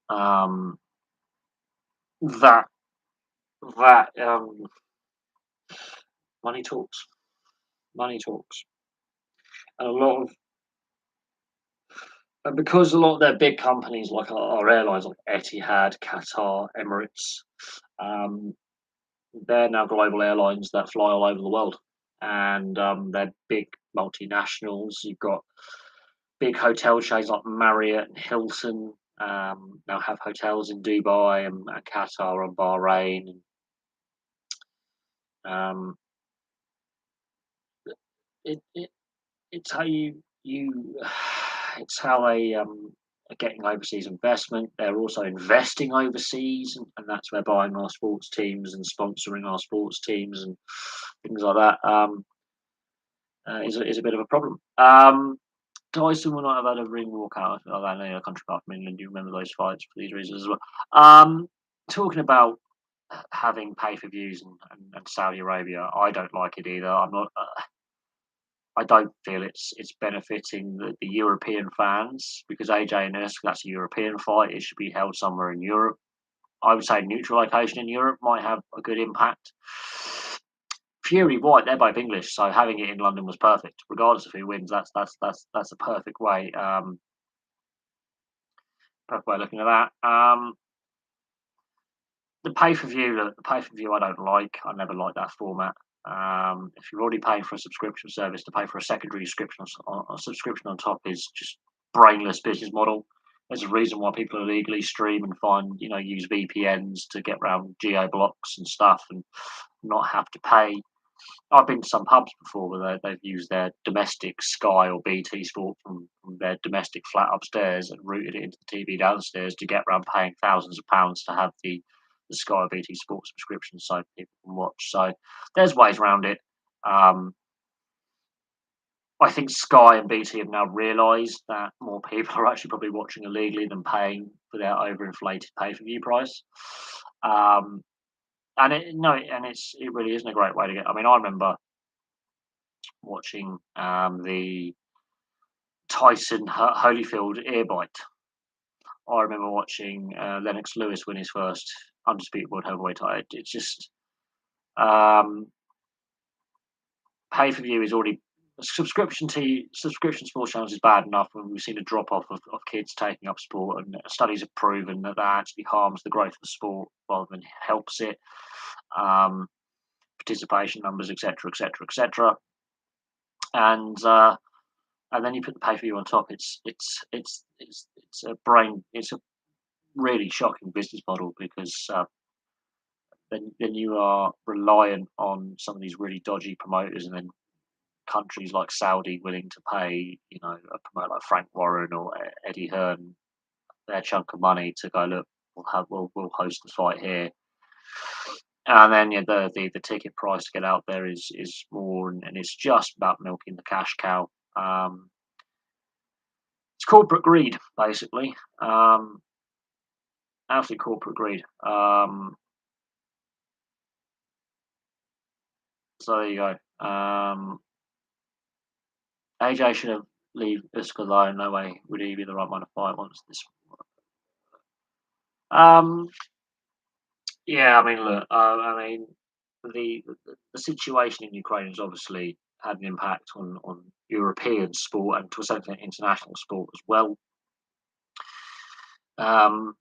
um, that that money talks, money talks, and a lot of and because a lot of their big companies like our airlines like Etihad, Qatar, Emirates, um, they're now global airlines that fly all over the world, and they're big multinationals. You've got big hotel chains like Marriott and Hilton now have hotels in Dubai and Qatar and Bahrain. Um, it it's how you it's how they are getting overseas investment. They're also investing overseas, and that's where buying our sports teams and sponsoring our sports teams and things like that is a bit of a problem. Dyson will not have had a ring walkout. I know a country apart from England. You remember those fights for these reasons as well. Talking about having pay per views and Saudi Arabia, I don't like it either. I'm not. I don't feel it's benefiting the European fans because AJ and Usyk, that's a European fight. It should be held somewhere in Europe. I would say a neutral location in Europe might have a good impact. Fury White, they're both English, so having it in London was perfect. Regardless of who wins, that's a perfect way of looking at that. The pay per view, I don't like. I never liked that format. If you're already paying for a subscription service, to pay for a secondary subscription on top is just brainless business model. There's a reason why people illegally stream and use VPNs to get around geo blocks and stuff and not have to pay. I've been to some pubs before where they've used their domestic Sky or BT Sport from their domestic flat upstairs and routed it into the TV downstairs to get around paying thousands of pounds to have the Sky or BT Sport subscription so people can watch. So there's ways around it. Um, I think Sky and BT have now realised that more people are actually probably watching illegally than paying for their overinflated pay-per-view price. Um, and it no, and it really isn't a great way to get. I mean, I remember watching the Tyson Holyfield ear bite. I remember watching Lennox Lewis win his first undisputed world heavyweight title. It's just pay per view is already subscription sports channels is bad enough when we've seen a drop off of kids taking up sport, and studies have proven that actually harms the growth of the sport rather than helps it. Um, Participation numbers, etc., etc., etc. And and then you put the pay per view on top. It's a really shocking business model because then you are reliant on some of these really dodgy promoters, and then countries like Saudi willing to pay a promoter like Frank Warren or Eddie Hearn their chunk of money to go, look, we'll host the fight here. And then the ticket price to get out there is more, and it's just about milking the cash cow. It's corporate greed, basically. Absolute corporate greed. So there you go. AJ should have leave Usyk alone. No way would he be the right one to fight once this. Um, yeah, I mean, look, the situation in Ukraine has obviously had an impact on European sport and to a certain extent international sport as well. Um,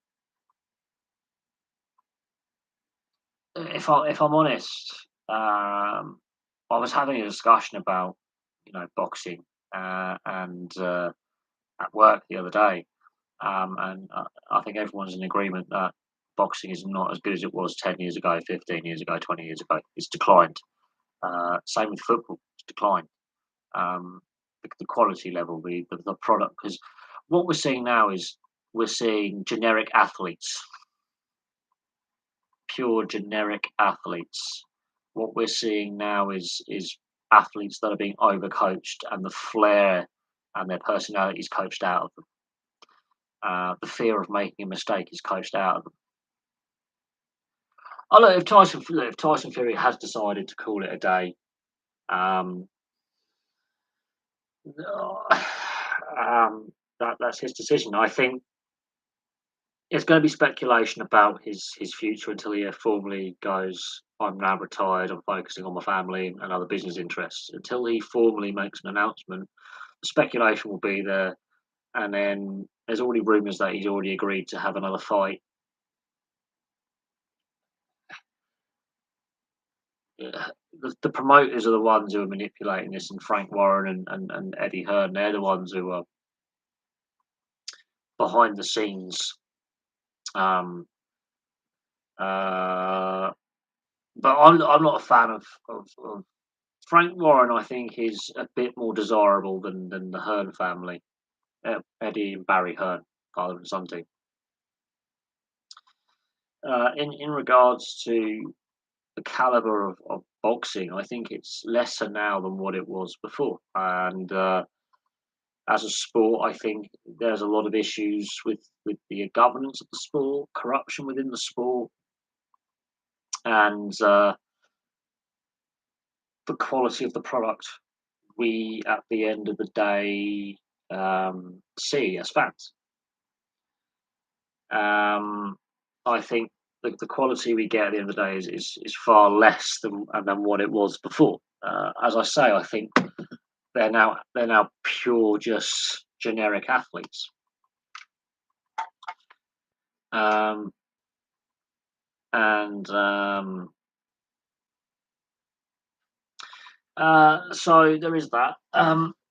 if I'm honest, I was having a discussion about boxing and at work the other day, and I think everyone's in agreement that boxing is not as good as it was 10 years ago, 15 years ago, 20 years ago. It's declined. Same with football, it's declined. Um, the quality level, the product, because what we're seeing now is we're seeing generic athletes, pure generic athletes. What we're seeing now is athletes that are being overcoached, and the flair and their personalities coached out of them. The fear of making a mistake is coached out of them. Oh, look, if Tyson Fury has decided to call it a day, Um, that's his decision. I think it's going to be speculation about his future until he formally goes, I'm now retired, I'm focusing on my family and other business interests. Until he formally makes an announcement, the speculation will be there. And then there's already rumours that he's already agreed to have another fight. The promoters are the ones who are manipulating this, and Frank Warren and Eddie Hearn, they're the ones who are behind the scenes. Um, uh, but I'm not a fan of Frank Warren. I think is a bit more desirable than the Hearn family, Eddie and Barry Hearn, father and son team. In regards to the caliber of boxing, I think it's lesser now than what it was before. And as a sport, I think there's a lot of issues with the governance of the sport, corruption within the sport, and the quality of the product we, at the end of the day, see as fans. I think the quality we get at the end of the day is far less than what it was before. As I say, I think they're now pure just generic athletes. Um, and So there is that.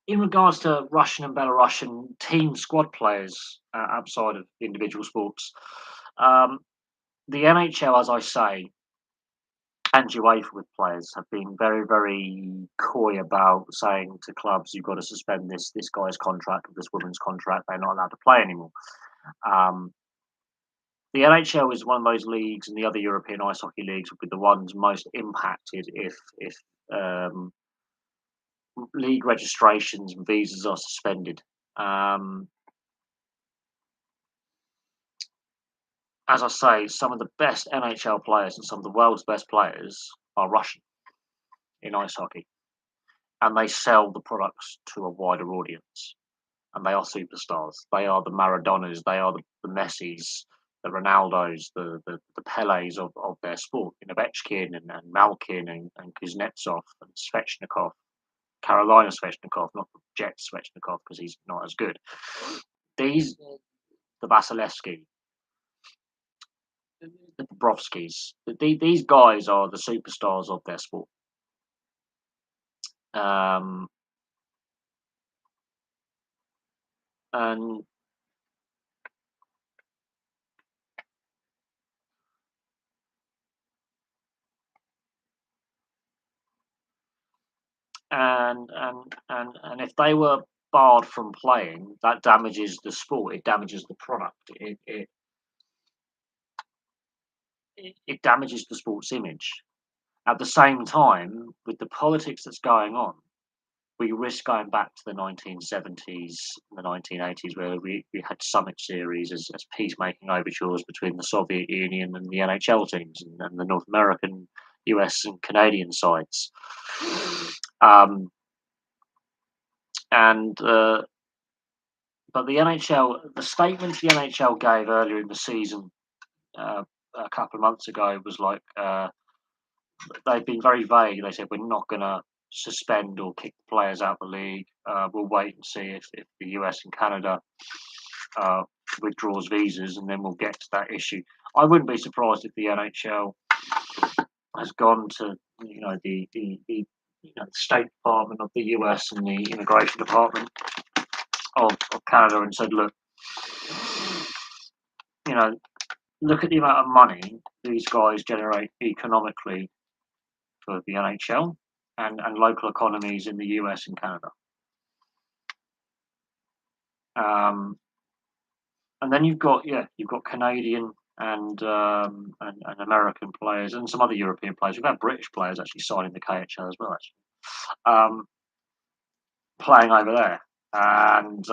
In regards to Russian and Belarusian team squad players outside of individual sports, um, the NHL, as I say, and UEFA with players have been very, very coy about saying to clubs, "You've got to suspend this guy's contract or this woman's contract. They're not allowed to play anymore." Um, the NHL is one of those leagues, and the other European ice hockey leagues would be the ones most impacted if um, league registrations and visas are suspended. Um, as I say, some of the best NHL players and some of the world's best players are Russian in ice hockey, and they sell the products to a wider audience. And they are superstars. They are the Maradonas. They are the Messis, the Ronaldos, the Pelés of their sport. You know, Ovechkin and Malkin and Kuznetsov and Svechnikov. Carolina Svechnikov, not the Jet Svechnikov, because he's not as good. These, the Vasilevsky, the Bobrovskis, these guys are the superstars of their sport. Um, and and if they were barred from playing, that damages the sport. It damages the product. It damages the sport's image. At the same time, with the politics that's going on, we risk going back to the 1970s and the 1980s, where we had summit series as peacemaking overtures between the Soviet Union and the NHL teams and the North American, US, and Canadian sides. Um, and But the NHL, the statement the NHL gave earlier in the season, a couple of months ago, was like they've been very vague. They said we're not going to suspend or kick the players out of the league. We'll wait and see if the US and Canada withdraws visas, and then we'll get to that issue. I wouldn't be surprised if the NHL has gone to the State Department of the US and the Immigration Department of Canada and said, look, look at the amount of money these guys generate economically for the NHL and local economies in the US and Canada. And then you've got Canadian and American players and some other European players. We've had British players actually signing the KHL as well, actually, playing over there. And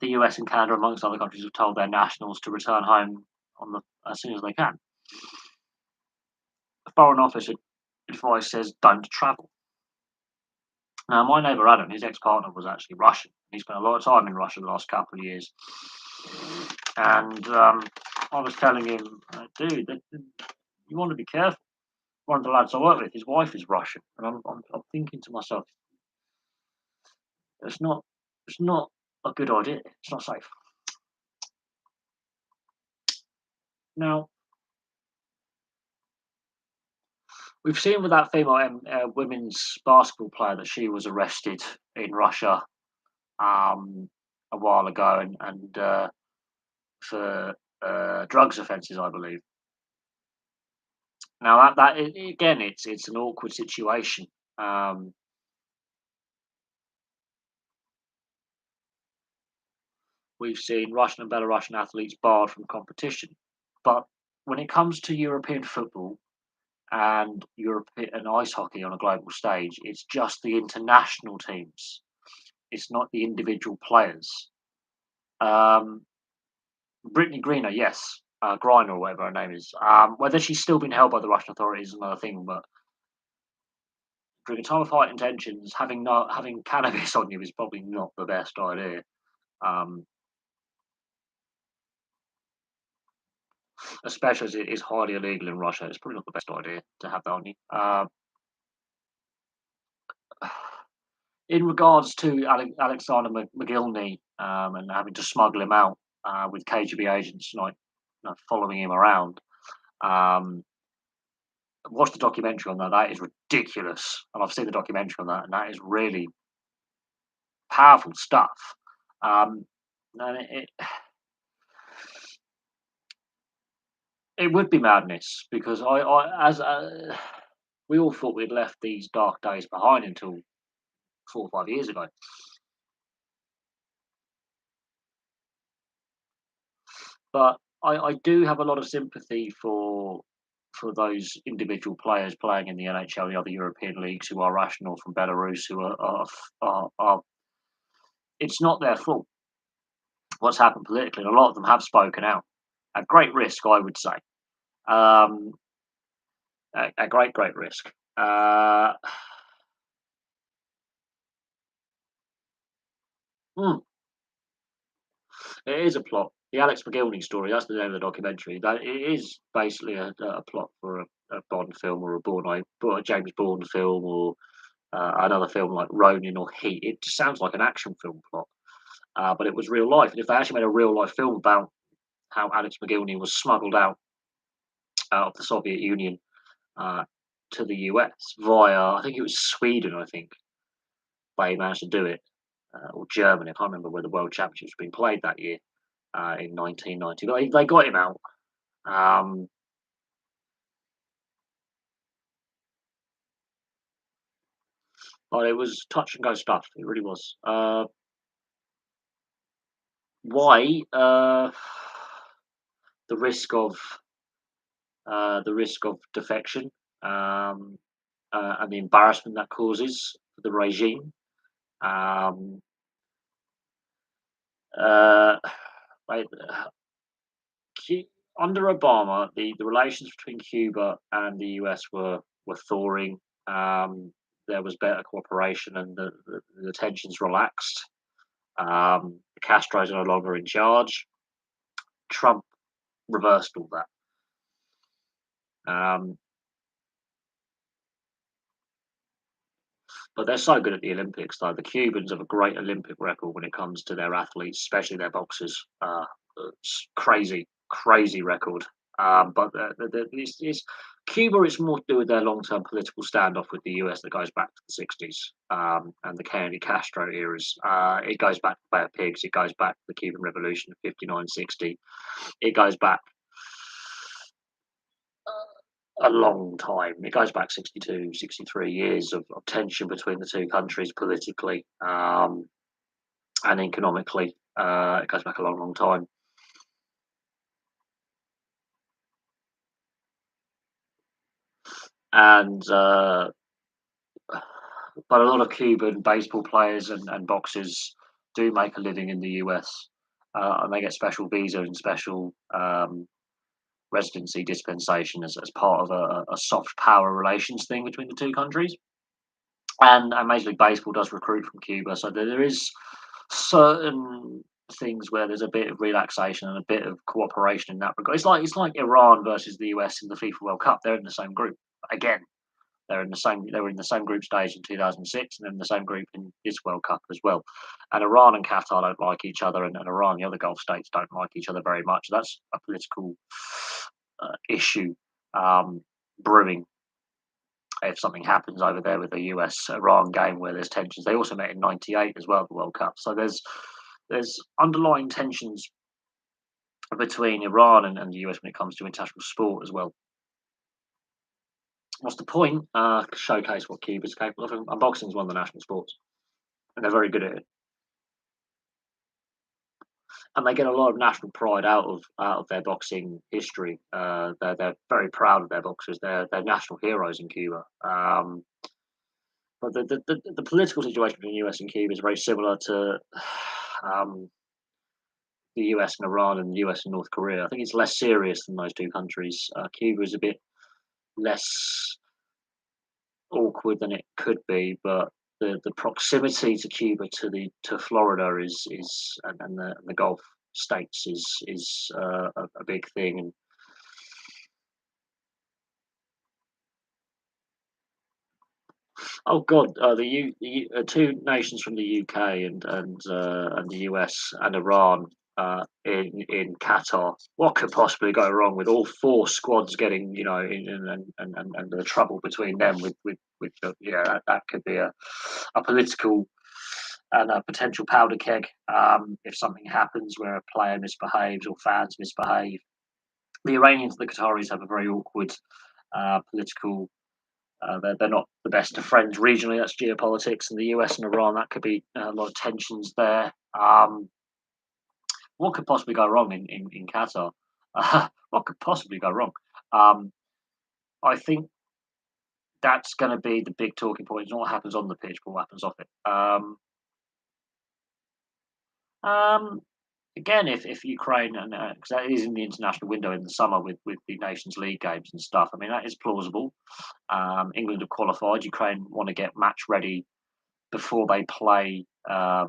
the US and Canada, amongst other countries, have told their nationals to return home as soon as they can. The Foreign Office advice says don't travel. Now, my neighbour Adam, his ex-partner was actually Russian. He spent a lot of time in Russia the last couple of years. And I was telling him, dude, you want to be careful. One of the lads I work with, his wife is Russian. And I'm thinking to myself, it's not, it's not a good idea. It's not safe. Now, we've seen with that female women's basketball player that she was arrested in Russia a while ago and for drugs offences, I believe. Now again, it's an awkward situation. Um, we've seen Russian and Belarusian athletes barred from competition, but when it comes to European football and European ice hockey on a global stage, it's just the international teams. It's not the individual players. Um, Brittany Griner, yes, Griner or whatever her name is. Whether she's still been held by the Russian authorities is another thing, but during a time of heightened tensions, having cannabis on you is probably not the best idea. Um, Especially as it is highly illegal in Russia. It's probably not the best idea to have that on you. In regards to Alexander McGillney and having to smuggle him out with KGB agents like following him around, um, watch the documentary on that. That is ridiculous, and I've seen the documentary on that, and that is really powerful stuff. And it would be madness because as we all thought we'd left these dark days behind until 4 or 5 years ago. But I do have a lot of sympathy for those individual players playing in the NHL and the other European leagues who are rational from Belarus, who are it's not their fault what's happened politically, and a lot of them have spoken out at great risk, I would say, um, at great risk. Hmm, it is a plot. The Alex McGillney story, that's the name of the documentary. That it is basically a plot for a Bond film or a James Bond film or another film like Ronin or Heat. It just sounds like an action film plot, but it was real life. And if they actually made a real life film about how Alex McGillney was smuggled out of the Soviet Union uh, to the US via, I think it was Sweden, I think they managed to do it, or Germany. I can't remember where the World Championships were being played that year in 1990. But they got him out. Um, but it was touch and go stuff. It really was. Why? The risk of defection um, and the embarrassment that causes for the regime. Um, uh, like, Under Obama, the relations between Cuba and the US were thawing. There was better cooperation, and the tensions relaxed. The Castros are no longer in charge. Trump reversed all that. Um, But they're so good at the Olympics, though. The Cubans have a great Olympic record when it comes to their athletes, especially their boxers. It's crazy record. But Cuba, it's more to do with their long-term political standoff with the US that goes back to the 60s and the Kennedy Castro eras. It goes back to Bay of Pigs. It goes back to the Cuban Revolution of 59, 60. It goes back a long time. It goes back 62, 63 years of tension between the two countries politically and economically. It goes back a long time. And but a lot of Cuban baseball players and boxers do make a living in the US, and they get special visa and special residency dispensation as part of a soft power relations thing between the two countries. and Major League Baseball does recruit from Cuba, so there is certain things where there's a bit of relaxation and a bit of cooperation in that regard. It's like Iran versus the US in the FIFA World Cup. They're in the same group again. They were in the same group stage in 2006, and they're in the same group in this World Cup as well. And Iran and Qatar don't like each other, and Iran, the other Gulf states, don't like each other very much. That's a political issue brewing if something happens over there with the US Iran game where there's tensions. They also met in '98 as well, the World Cup. So there's underlying tensions between Iran and the US when it comes to international sport as well. What's the point? Showcase what Cuba's capable of. And boxing is one of the national sports, and they're very good at it. And they get a lot of national pride out of their boxing history. They're very proud of their boxers. They're national heroes in Cuba. But the political situation between the US and Cuba is very similar to um, the US and Iran and the US and North Korea. I think it's less serious than those two countries. Cuba is a bit less awkward than it could be, but the proximity to Cuba to Florida is and the Gulf states is a big thing. And oh God, two nations from the UK and the US and Iran in Qatar. What could possibly go wrong with all four squads getting and the trouble between them with yeah, that could be a political and a potential powder keg if something happens where a player misbehaves or fans misbehave. The Iranians and the Qataris have a very awkward political they're not the best of friends regionally. That's geopolitics, and the US and Iran. That could be a lot of tensions there. What could possibly go wrong in Qatar? What could possibly go wrong? Um, I think that's going to be the big talking point. It's not what happens on the pitch, but what happens off it. Um, Again, if Ukraine and because that is in the international window in the summer with the Nations League games and stuff. I mean, that is plausible. England have qualified. Ukraine want to get match ready before they play a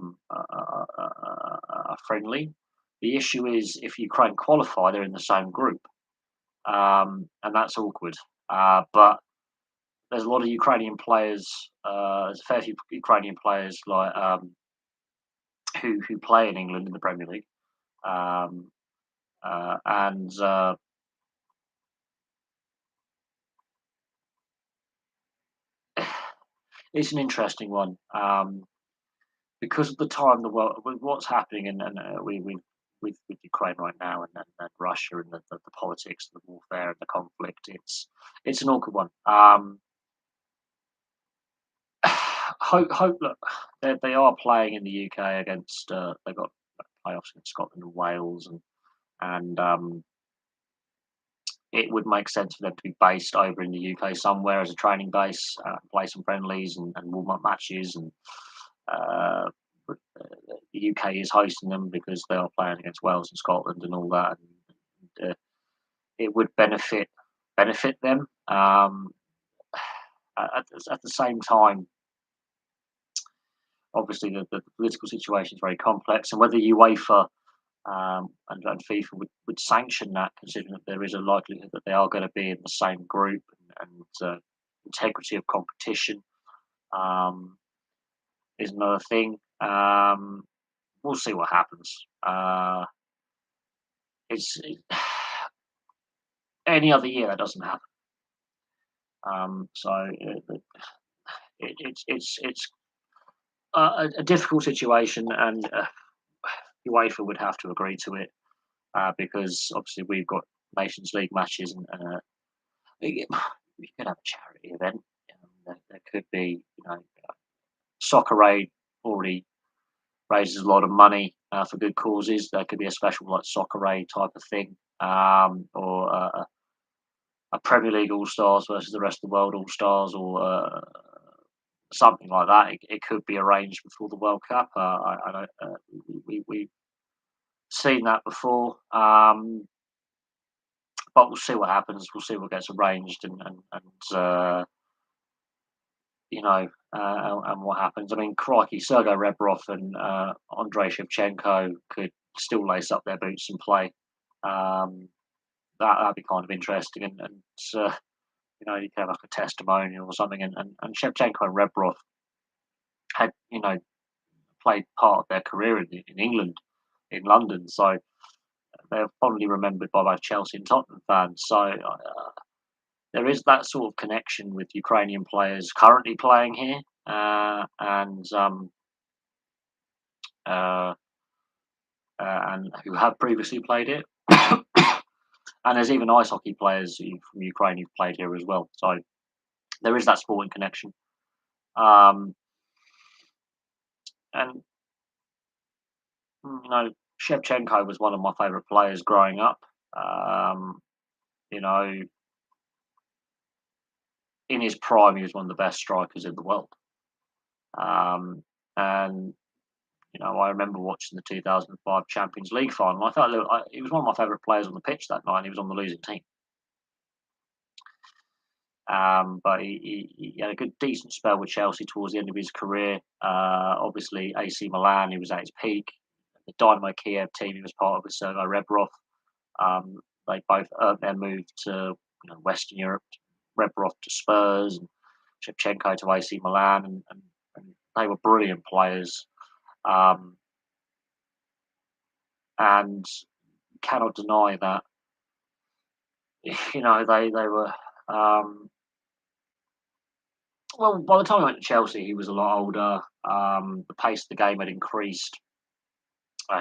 friendly. The issue is if Ukraine qualify, they're in the same group, and that's awkward. But there's a lot of Ukrainian players. There's a fair few Ukrainian players like who play in England in the Premier League, um, and it's an interesting one. Because of the time the world with what's happening and with Ukraine right now and Russia and the politics, the warfare and the conflict, it's an awkward one. Hope look, they are playing in the UK against they've got playoffs in Scotland and Wales and it would make sense for them to be based over in the UK somewhere as a training base, play some friendlies and warm up matches and uh, the UK is hosting them because they are playing against Wales and Scotland and all that. And it would benefit them. At the same time, obviously the political situation is very complex, and whether UEFA and FIFA would sanction that, considering that there is a likelihood that they are going to be in the same group and integrity of competition is another thing. We'll see what happens. It's any other year that doesn't happen. So it's a difficult situation, and UEFA would have to agree to it because obviously we've got Nations League matches, and we could have a charity event. There could be, Soccer Aid already raises a lot of money for good causes. There could be a special like Soccer Aid type of thing, or a Premier League All Stars versus the rest of the world All Stars, or something like that. It could be arranged before the World Cup. I don't. We've seen that before, but we'll see what happens. We'll see what gets arranged, and and what happens. I mean, crikey, Sergei Rebrov and Andrei Shevchenko could still lace up their boots and play. Um, that'd be kind of interesting, and you could have like a testimonial or something. And Shevchenko and Rebrov had played part of their career in England, in London, so they're fondly remembered by both Chelsea and Tottenham fans. So there is that sort of connection with Ukrainian players currently playing here, uh, and who have previously played it. And there's even ice hockey players from Ukraine who've played here as well. So there is that sporting connection. Um, and Shevchenko was one of my favourite players growing up. Um, you know, in his prime, he was one of the best strikers in the world. And I remember watching the 2005 Champions League final. I thought he was one of my favourite players on the pitch that night. And he was on the losing team. But he had a decent spell with Chelsea towards the end of his career. Obviously, AC Milan, he was at his peak. The Dynamo Kiev team he was part of with Sergei Rebrov. They both earned their move to Western Europe. Rebrov to Spurs and Shevchenko to AC Milan, and they were brilliant players. And cannot deny that they were. Well, by the time he went to Chelsea, he was a lot older. The pace of the game had increased.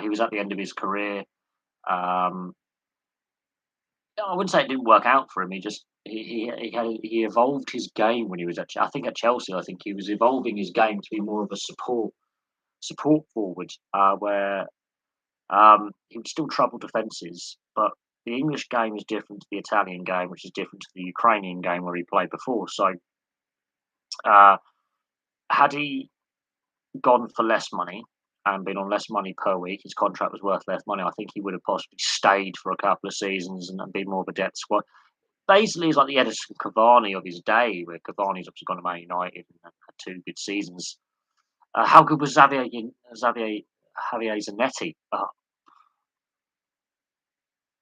He was at the end of his career. Um, I wouldn't say it didn't work out for him. He evolved his game when he was I think at Chelsea. I think he was evolving his game to be more of a support forward, where he would still trouble defences, but the English game is different to the Italian game, which is different to the Ukrainian game where he played before. So, had he gone for less money and been on less money per week, his contract was worth less money. I think he would have possibly stayed for a couple of seasons and been more of a depth squad. Basically, he's like the Edison Cavani of his day, where Cavani's obviously gone to Man United and had two good seasons. How good was Javier Zanetti?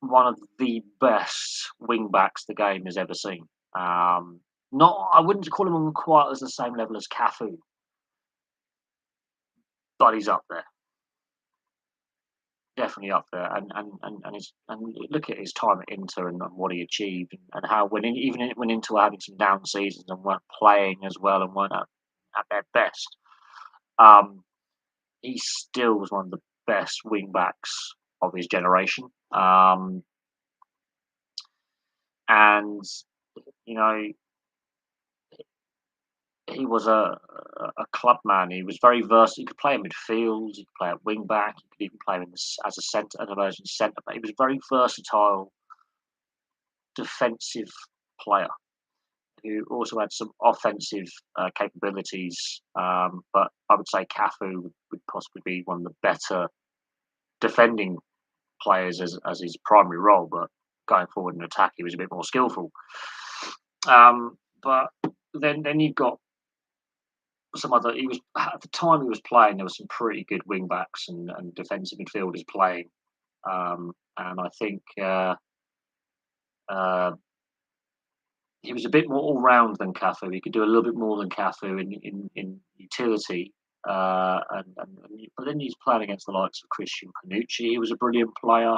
One of the best wing backs the game has ever seen. Not, I wouldn't call him on quite as the same level as Cafu, but he's up there, definitely up there. And look at his time at Inter and what he achieved, and how when Inter were having some down seasons and weren't playing as well and weren't at their best, um, he still was one of the best wing backs of his generation. And you know, he was a club man. He was very versatile. He could play in midfield. He could play at wing back. He could even play as a centre, an emerging centre. But he was a very versatile defensive player who also had some offensive capabilities. But I would say Cafu would possibly be one of the better defending players as his primary role. But going forward in attack, he was a bit more skillful. But then you've got some other. He was at the time he was playing. There were some pretty good wing backs and defensive midfielders playing, and I think uh, he was a bit more all round than Cafu. He could do a little bit more than Cafu in utility. But then he's playing against the likes of Christian Panucci. He was a brilliant player.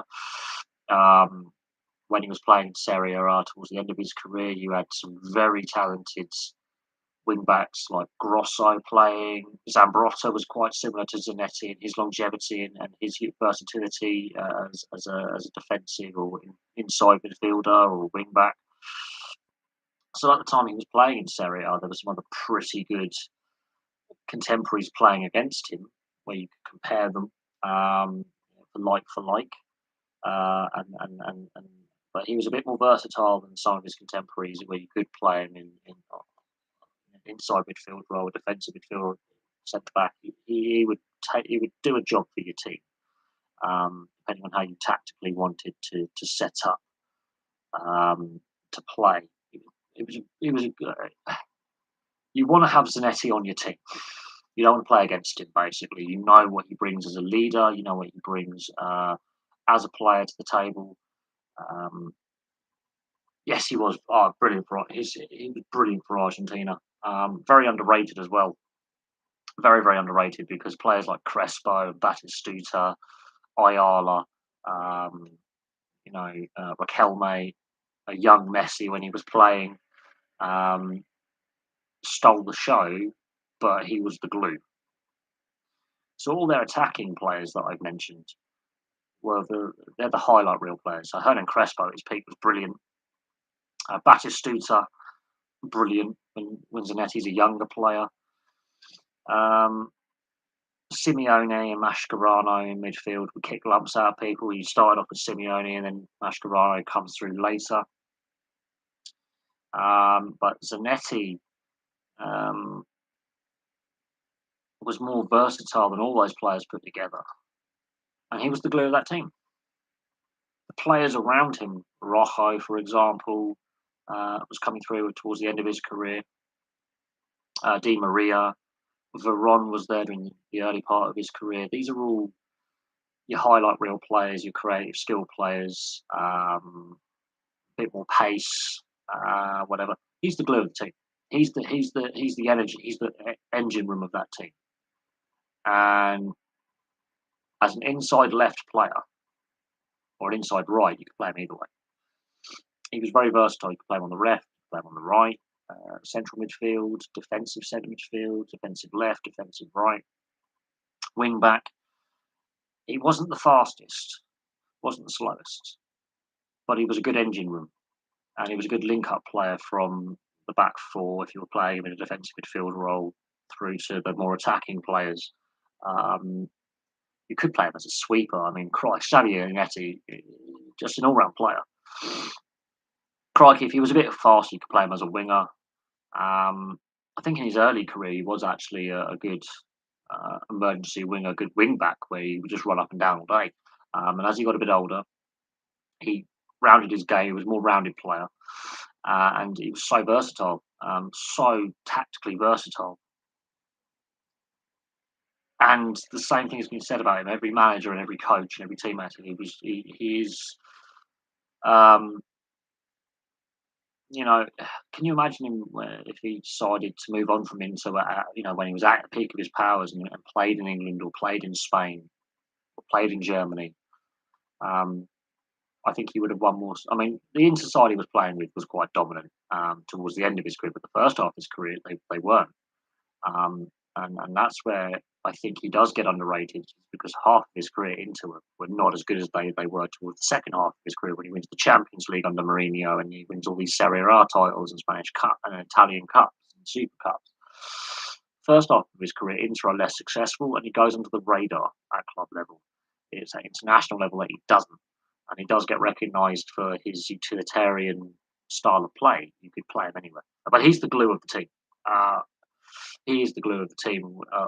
When he was playing in Serie A towards the end of his career, you had some very talented wing backs like Grosso playing. Zambrotta was quite similar to Zanetti in his longevity and his versatility as a defensive or inside midfielder or wing back. So at the time he was playing in Serie A, there were some other pretty good contemporaries playing against him, where you could compare them for like. But he was a bit more versatile than some of his contemporaries, where you could play him in inside midfield role, defensive midfield, centre back. He would do a job for your team, depending on how you tactically wanted to set up to play. It was You want to have Zanetti on your team. You don't want to play against him, basically. You know what he brings as a leader. You know what he brings as a player to the table. Um, yes, he was brilliant he was brilliant for Argentina. Very underrated as well. Very, very underrated because players like Crespo, Batistuta, Ayala, um, Raquelme, a young Messi when he was playing, um, stole the show, but he was the glue. So all their attacking players that I've mentioned they're the highlight reel players. So Hernan Crespo at his peak was brilliant. Batistuta, brilliant when Zanetti's a younger player. Um, Simeone and Mascherano in midfield would kick lumps out of people. You started off with Simeone and then Mascherano comes through later. But Zanetti um, was more versatile than all those players put together. And he was the glue of that team. The players around him, Rojo, for example, was coming through towards the end of his career. Di Maria, Veron was there during the early part of his career. These are all your highlight reel players, your creative skill players, a bit more pace, whatever. He's the glue of the team. He's the energy. He's the engine room of that team. And as an inside left player or an inside right, you could play him either way. He was very versatile. You could play him on the left, play him on the right, central midfield, defensive centre midfield, defensive left, defensive right, wing back. He wasn't the fastest, wasn't the slowest, but he was a good engine room, and he was a good link-up player from the back four if you were playing him in a defensive midfield role through to the more attacking players. Um, you could play him as a sweeper. I mean, Christ, Xavier Netti, just an all-round player. Crikey, if he was a bit faster, you could play him as a winger. I think in his early career, he was actually a good emergency winger, good wing back, where he would just run up and down all day. And as he got a bit older, he rounded his game. He was a more rounded player, and he was so versatile, so tactically versatile. And the same thing has been said about him. Every manager and every coach and every teammate, he is. Um, can you imagine him if he decided to move on from Inter, when he was at the peak of his powers and played in England or played in Spain or played in Germany? I think he would have won more. I mean, the Inter side he was playing with was quite dominant towards the end of his career, but the first half of his career they weren't. And that's where I think he does get underrated because half of his career into it were not as good as they were towards the second half of his career when he wins the Champions League under Mourinho and he wins all these Serie A titles and Spanish Cup and Italian Cups and Super Cups. First half of his career, Inter are less successful and he goes under the radar at club level. It's at international level that he doesn't. And he does get recognised for his utilitarian style of play. You could play him anywhere. But he's the glue of the team. He is the glue of the team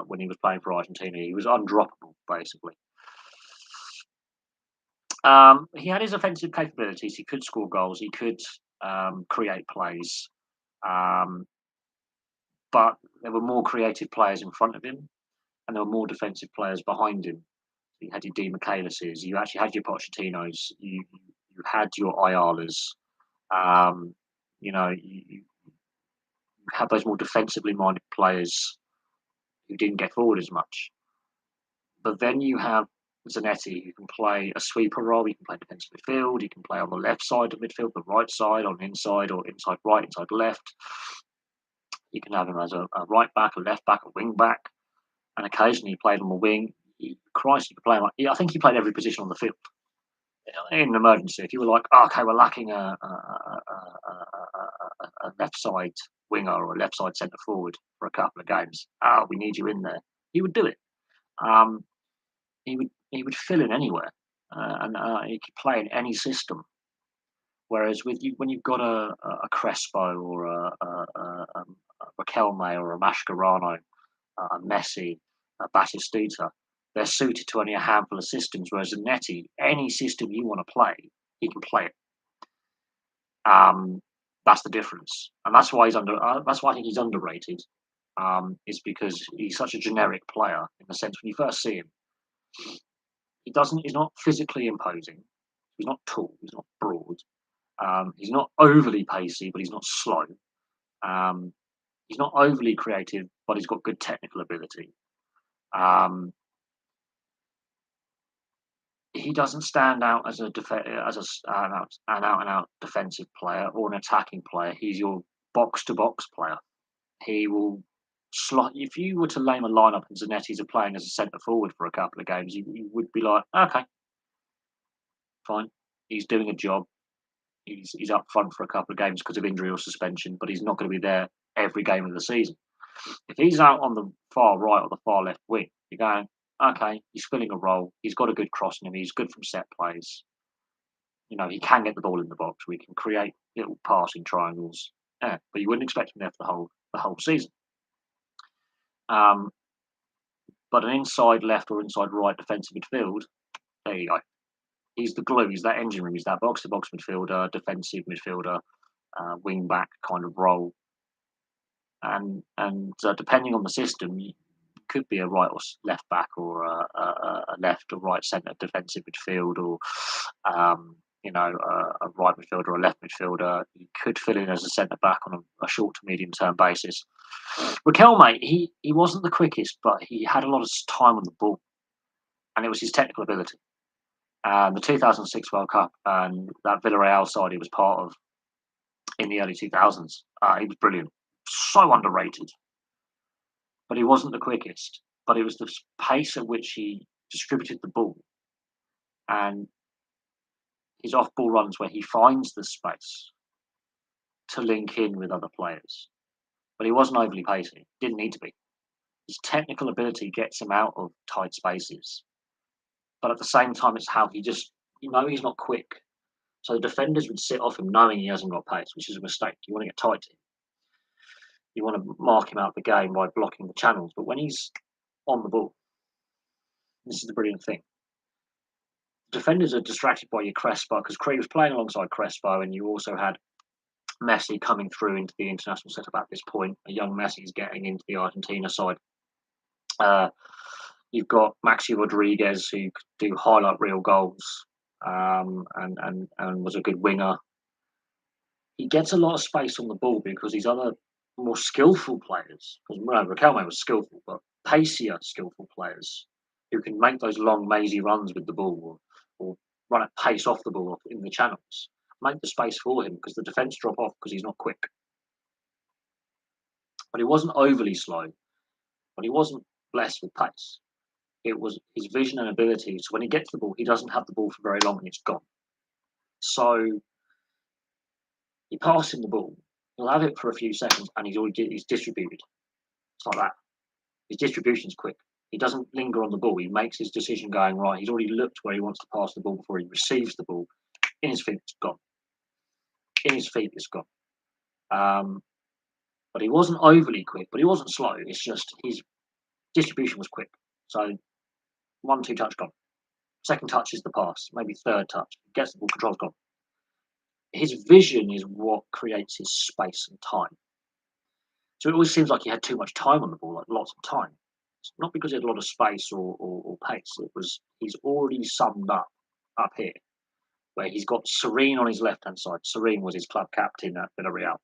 when he was playing for Argentina. He was undroppable, basically. He had his offensive capabilities. He could score goals. He could create plays. But there were more creative players in front of him, and there were more defensive players behind him. You had your Di Michelises. You actually had your Pochettinos. You had your Ayalas. You had those more defensively minded players who didn't get forward as much. But then you have Zanetti, who can play a sweeper role. He can play defensive midfield. He can play on the left side of midfield, the right side, on inside or inside right, inside left. You can have him as a right back, a left back, a wing back, and occasionally he played on the wing. You could play him. I think he played every position on the field. In an emergency, if you were like, okay, we're lacking a left side winger or a left side centre forward for a couple of games, we need you in there. He would do it. Um, he would fill in anywhere, and he could play in any system. Whereas with you, when you've got a Crespo or a Raquelme or a Mascherano, a Messi, a Batistuta, they're suited to only a handful of systems. Whereas Zanetti, any system you want to play, he can play it. That's the difference, and that's why he's under. That's why I think he's underrated. Is because he's such a generic player in the sense when you first see him, he doesn't. He's not physically imposing. He's not tall. He's not broad. He's not overly pacey, but he's not slow. Um, he's not overly creative, but he's got good technical ability. Um, he doesn't stand out as an out and out defensive player or an attacking player. He's your box to box player. He will slot. If you were to name a lineup and Zanetti's are playing as a centre forward for a couple of games, you would be like, okay, fine. He's doing a job. He's up front for a couple of games because of injury or suspension, but he's not going to be there every game of the season. If he's out on the far right or the far left wing, you're going, okay, he's filling a role. He's got a good cross in him. He's good from set plays. You know, he can get the ball in the box. We can create little passing triangles. Yeah, but you wouldn't expect him there for the whole season. But an inside left or inside right defensive midfield, there you go. He's the glue. He's that engine room. He's that box to box midfielder, defensive midfielder, wing back kind of role. And depending on the system, you could be a right or left back, or a left or right centre defensive midfield, or a right midfielder or a left midfielder. You could fill in as a centre back on a short to medium term basis. Riquelme, he wasn't the quickest, but he had a lot of time on the ball, and it was his technical ability. The 2006 World Cup and that Villarreal side he was part of in the early 2000s, he was brilliant. So underrated. But he wasn't the quickest. But it was the pace at which he distributed the ball and his off ball runs where he finds the space to link in with other players. But he wasn't overly pacey. Didn't need to be. His technical ability gets him out of tight spaces. But at the same time, it's how he just, he's not quick. So the defenders would sit off him knowing he hasn't got pace, which is a mistake. You want to get tight to him. You want to mark him out the game by blocking the channels. But when he's on the ball, this is the brilliant thing. Defenders are distracted by your Crespo because Cree was playing alongside Crespo, and you also had Messi coming through into the international setup at this point. A young Messi is getting into the Argentina side. You've got Maxi Rodriguez, who could do highlight reel goals, and was a good winger. He gets a lot of space on the ball because these other more skillful players, because Riquelme was skillful, but pacier skillful players who can make those long mazy runs with the ball, or run at pace off the ball in the channels, make the space for him because the defence drop off because he's not quick. But he wasn't overly slow, but he wasn't blessed with pace. It was his vision and ability. So when he gets the ball, he doesn't have the ball for very long and it's gone. So you pass him the ball, he'll have it for a few seconds and he's distributed. It's like that. His distribution's quick. He doesn't linger on the ball. He makes his decision going right. He's already looked where he wants to pass the ball before he receives the ball. In his feet, it's gone. In his feet, it's gone. But he wasn't overly quick, but he wasn't slow. It's just his distribution was quick. So 1-2 touch gone. Second touch is the pass. Maybe third touch. Gets the ball, control's gone. His vision is what creates his space and time. So it always seems like he had too much time on the ball, like lots of time. It's not because he had a lot of space or pace. It was he's already summed up here, where he's got Serene on his left hand side. Serene was his club captain at Villarreal.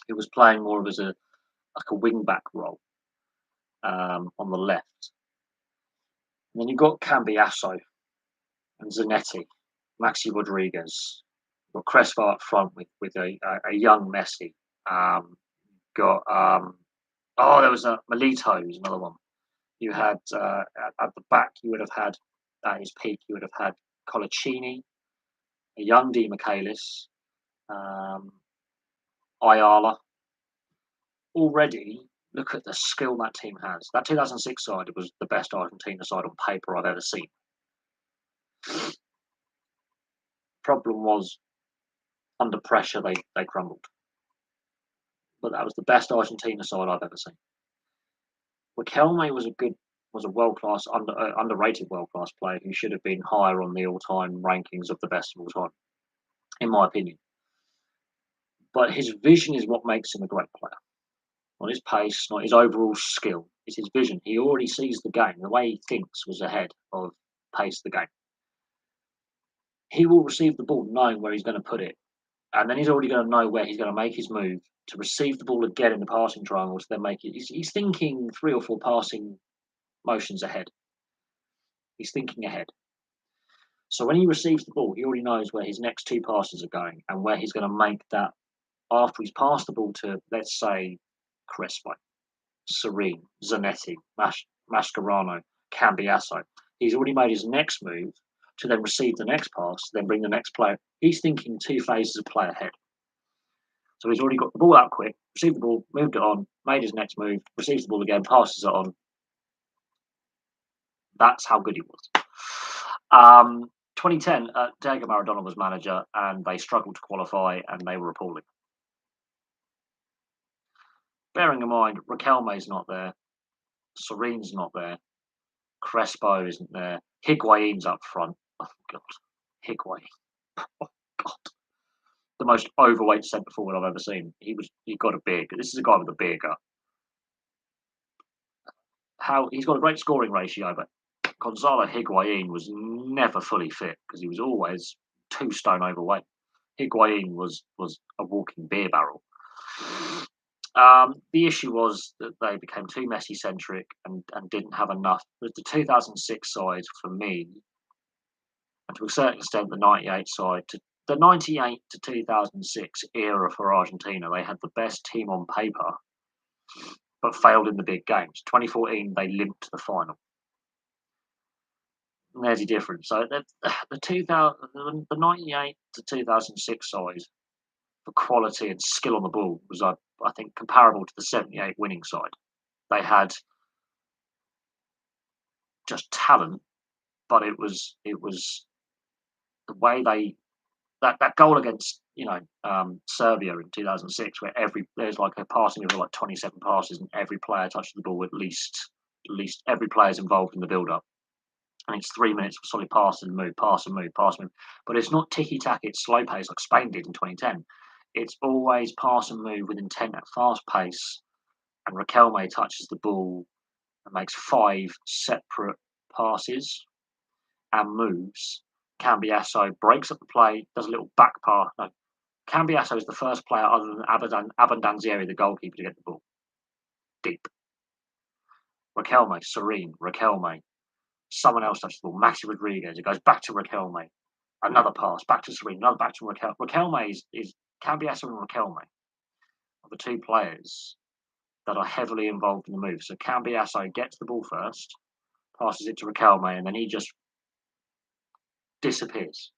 He was playing more of as a wing back role on the left. And then you've got Cambiasso and Zanetti, Maxi Rodriguez. You've got Crespo up front with a young Messi. There was a Melito, who's another one. You had at the back, you would have had at his peak, you would have had Colaccini, a young Di Michaelis, Ayala. Already, look at the skill that team has. That 2006 side was the best Argentina side on paper I've ever seen. Problem was, under pressure, they crumbled. But that was the best Argentina side I've ever seen. Riquelme was a world class, underrated world class player who should have been higher on the all time rankings of the best of all time, in my opinion. But his vision is what makes him a great player. Not his pace, not his overall skill. It's his vision. He already sees the game. The way he thinks was ahead of pace of the game. He will receive the ball knowing where he's going to put it. And then he's already going to know where he's going to make his move to receive the ball again in the passing triangle to then make it. He's thinking 3 or 4 passing motions ahead. He's thinking ahead. So when he receives the ball, he already knows where his next 2 passes are going and where he's going to make that after he's passed the ball to, let's say, Crespo, Serene, Zanetti, Mascherano, Cambiasso. He's already made his next move to then receive the next pass, then bring the next player. He's thinking 2 phases of play ahead. So he's already got the ball out quick, received the ball, moved it on, made his next move, receives the ball again, passes it on. That's how good he was. 2010, Diego Maradona was manager, and they struggled to qualify, and they were appalling. Bearing in mind, Riquelme's not there, Serene's not there, Crespo isn't there, Higuain's up front. Oh, God. Higuain. Oh, God. The most overweight centre forward I've ever seen. He got a beard. This is a guy with a beer gut. He's got a great scoring ratio, but Gonzalo Higuain was never fully fit because he was always 2 stone overweight. Higuain was a walking beer barrel. The issue was that they became too Messi-centric and didn't have enough. The 2006 side, for me, and to a certain extent the 98 side, the 98 to 2006 era for Argentina, they had the best team on paper, but failed in the big games. 2014, they limped to the final. And there's the difference. So the 98 to 2006 side for quality and skill on the ball was, I think, comparable to the 78 winning side. They had just talent, but it was the way that goal against Serbia in 2006, where there's like a passing of like 27 passes and every player touches the ball at least every player is involved in the build up. And it's 3 minutes of solid pass and move, pass and move, pass and move. But it's not ticky-tack, it's slow pace like Spain did in 2010. It's always pass and move with intent at fast pace. And Riquelme touches the ball and makes 5 separate passes and moves. Cambiasso breaks up the play, does a little back pass. No, Cambiasso is the first player other than Abondanzieri, the goalkeeper, to get the ball deep. Riquelme, Serene, Riquelme. Someone else touches the ball. Maxi Rodriguez. It goes back to Riquelme. Another pass. Back to Serene. Another back to Riquelme. Riquelme is Cambiasso and Riquelme are the 2 players that are heavily involved in the move. So Cambiasso gets the ball first, passes it to Riquelme, and then he just disappears.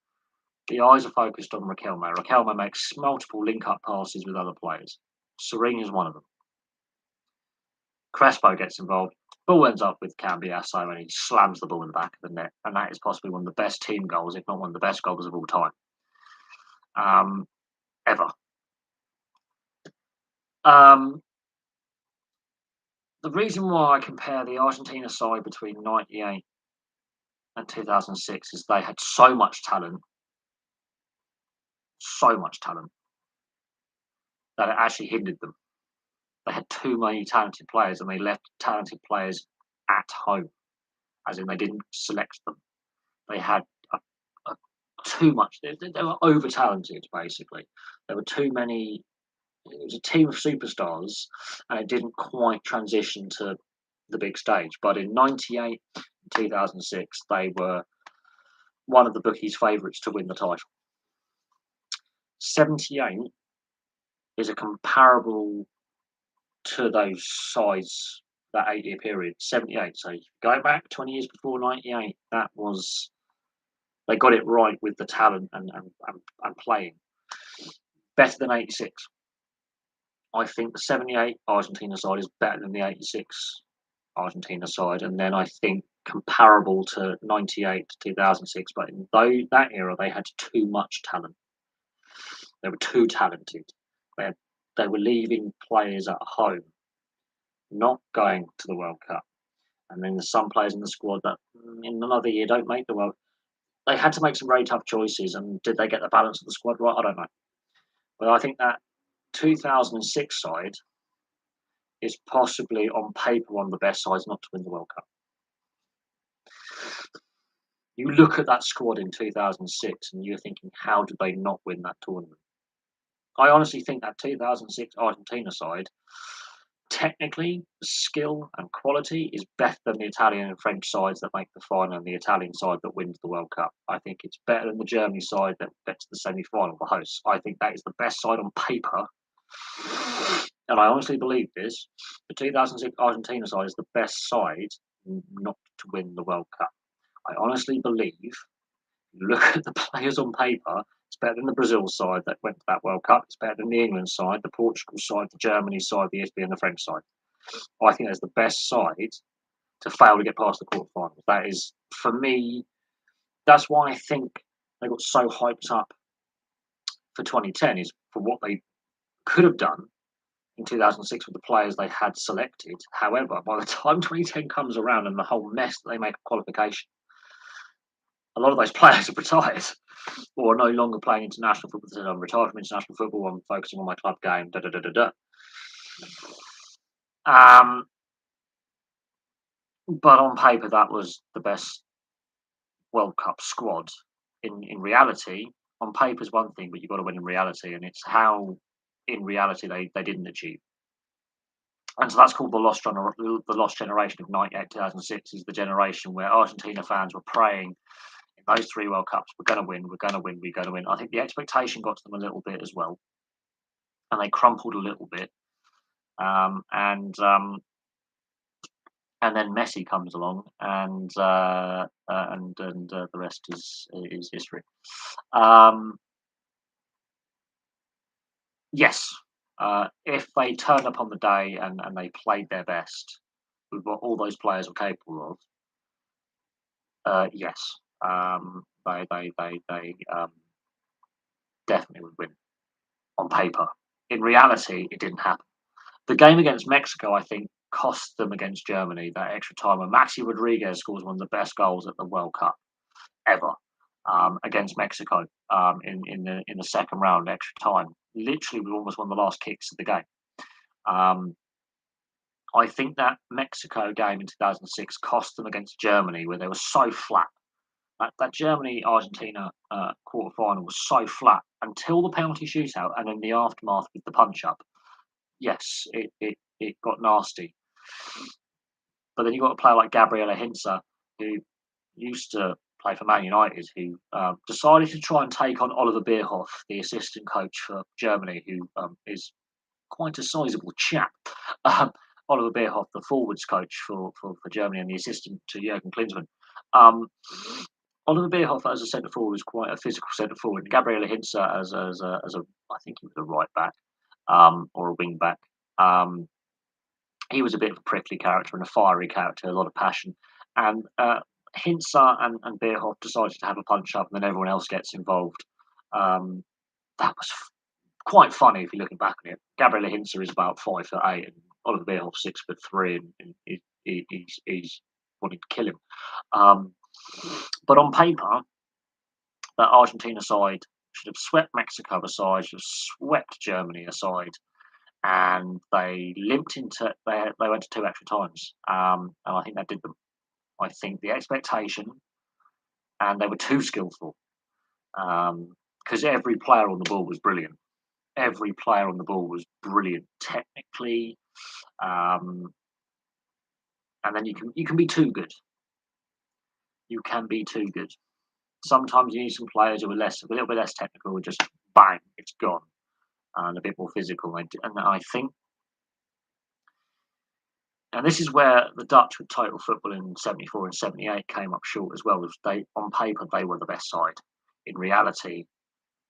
The eyes are focused on Riquelme. Riquelme makes multiple link-up passes with other players. Serene is one of them. Crespo gets involved. Ball ends up with Cambiasso and he slams the ball in the back of the net. And that is possibly one of the best team goals, if not one of the best goals of all time. Ever. The reason why I compare the Argentina side between 98 and 2006 is they had so much talent, that it actually hindered them. They had too many talented players and they left talented players at home, as in they didn't select them. They had too much. They were over talented, basically. There were too many. It was a team of superstars, and it didn't quite transition to the big stage. But in 98 and 2006, they were one of the bookies' favourites to win the title. 78 is a comparable to those sides, that 8-year period. 78. So going back 20 years before 98, that was, they got it right with the talent and playing. Better than 86. I think the 78 Argentina side is better than the 86 Argentina side. And then I think comparable to 98 to 2006. But in that era, they had too much talent. They were too talented. They were leaving players at home, not going to the World Cup. And then there's some players in the squad that in another year don't make the World Cup. They had to make some very tough choices. And did they get the balance of the squad right? I don't know. But I think that 2006 side is possibly on paper one of the best sides not to win the World Cup. You look at that squad in 2006 and you're thinking, how did they not win that tournament? I honestly think that 2006 Argentina side, technically, skill and quality is better than the Italian and French sides that make the final and the Italian side that wins the World Cup. I think it's better than the Germany side that gets to the semi-final, the hosts. I think that is the best side on paper. And I honestly believe this. The 2006 Argentina side is the best side not to win the World Cup. I honestly believe, look at the players on paper, it's better than the Brazil side that went to that World Cup. It's better than the England side, the Portugal side, the Germany side, the Italy and the French side. I think that's the best side to fail to get past the quarterfinals. That is, for me, that's why I think they got so hyped up for 2010 is for what they could have done in 2006 with the players they had selected. However, by the time 2010 comes around and the whole mess that they make of qualification, a lot of those players have retired or are no longer playing international football. They said, I'm retired from international football. I'm focusing on my club game. Da da da da da. But on paper, that was the best World Cup squad. In reality, on paper is one thing, but you've got to win in reality, and it's how in reality they didn't achieve. And so that's called the lost generation of 98 2006 is the generation where Argentina fans were praying in those three World Cups, we're going to win, we're going to win, we're going to win. I think the expectation got to them a little bit as well, and they crumpled a little bit. And then Messi comes along, and the rest is history. Yes, if they turned up on the day and they played their best with what all those players were capable of, yes, they definitely would win on paper. In reality, it didn't happen. The game against Mexico, I think, cost them against Germany that extra time. And Maxi Rodriguez scores one of the best goals at the World Cup ever against Mexico in the second round, extra time. Literally, we almost won the last kicks of the game. I think that Mexico game in 2006 cost them against Germany, where they were so flat. That Germany Argentina quarterfinal was so flat until the penalty shootout, and in the aftermath with the punch up. Yes, it got nasty. But then you got a player like Gabriela Hinza, who used to play for Man United, who decided to try and take on Oliver Bierhoff, the assistant coach for Germany, who is quite a sizable chap. Oliver Bierhoff, the forwards coach for Germany and the assistant to Jurgen Klinsmann. Oliver Bierhoff as a centre forward was quite a physical centre forward. Gabriela Hinza as a I think he was a right back or a wing back. He was a bit of a prickly character and a fiery character, a lot of passion. And Hinza and Bierhoff decided to have a punch up, and then everyone else gets involved. That was quite funny if you're looking back on it. Gabriela Hinza is about 5'8", and Oliver Bierhoff 6'3", and he's wanting to kill him. But on paper, that Argentina side should have swept Mexico aside, should have swept Germany aside, and they limped into they went to two extra times, and I think that did them. I think the expectation, and they were too skillful, because every player on the ball was brilliant. Every player on the ball was brilliant technically, and then you can be too good. You can be too good. Sometimes you need some players who are a little bit less technical, just bang, it's gone, and a bit more physical. And I think, and this is where the Dutch with total football in '74 and '78 came up short as well. On paper, they were the best side. In reality,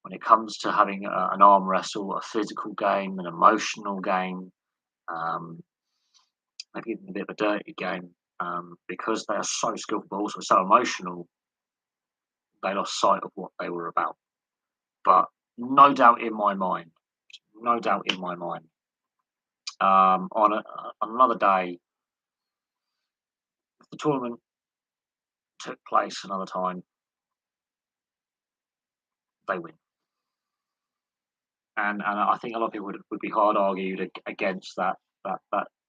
when it comes to having an arm wrestle, a physical game, an emotional game, maybe even a bit of a dirty game, because they are so skillful but also so emotional, they lost sight of what they were about. But no doubt in my mind, on another day, if the tournament took place another time, they win. and I think a lot of people would be hard argued against that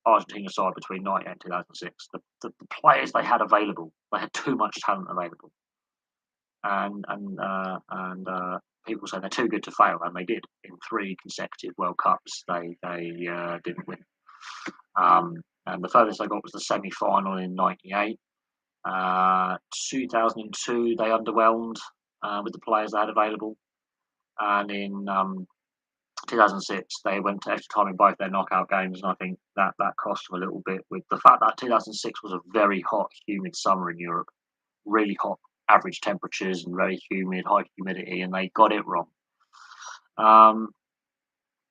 Argentina side between 98 and 2006. The players they had available, they had too much talent available, and people say they're too good to fail, and they did. In three consecutive World Cups, they didn't win. And the furthest they got was the semi-final in '98. 2002, they underwhelmed with the players they had available, and in 2006, they went to extra time in both their knockout games, and I think that cost them a little bit with the fact that 2006 was a very hot, humid summer in Europe, really hot average temperatures and very humid, high humidity, and they got it wrong.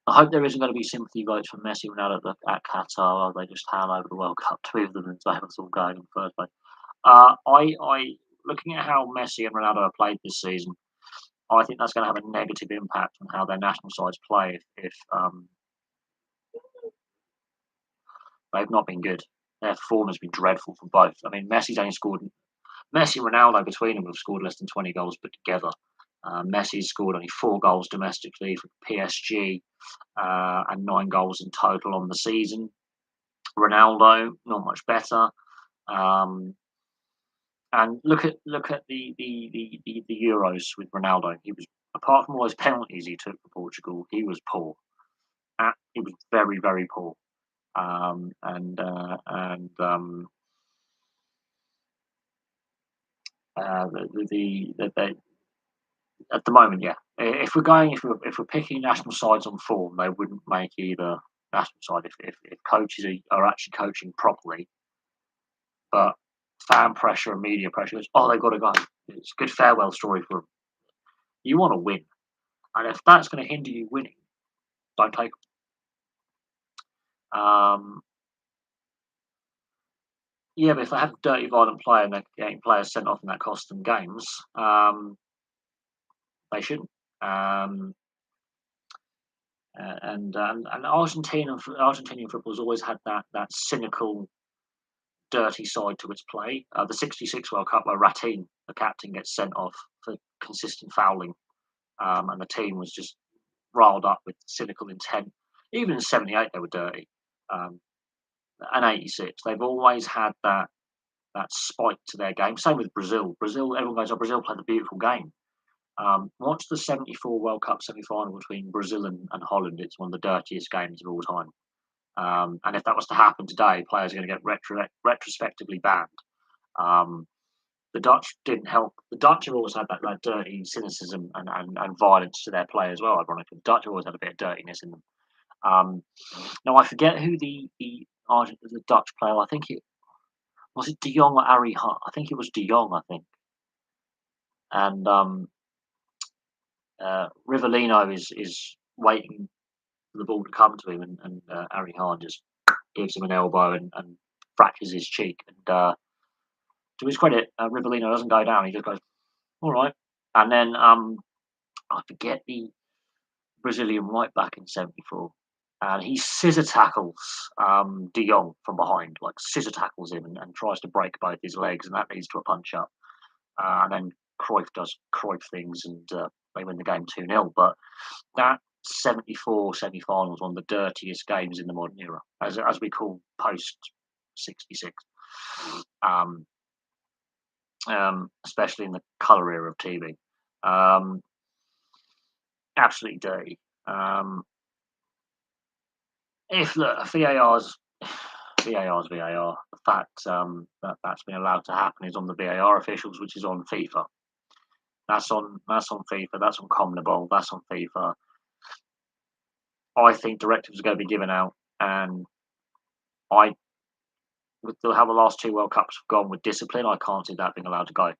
I hope there isn't going to be sympathy votes for Messi and Ronaldo at Qatar. They just hand over the World Cup to them and say it's all going in the first place. I looking at how Messi and Ronaldo have played this season, I think that's going to have a negative impact on how their national sides play if they've not been good. Their form has been dreadful for both. I mean, Messi and Ronaldo between them have scored less than 20 goals put together. Messi's scored only 4 goals domestically for PSG and 9 goals in total on the season. Ronaldo, not much better. And look at the Euros with Ronaldo. He was, apart from all those penalties he took for Portugal, he was poor. He was very, very poor. And the at the moment, yeah. If we're picking national sides on form, they wouldn't make either national side if coaches are actually coaching properly. But fan pressure and media pressure is, oh, they've got to go. It's a good farewell story for them. You want to win, and if that's going to hinder you winning, don't take them. Yeah, but if they have a dirty, violent player and they're getting players sent off and that costs them games, they shouldn't. And Argentinian football's always had that cynical, dirty side to its play. The '66 World Cup, where Ratin, the captain, gets sent off for consistent fouling, and the team was just riled up with cynical intent. Even in '78, they were dirty, and '86, they've always had that spike to their game. Same with Brazil. Brazil, everyone goes, "Oh, Brazil played a beautiful game." Watch the '74 World Cup semi-final between Brazil and Holland. It's one of the dirtiest games of all time. And if that was to happen today, players are going to get retrospectively banned. Um, the Dutch didn't help. The Dutch have always had that dirty cynicism and violence to their play as well, ironically. The Dutch have always had a bit of dirtiness in them. Now, I forget who the Dutch player, I think it was it De Jong or Ari Hart? I think it was De Jong, I think. And Rivellino is waiting for the ball to come to him, and Ari Hahn just gives him an elbow and fractures his cheek. And to his credit, Rivellino doesn't go down. He just goes, all right. And then I forget the Brazilian right back in '74. And he scissor tackles De Jong from behind, like scissor tackles him and tries to break both his legs, and that leads to a punch up. And then Cruyff does Cruyff things, and they win the game 2-0. But that '74 semi-final was one of the dirtiest games in the modern era, as we call post '66. Especially in the colour era of TV. Absolutely dirty. If look, VAR's VAR. The fact that's been allowed to happen is on the VAR officials, which is on FIFA. That's on FIFA. That's on CONMEBOL. That's on FIFA. I think directives are going to be given out, and I, with how the last 2 World Cups have gone with discipline, I can't see that being allowed to go.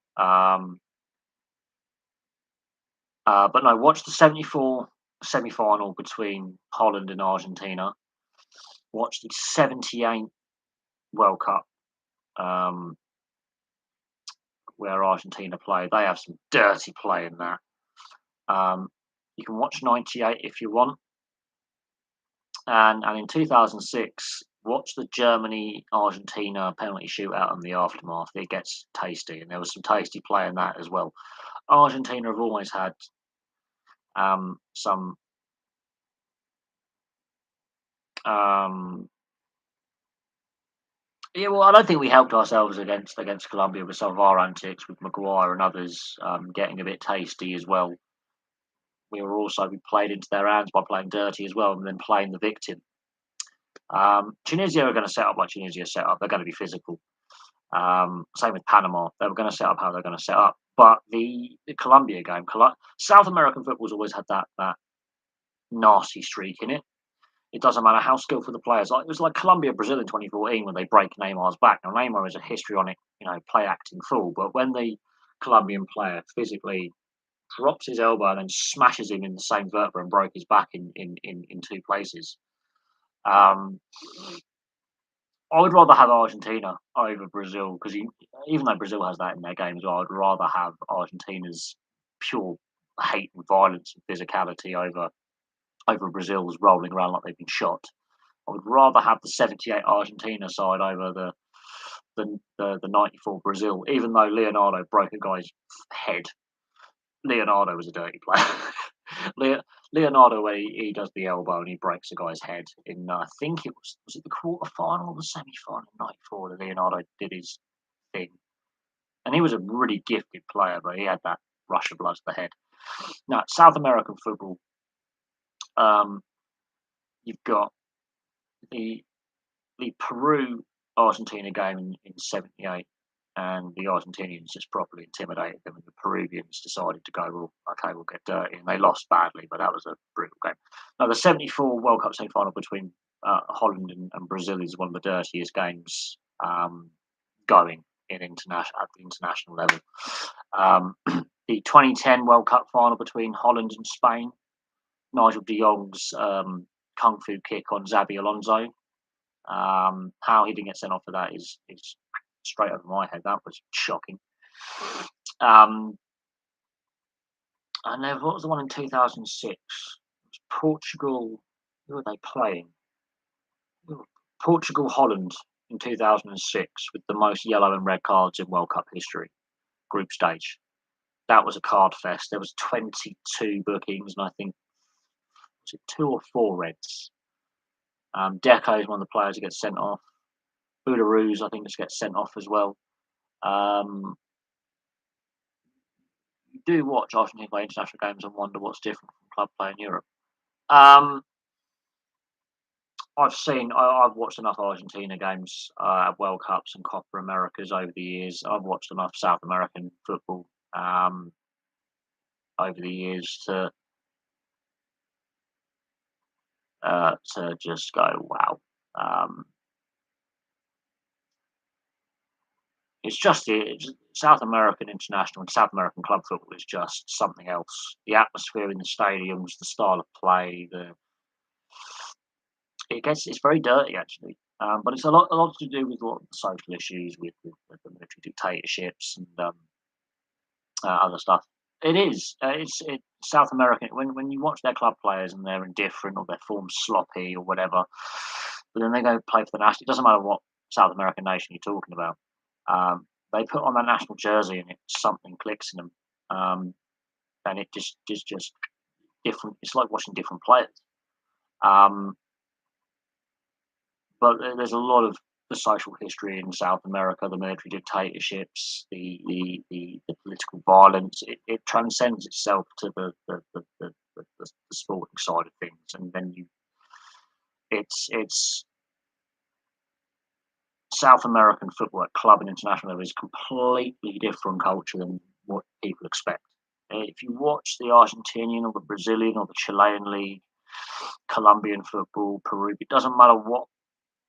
But no, watch the '74 semi-final between Holland and Argentina. Watch the '78 World Cup, where Argentina play. They have some dirty play in that. You can watch '98 if you want. And in 2006, watch the Germany-Argentina penalty shootout and the aftermath. It gets tasty, and there was some tasty play in that as well. Argentina have always had some Um, yeah, well, I don't think we helped ourselves against Colombia with some of our antics, with Maguire and others getting a bit tasty as well. We played into their hands by playing dirty as well, and then playing the victim. Tunisia are going to set up like Tunisia set up. They're going to be physical. Same with Panama. They were going to set up how they're going to set up. But the Colombia game, South American football's always had that nasty streak in it. It doesn't matter how skillful the players are. It was like Colombia, Brazil in 2014 when they break Neymar's back. Now Neymar is a histrionic, play acting fool, but when the Colombian player physically drops his elbow and then smashes him in the same vertebra and broke his back in two places. Um, I would rather have Argentina over Brazil because even though Brazil has that in their game as well, I'd rather have Argentina's pure hate and violence and physicality over Brazil's rolling around like they've been shot. I would rather have the '78 Argentina side over the '94 Brazil, even though Leonardo broke a guy's head. Leonardo was a dirty player. Leonardo, when he does the elbow and he breaks a guy's head in, I think it the quarter final or the semi final in '94 that Leonardo did his thing, and he was a really gifted player, but he had that rush of blood to the head. Now, South American football, um, you've got the Peru Argentina game in '78, and the Argentinians just properly intimidated them, and the Peruvians decided to go, well, okay, we'll get dirty, and they lost badly, but that was a brutal game. Now, the '74 World Cup semi-final between Holland and Brazil is one of the dirtiest games going at the international level. The 2010 World Cup final between Holland and Spain, Nigel de Jong's kung fu kick on Xabi Alonso. How he didn't get sent off for that is straight over my head. That was shocking. And then what was the one in 2006? It was Portugal. Who were they playing? Portugal Holland in 2006 with the most yellow and red cards in World Cup history, group stage. That was a card fest. There was 22 bookings, and I think was it 2 or 4 reds. Deco is one of the players who gets sent off. Belarus, I think, just gets sent off as well. You do watch Argentina play international games and wonder what's different from club play in Europe. I've watched enough Argentina games at World Cups and Copa Americas over the years. I've watched enough South American football over the years to just go, wow. South American international and South American club football is just something else. The atmosphere in the stadiums, the style of play, it's very dirty actually, but it's a lot to do with a lot of the social issues with the military dictatorships and other stuff. It is. It's South American. When you watch their club players and they're indifferent or their form's sloppy or whatever, but then they go play for the national. It doesn't matter what South American nation you're talking about. They put on that national jersey and something clicks in them, and it just different. It's like watching different players. But there's a lot of the social history in South America, the military dictatorships, the political violence. It transcends itself to the sporting side of things, and then it's South American football at club and international level is completely different culture than what people expect. If you watch the Argentinian or the Brazilian or the Chilean league, Colombian football, Peru, it doesn't matter what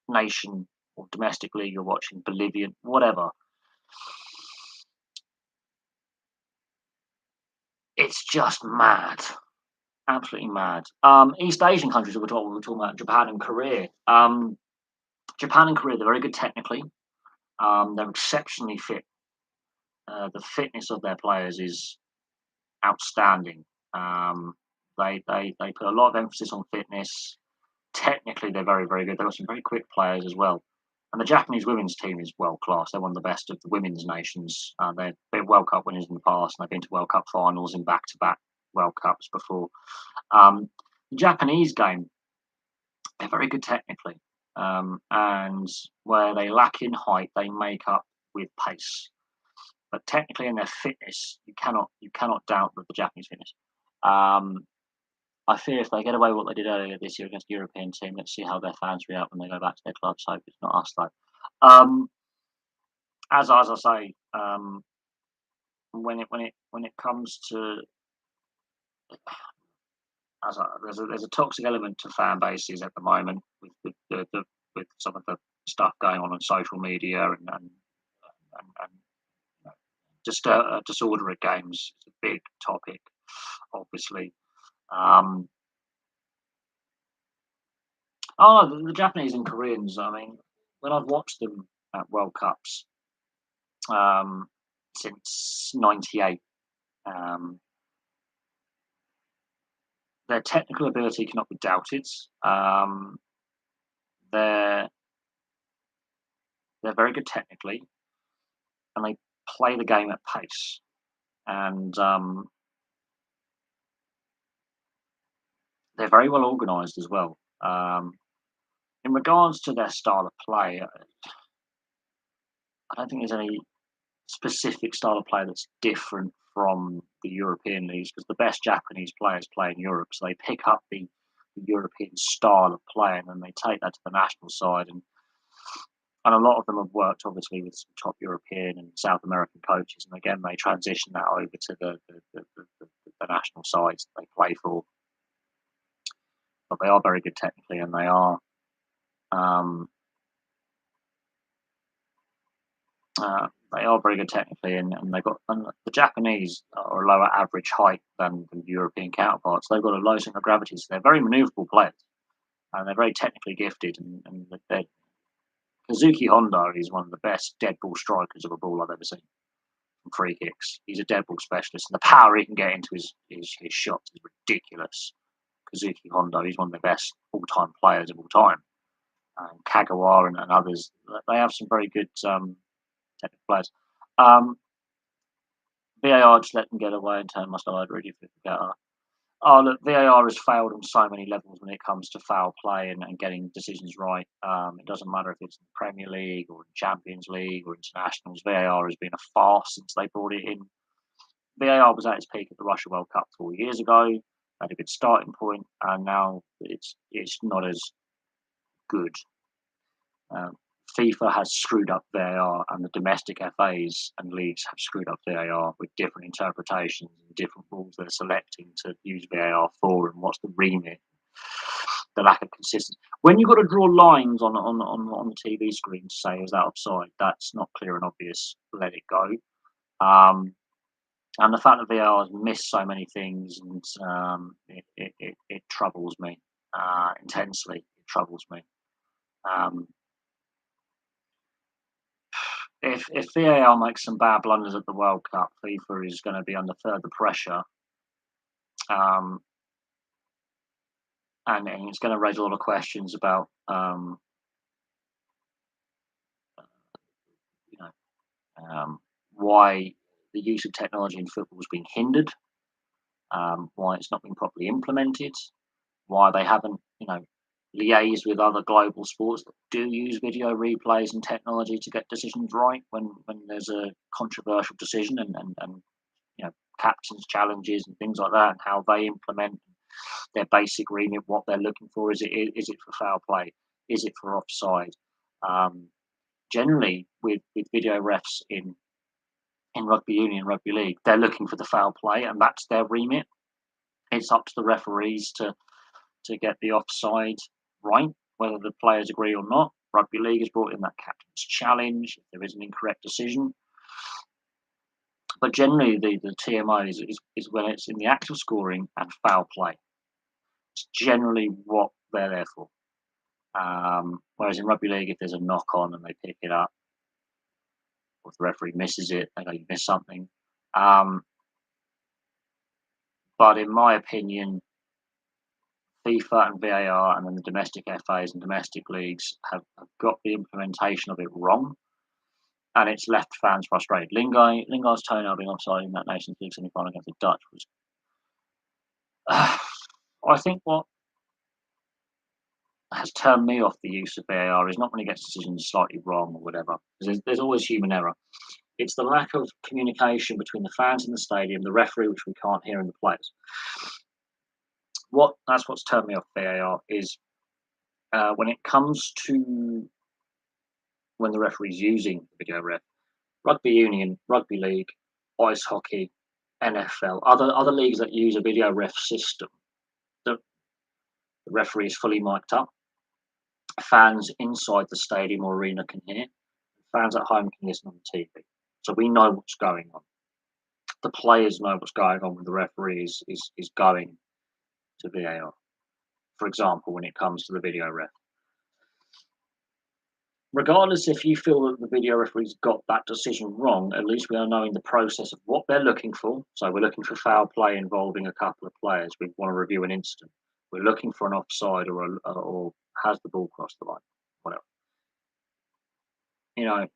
nation or domestic league you're watching, Bolivian, whatever. It's just mad, absolutely mad. East Asian countries we were talking about, Japan and Korea. Japan and Korea, they're very good technically. They're exceptionally fit. The fitness of their players is outstanding. They put a lot of emphasis on fitness. Technically, they're very, very good. They've got some very quick players as well. And the Japanese women's team is world class. They're one of the best of the women's nations. They've been World Cup winners in the past, and they've been to World Cup finals in back-to-back World Cups before. The Japanese game, they're very good technically, and where they lack in height, they make up with pace. But technically, in their fitness, you cannot doubt that the Japanese fitness. Um, I fear if they get away with what they did earlier this year against the European team, let's see how their fans react when they go back to their clubs. Hope it's not us though. Um, as I say, when it comes to there's a toxic element to fan bases at the moment with some of the stuff going on social media and you know, just disorder at games is a big topic, obviously. Um, oh, the Japanese and Koreans. I mean, when I've watched them at World Cups um, since '98, um, their technical ability cannot be doubted. Um, they're they're very good technically, and they play the game at pace. And they're very well organised as well. In regards to their style of play, I don't think there's any specific style of play that's different from the European leagues because the best Japanese players play in Europe, so they pick up the European style of play and then they take that to the national side. And a lot of them have worked obviously with some top European and South American coaches, and again they transition that over to the national sides they play for. But they are very good technically, and um, they are very good technically, and the Japanese are a lower average height than the European counterparts. They've got a low centre of gravity, so they're very manoeuvrable players, and they're very technically gifted. And Kazuki Honda is one of the best dead ball strikers of a ball I've ever seen from free kicks. He's a dead ball specialist, and the power he can get into his shots is ridiculous. Kazuki Honda, he's one of the best all-time players of all time. Kagawa and others, they have some very good technical players. Um, VAR just let them get away and turn my side really for better. Oh, look, VAR has failed on so many levels when it comes to foul play and getting decisions right. It doesn't matter if it's in the Premier League or in Champions League or internationals. VAR has been a farce since they brought it in. VAR was at its peak at the Russia World Cup 4 years ago. Had a good starting point, and now it's not as good. Um, FIFA has screwed up VAR, and the domestic FAs and leagues have screwed up VAR with different interpretations and different rules they're selecting to use VAR for, and what's the remit, the lack of consistency. When you've got to draw lines on the TV screen to say, is that offside? That's not clear and obvious. Let it go. And the fact that VAR has missed so many things, and it troubles me intensely. It troubles me. Um, if VAR makes some bad blunders at the World Cup, FIFA is going to be under further pressure, um, and it's going to raise a lot of questions about you know why the use of technology in football has been hindered, why it's not been properly implemented, why they haven't liaised with other global sports that do use video replays and technology to get decisions right when there's a controversial decision and captains challenges and things like that, and how they implement their basic remit, what they're looking for. Is it for foul play? Is it for offside? Um, Generally, with video refs in rugby union, rugby league, they're looking for the foul play, and that's their remit. It's up to the referees to get the offside right, whether the players agree or not. Rugby league has brought in that captain's challenge if there is an incorrect decision. But generally, the TMO is when it's in the act of scoring and foul play. It's generally what they're there for. Whereas in rugby league, if there's a knock on and they pick it up, or if the referee misses it, they go, you missed something. But in my opinion, FIFA and VAR and then the domestic FAs and domestic leagues have got the implementation of it wrong, and it's left fans frustrated. Lingard's toenail being offside in that Nations League semi-final against the Dutch was, I think, what has turned me off the use of VAR is not when he gets decisions slightly wrong or whatever. 'Cause there's always human error. It's the lack of communication between the fans in the stadium, the referee, which we can't hear, and the players. That's what's turned me off VAR is when it comes to when the referee's using the video ref. Rugby union, rugby league, ice hockey, NFL, other leagues that use a video ref system. The referee is fully mic'd up. Fans inside the stadium or arena can hear. Fans at home can listen on the TV. So we know what's going on. The players know what's going on when the referee is going to VAR. For example, when it comes to the video ref. Regardless if you feel that the video referee's got that decision wrong, at least we are knowing the process of what they're looking for. So we're looking for foul play involving a couple of players. We want to review an incident. We're looking for an offside or has the ball crossed the line, whatever. You know,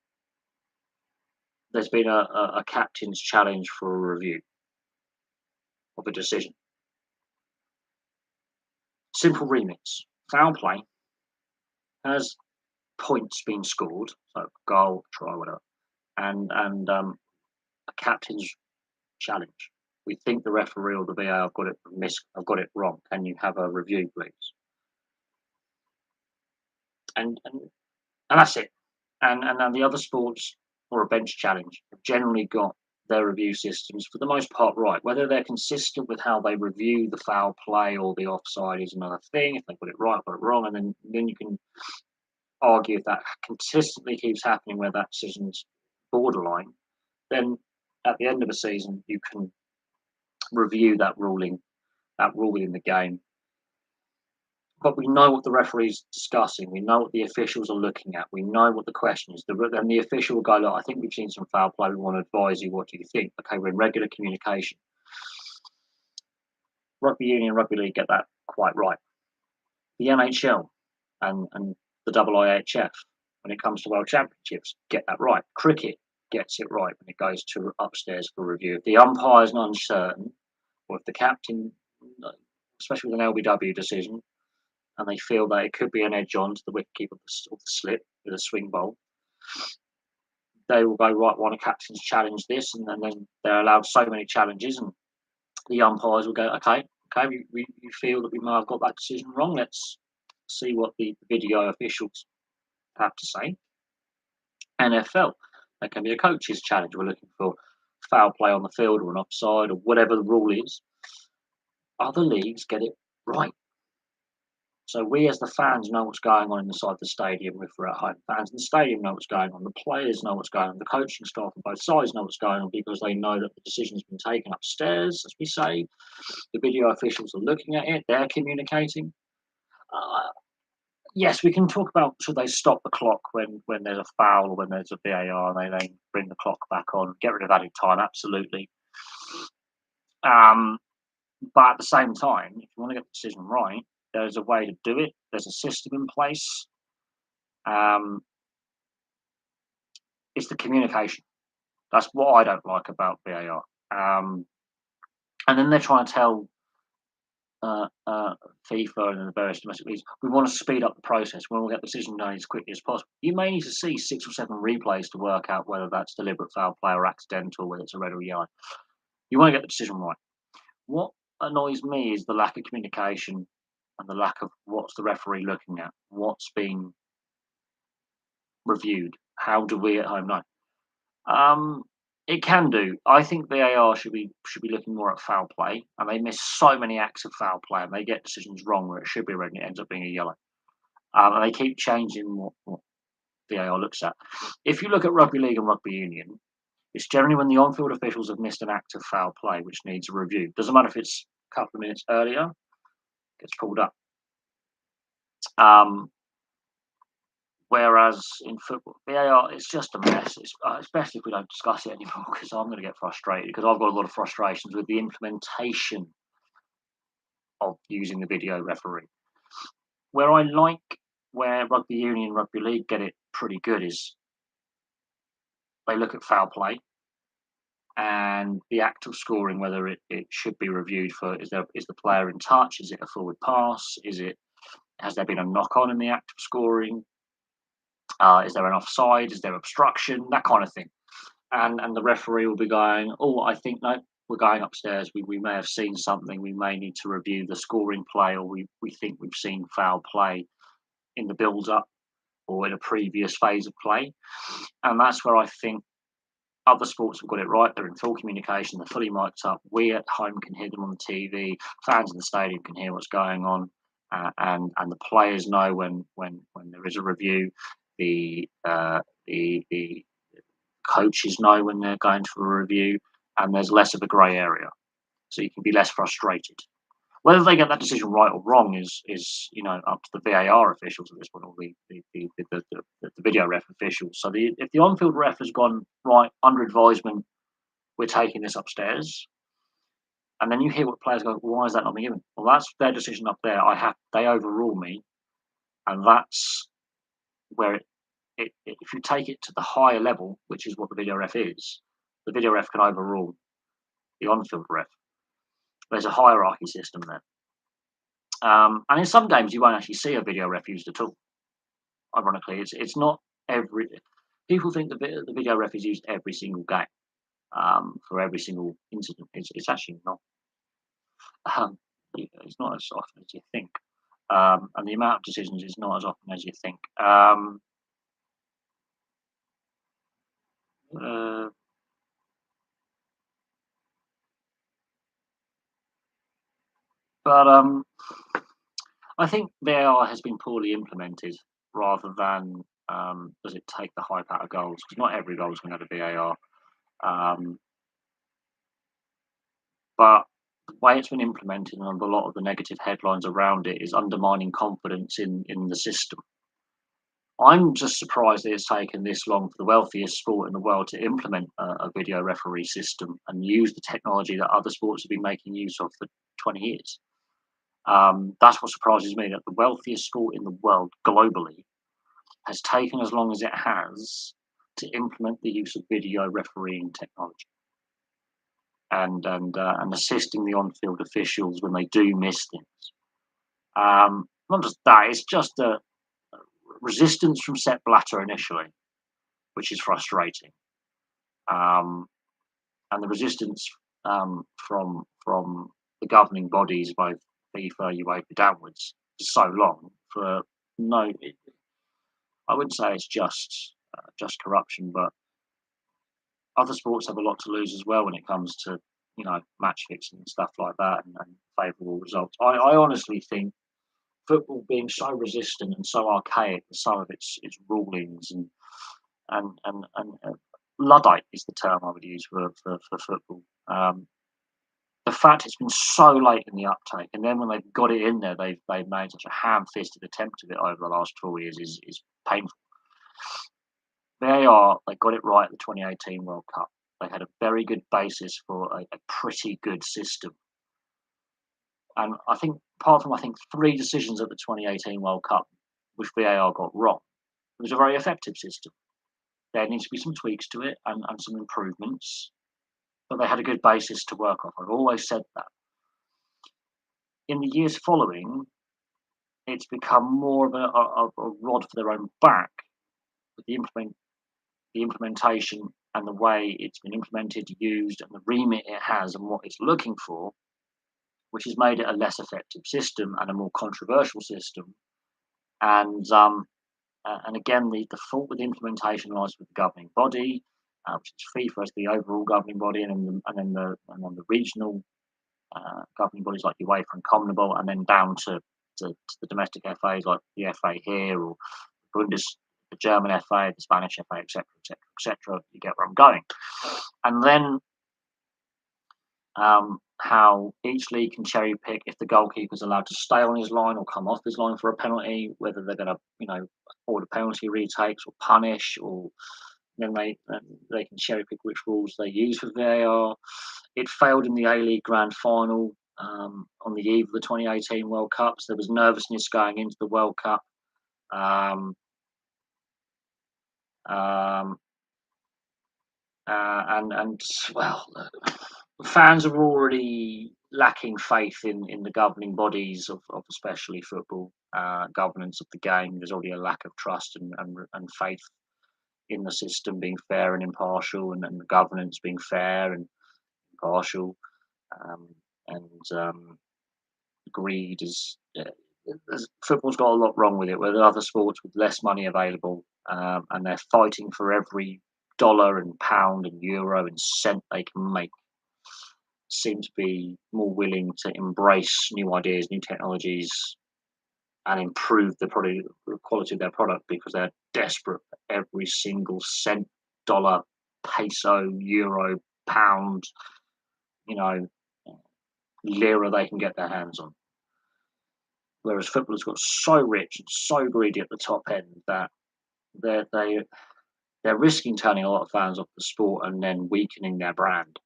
there's been a captain's challenge for a review of a decision. Simple remits. Foul play has points being scored, so goal, try, whatever, and a captain's challenge. We think the referee or the VAR I've got it wrong. Can you have a review, please? And that's it. And then the other sports or a bench challenge have generally got their review systems for the most part right. Whether they're consistent with how they review the foul play or the offside is another thing. If they got it right, got it wrong, and then you can argue if that consistently keeps happening where that decision's borderline, then at the end of the season you can review that rule in the game. But we know what the referee's discussing. We know what the officials are looking at. We know what the question is. Then the official will go, look, I think we've seen some foul play. We want to advise you. What do you think? Okay, we're in regular communication. Rugby union, rugby league get that quite right. The NHL and the IIHF, when it comes to World Championships, get that right. Cricket gets it right when it goes to upstairs for review. If the umpire's uncertain, or if the captain, especially with an LBW decision, and they feel that it could be an edge on to the wicketkeeper of the slip with a swing bowl, they will go, right, one of captains challenge this, and then they're allowed so many challenges, and the umpires will go, okay, we feel that we may have got that decision wrong. Let's see what the video officials have to say. NFL, there can be a coach's challenge. We're looking for foul play on the field or an offside or whatever the rule is. Other leagues get it right. So we as the fans know what's going on inside the stadium if we're at home. Fans in the stadium know what's going on. The players know what's going on. The coaching staff on both sides know what's going on because they know that the decision's been taken upstairs, as we say. The video officials are looking at it. They're communicating. Yes, we can talk about should they stop the clock when there's a foul or when there's a VAR and they then bring the clock back on, get rid of added time, absolutely. But at the same time, if you want to get the decision right, there's a way to do it. There's a system in place. It's the communication. That's what I don't like about VAR. And then they're trying to tell FIFA and the various domestic leagues, we want to speed up the process. We want to get the decision done as quickly as possible. You may need to see 6 or 7 replays to work out whether that's deliberate foul play or accidental, whether it's a red or yellow. You want to get the decision right. What annoys me is the lack of communication and the lack of what's the referee looking at, what's being reviewed. How do we at home know? It can do. I think VAR should be looking more at foul play, and they miss so many acts of foul play, and they get decisions wrong where it should be red and it ends up being a yellow. And they keep changing what VAR looks at. If you look at rugby league and rugby union, it's generally when the on-field officials have missed an act of foul play which needs a review. Doesn't matter if it's a couple of minutes earlier, gets pulled up. Whereas in football, VAR, it's just a mess. Especially if we don't discuss it anymore, because I'm going to get frustrated because I've got a lot of frustrations with the implementation of using the video referee. Where rugby union, rugby league get it pretty good is they look at foul play and the act of scoring, whether it should be reviewed for is the player in touch, is it a forward pass, is it Has there been a knock on in the act of scoring? Is there an offside? Is there obstruction? That kind of thing. And the referee will be going, oh, I think no, we're going upstairs. We may have seen something. We may need to review the scoring play, or we think we've seen foul play in the build up or in a previous phase of play. And that's where I think other sports have got it right. They're in full communication. They're fully mic'd up. We at home can hear them on the TV. Fans in the stadium can hear what's going on, and the players know when there is a review. The coaches know when they're going to a review, and there's less of a grey area, so you can be less frustrated. Whether they get that decision right or wrong is up to the VAR officials at this point, or the video ref officials. So if the on-field ref has gone right under advisement, we're taking this upstairs, and then you hear what players go, well, why is that not being given? Well, that's their decision up there. They overrule me, and that's where if you take it to the higher level, which is what the video ref is, the video ref can overrule the on-field ref. There's a hierarchy system there. And in some games, you won't actually see a video ref used at all. Ironically, it's not every. People think the video ref is used every single game for every single incident. It's actually not. It's not as often as you think, and the amount of decisions is not as often as you think. Uh, but I think VAR has been poorly implemented rather than does it take the hype out of goals? Because not every goal is going to have a VAR. But the way it's been implemented and a lot of the negative headlines around it is undermining confidence in the system. I'm just surprised that it's taken this long for the wealthiest sport in the world to implement a video referee system and use the technology that other sports have been making use of for 20 years. That's what surprises me, that the wealthiest sport in the world globally has taken as long as it has to implement the use of video refereeing technology and assisting the on-field officials when they do miss things. Not just that, it's just a resistance from Sepp Blatter initially, which is frustrating, and the resistance from the governing bodies, both FIFA, UEFA, downwards, for so long for no. I wouldn't say it's just corruption, but other sports have a lot to lose as well when it comes to match fixing and stuff like that, and favourable results. I honestly think football being so resistant and so archaic with some of its rulings and luddite is the term I would use for football. The fact it's been so late in the uptake, and then when they've got it in there, they've made such a ham-fisted attempt of it over the last 4 years is painful. They got it right at the 2018 World Cup. They had a very good basis for a pretty good system. And I think, apart from 3 decisions at the 2018 World Cup, which VAR got wrong, it was a very effective system. There needs to be some tweaks to it and some improvements, but they had a good basis to work off. I've always said that. In the years following, it's become more of a rod for their own back with the implementation and the way it's been implemented, used, and the remit it has and what it's looking for, which has made it a less effective system and a more controversial system. And again, the fault with the implementation lies with the governing body, which is FIFA as the overall governing body, and then the regional governing bodies like UEFA and CONMEBOL, and then down to the domestic FAs like the FA here or the German FA, the Spanish FA, etc., etc., etc. You get where I'm going. And then how each league can cherry pick if the goalkeeper's allowed to stay on his line or come off his line for a penalty, whether they're going to order penalty retakes or punish, or then they can cherry pick which rules they use for VAR. It failed in the A-League Grand Final on the eve of the 2018 World Cup. So there was nervousness going into the World Cup. And well, fans are already lacking faith in the governing bodies of especially football governance of the game. There's already a lack of trust and faith in the system being fair and impartial, and the governance being fair and impartial. Um, and greed is football's got a lot wrong with it. Where there are other sports with less money available, and they're fighting for every dollar and pound and euro and cent they can make, seem to be more willing to embrace new ideas, new technologies, and improve the quality of their product because they're desperate for every single cent, dollar, peso, euro, pound, you know, lira they can get their hands on. Whereas footballers got so rich and so greedy at the top end that they're they they're risking turning a lot of fans off the sport and then weakening their brand.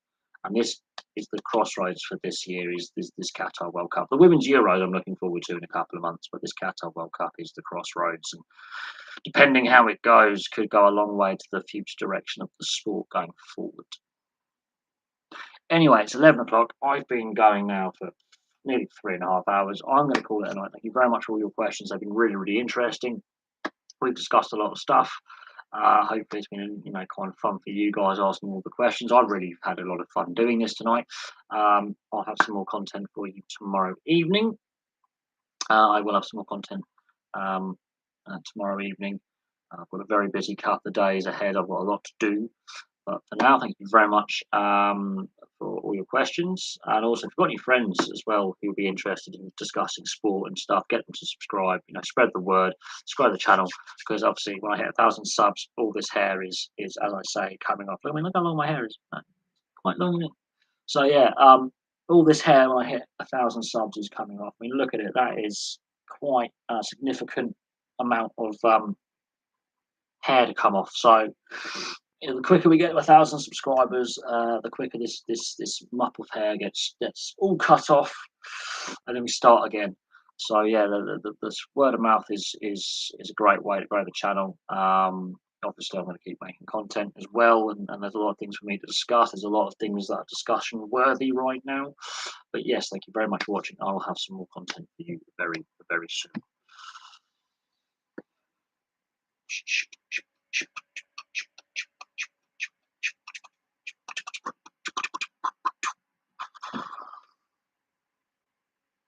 And this is the crossroads for this year is this Qatar World Cup. The Women's Euros I'm looking forward to in a couple of months, but this Qatar World Cup is the crossroads. And depending how it goes, could go a long way to the future direction of the sport going forward. Anyway, it's 11 o'clock. I've been going now for nearly 3.5 hours. I'm going to call it a night. Thank you very much for all your questions. They've been really, really interesting. We've discussed a lot of stuff. Hopefully, it's been kind of fun for you guys asking all the questions. I've really had a lot of fun doing this tonight. I'll have some more content for you tomorrow evening. I will have some more content tomorrow evening. I've got a very busy couple of days ahead. I've got a lot to do. But for now, thank you very much for all your questions. And also, if you've got any friends as well who'll be interested in discussing sport and stuff, get them to subscribe. Spread the word, subscribe to the channel, because obviously when I hit 1,000 subs, all this hair is as I say, coming off. I mean, look how long my hair is. Quite long, isn't it? So yeah, all this hair when I hit 1,000 subs is coming off. I mean, look at it. That is quite a significant amount of hair to come off. So the quicker we get to 1,000 subscribers, the quicker this mop of hair gets all cut off, and then we start again. So yeah, the word of mouth is a great way to grow the channel. Obviously, I'm going to keep making content as well, and there's a lot of things for me to discuss. There's a lot of things that are discussion worthy right now. But yes, thank you very much for watching. I will have some more content for you very, very soon.